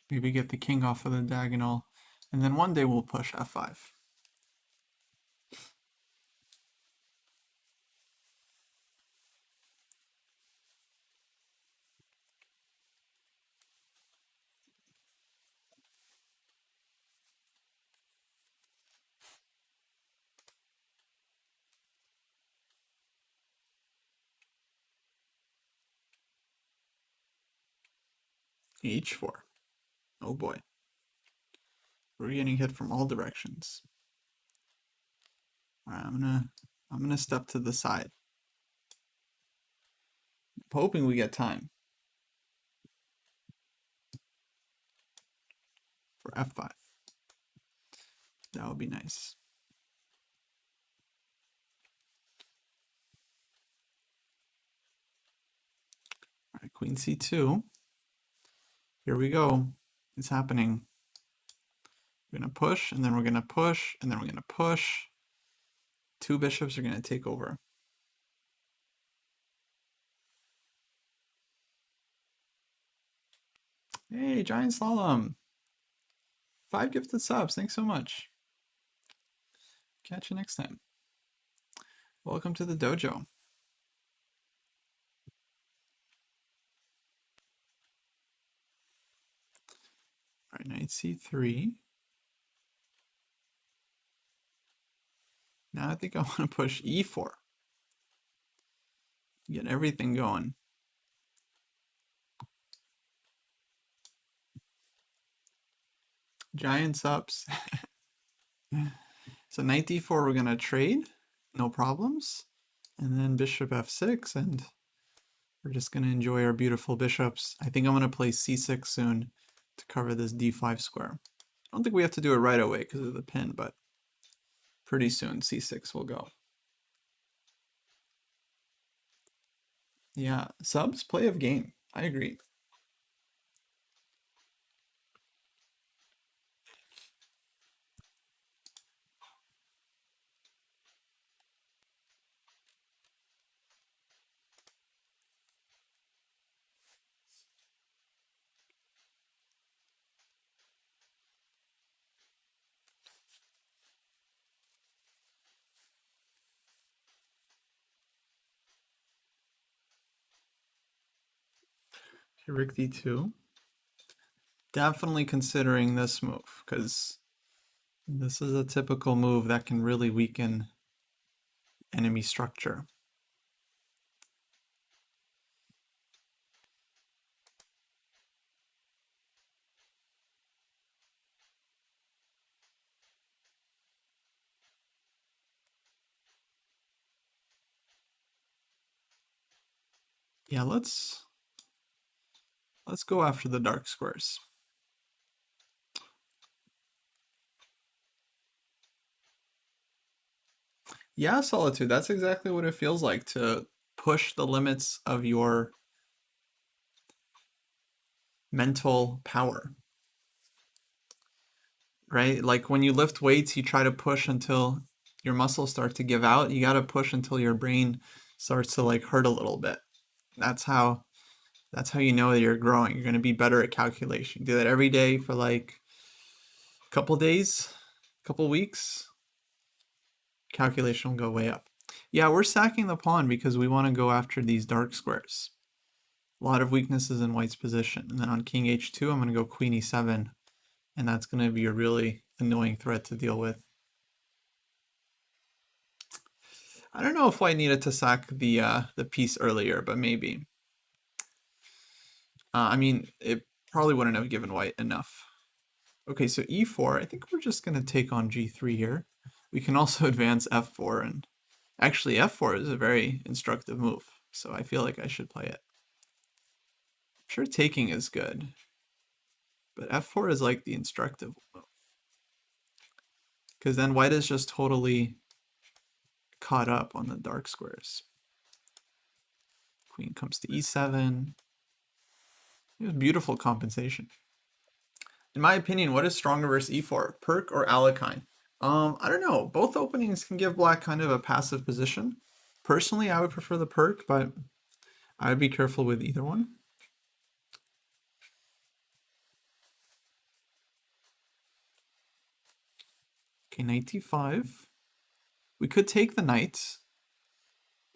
Maybe get the king off of the diagonal. And then one day we'll push f5. h4. Oh boy. We're getting hit from all directions. All right, I'm gonna step to the side. I'm hoping we get time for f5. That would be nice. All right, queen c2. Here we go. It's happening. We're gonna push, and then we're gonna push, and then we're gonna push. Two bishops are gonna take over. Hey, Giant Slalom. 5 gifted subs. Thanks so much. Catch you next time. Welcome to the dojo. All right, knight c3. Now I think I want to push e4. Get everything going. Giant subs. So knight d4 we're going to trade. No problems. And then bishop f6, and we're just going to enjoy our beautiful bishops. I think I'm going to play c6 soon to cover this d5 square. I don't think we have to do it right away because of the pin, but pretty soon c6 will go. Yeah, subs, play of game. I agree. Rook d2. Definitely considering this move, because this is a typical move that can really weaken enemy structure. Yeah, let's go after the dark squares. Yeah, Solitude, that's exactly what it feels like to push the limits of your mental power. Right? Like when you lift weights, you try to push until your muscles start to give out. You got to push until your brain starts to like hurt a little bit. That's how you know that you're growing. You're going to be better at calculation. Do that every day for like a couple days, a couple weeks. Calculation will go way up. Yeah, we're sacking the pawn because we want to go after these dark squares. A lot of weaknesses in white's position. And then on king h2, I'm going to go queen e7. And that's going to be a really annoying threat to deal with. I don't know if white needed to sack the piece earlier, but maybe. I mean, it probably wouldn't have given white enough. Okay, so e4, I think we're just going to take on g3 here. We can also advance f4, and actually f4 is a very instructive move, so I feel like I should play it. I'm sure taking is good, but f4 is like the instructive move. Because then white is just totally caught up on the dark squares. Queen comes to e7. It was beautiful compensation. In my opinion, what is stronger versus e4, Perk or Alekhine? I don't know. Both openings can give black kind of a passive position. Personally, I would prefer the Perk, but I would be careful with either one. Okay, knight d5. We could take the knight,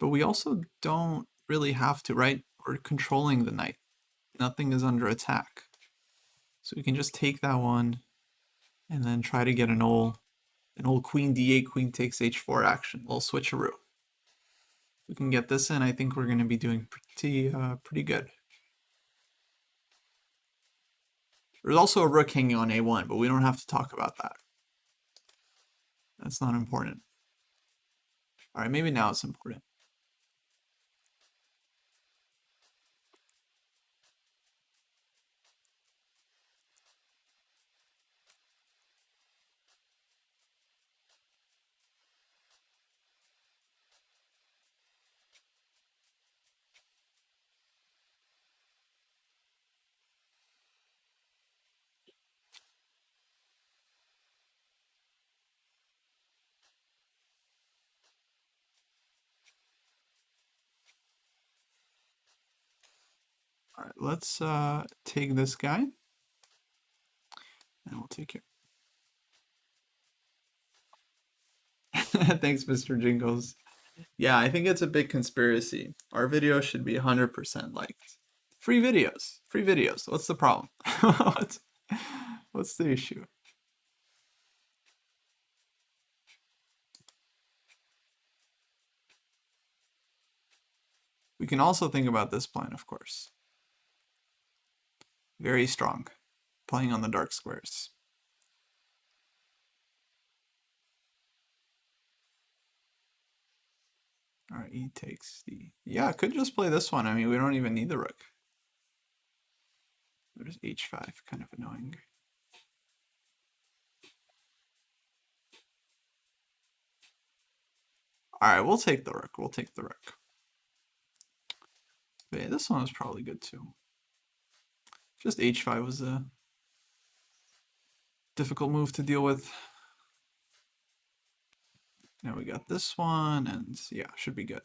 but we also don't really have to, right? We're controlling the knight. Nothing is under attack. So we can just take that one and then try to get an old queen d8, queen takes h4 action, a little switcheroo. If we can get this in, I think we're going to be doing pretty good. There's also a rook hanging on a1, but we don't have to talk about that. That's not important. All right, maybe now it's important. All right, let's take this guy, and we'll take it. Thanks, Mr. Jingles. Yeah, I think it's a big conspiracy. Our video should be 100% liked. Free videos. Free videos. What's the problem? What's the issue? We can also think about this plan, of course. Very strong. Playing on the dark squares. All right, e takes d. Yeah, I could just play this one. I mean, we don't even need the rook. There's h5, kind of annoying. All right, we'll take the rook. We'll take the rook. But yeah, this one was probably good too. Just h5 was a difficult move to deal with. Now we got this one, and yeah, should be good.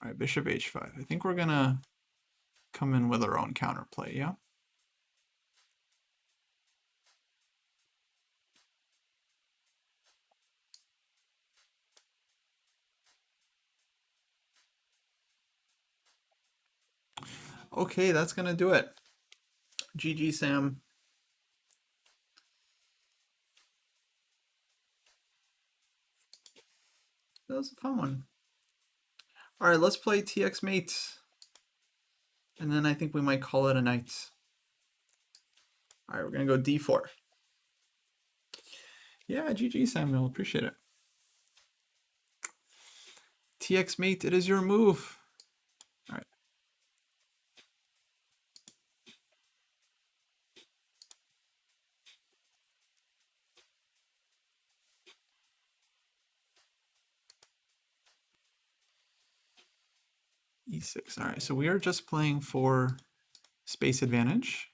All right, bishop h5. I think we're gonna come in with our own counterplay, yeah? Okay, that's gonna do it. GG, Sam. That was a fun one. All right, let's play TX Mate. And then I think we might call it a night. All right, we're gonna go d4. Yeah, GG, Samuel, appreciate it. TX Mate, it is your move. All right. e6. All right, so we are just playing for space advantage.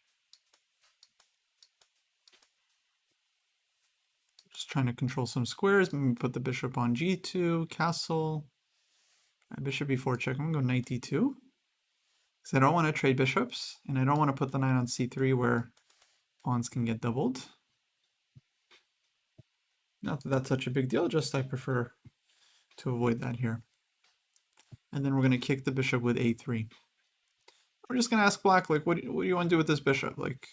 Just trying to control some squares. Maybe put the bishop on g2, castle. Bishop e4 check. I'm going to go knight d2. Because I don't want to trade bishops, and I don't want to put the knight on c3 where pawns can get doubled. Not that that's such a big deal, just I prefer to avoid that here. And then we're going to kick the bishop with a3. We're just going to ask black, like, what do you want to do with this bishop? Like,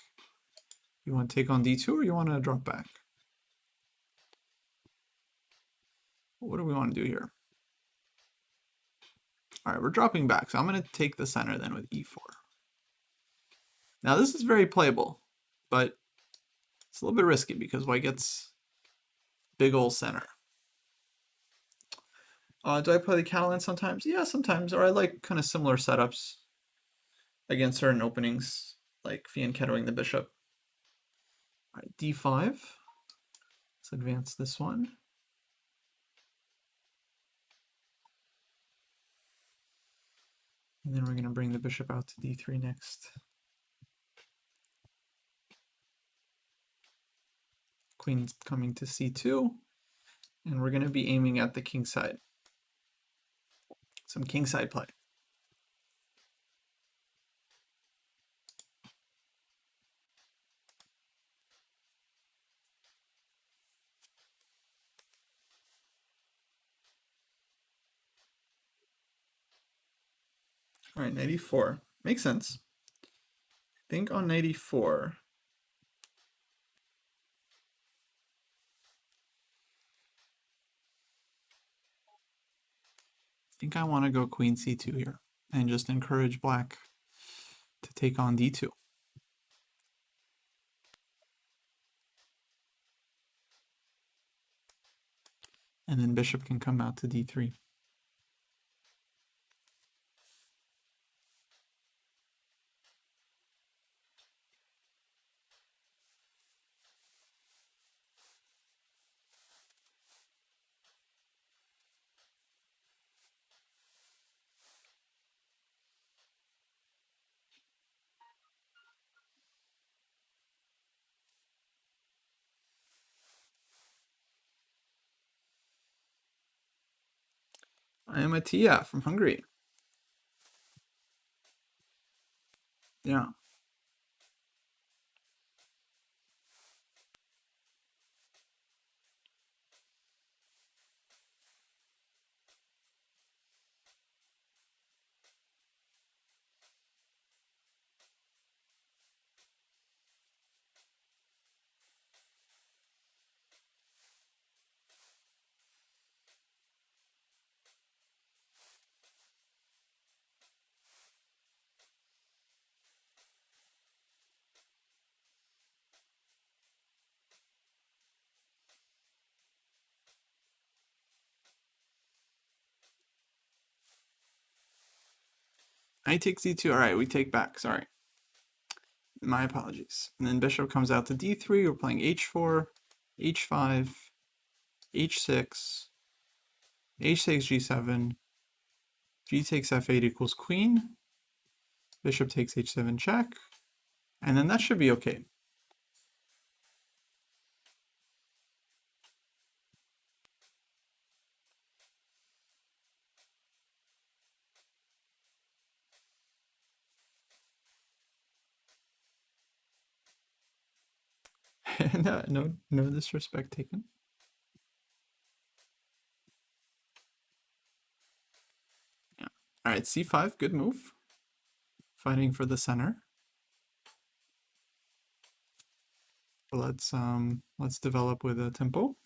you want to take on d2 or you want to drop back? What do we want to do here? All right, we're dropping back, so I'm going to take the center then with e4. Now this is very playable, but it's a little bit risky because white gets big ol' center. Do I play the Catalan sometimes? Yeah, sometimes. Or I like kind of similar setups against certain openings, like fianchettoing the bishop. All right, d5. Let's advance this one. And then we're going to bring the bishop out to d3 next. Queen's coming to c2. And we're going to be aiming at the king side. Some king side play. All right, knight e4. Makes sense. I think on knight e4, I think I want to go queen c2 here and just encourage black to take on d2. And then bishop can come out to d3. I am Attia from Hungary. Yeah. Knight takes d2. All right, we take back. Sorry. My apologies. And then bishop comes out to d3. We're playing h4, h5, h6, h takes g7, g takes f8 equals queen. Bishop takes h7 check. And then that should be okay. No disrespect taken. Yeah. All right, c5, good move. Fighting for the center. Let's develop with a tempo.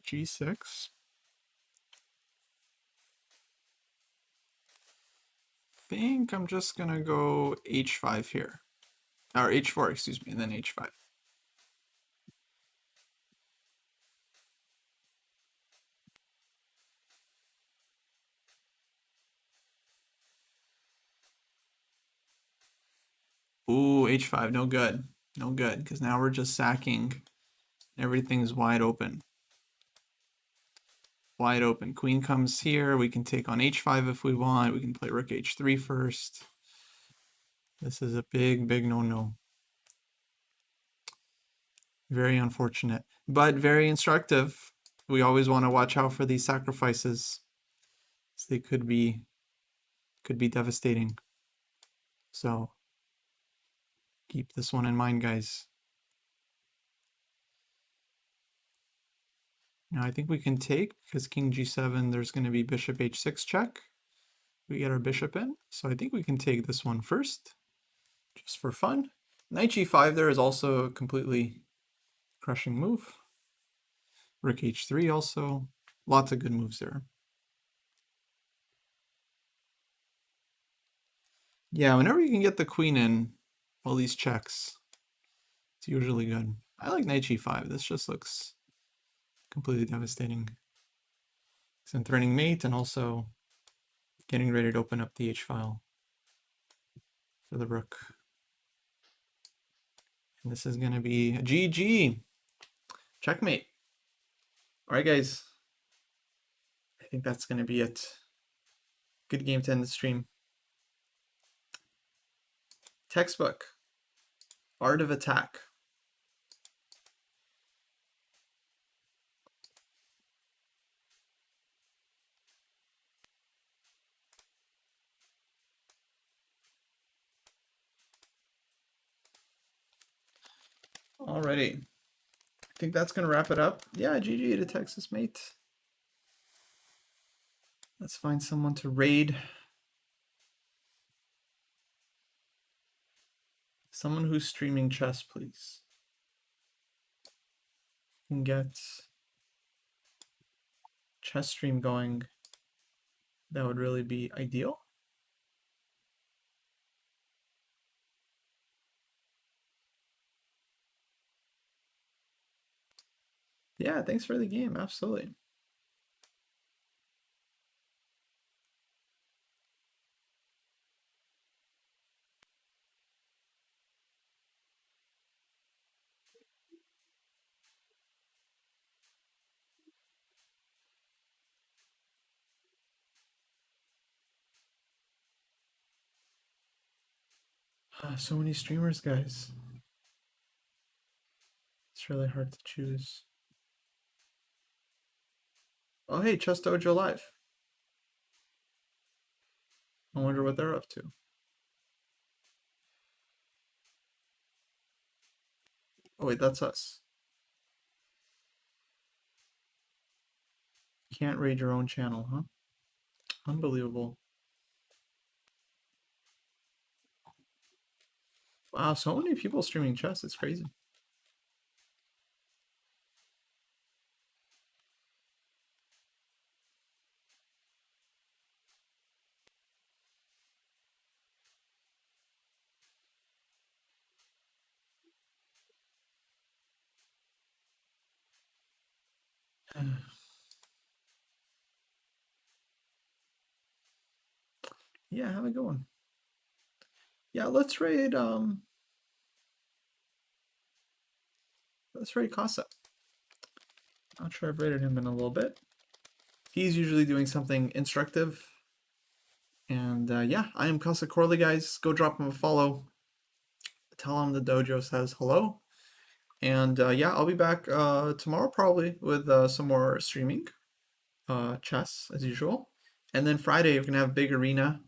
G6. Think I'm just gonna go h5 here, or h4, excuse me, and then h5. Ooh, h5, no good. No good, because now we're just sacking. Everything's wide open. Wide open. Queen comes here. We can take on h5 if we want. We can play rook h3 first. This is a big, big no-no. Very unfortunate, but very instructive. We always want to watch out for these sacrifices. They could be devastating. So keep this one in mind, guys. Now I think we can take, because king g7, there's going to be bishop h6 check. We get our bishop in, so I think we can take this one first, just for fun. Knight g5 there is also a completely crushing move. Rook h3 also. Lots of good moves there. Yeah, whenever you can get the queen in, all these checks, it's usually good. I like knight g5. This just looks completely devastating. It's I'm threatening mate and also getting ready to open up the h-file for the rook. And this is going to be a GG. Checkmate. All right, guys. I think that's going to be it. Good game to end the stream. Textbook. Art of Attack. Alrighty. I think that's going to wrap it up. Yeah, GG to Texas Mate. Let's find someone to raid. Someone who's streaming chess, please. Can get chess stream going. That would really be ideal. Yeah, thanks for the game. Absolutely. So many streamers, guys. It's really hard to choose. Oh, hey, Chess Dojo Live. I wonder what they're up to. Oh, wait, that's us. Can't raid your own channel, huh? Unbelievable. Wow, so many people streaming chess. It's crazy. Yeah, have a good one. Yeah, let's raid Casa. Not sure I've raided him in a little bit. He's usually doing something instructive. And yeah, I am Casa Corley, guys. Go drop him a follow. Tell him the dojo says hello. And yeah, I'll be back tomorrow probably with some more streaming chess as usual. And then Friday, we're going to have Big Arena.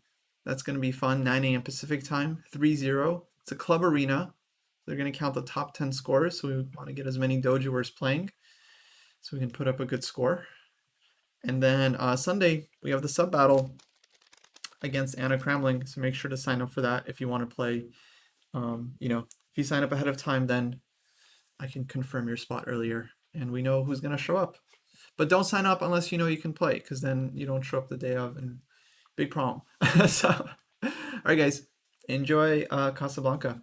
That's going to be fun. 9 a.m. Pacific time, 3-0. It's a club arena. They're going to count the top 10 scores. So we want to get as many dojoers playing so we can put up a good score. And then Sunday, we have the sub battle against Anna Kramling. So make sure to sign up for that if you want to play. You know, if you sign up ahead of time, then I can confirm your spot earlier and we know who's going to show up. But don't sign up unless you know you can play, because then you don't show up the day of and big problem. So, all right, guys, enjoy Casablanca.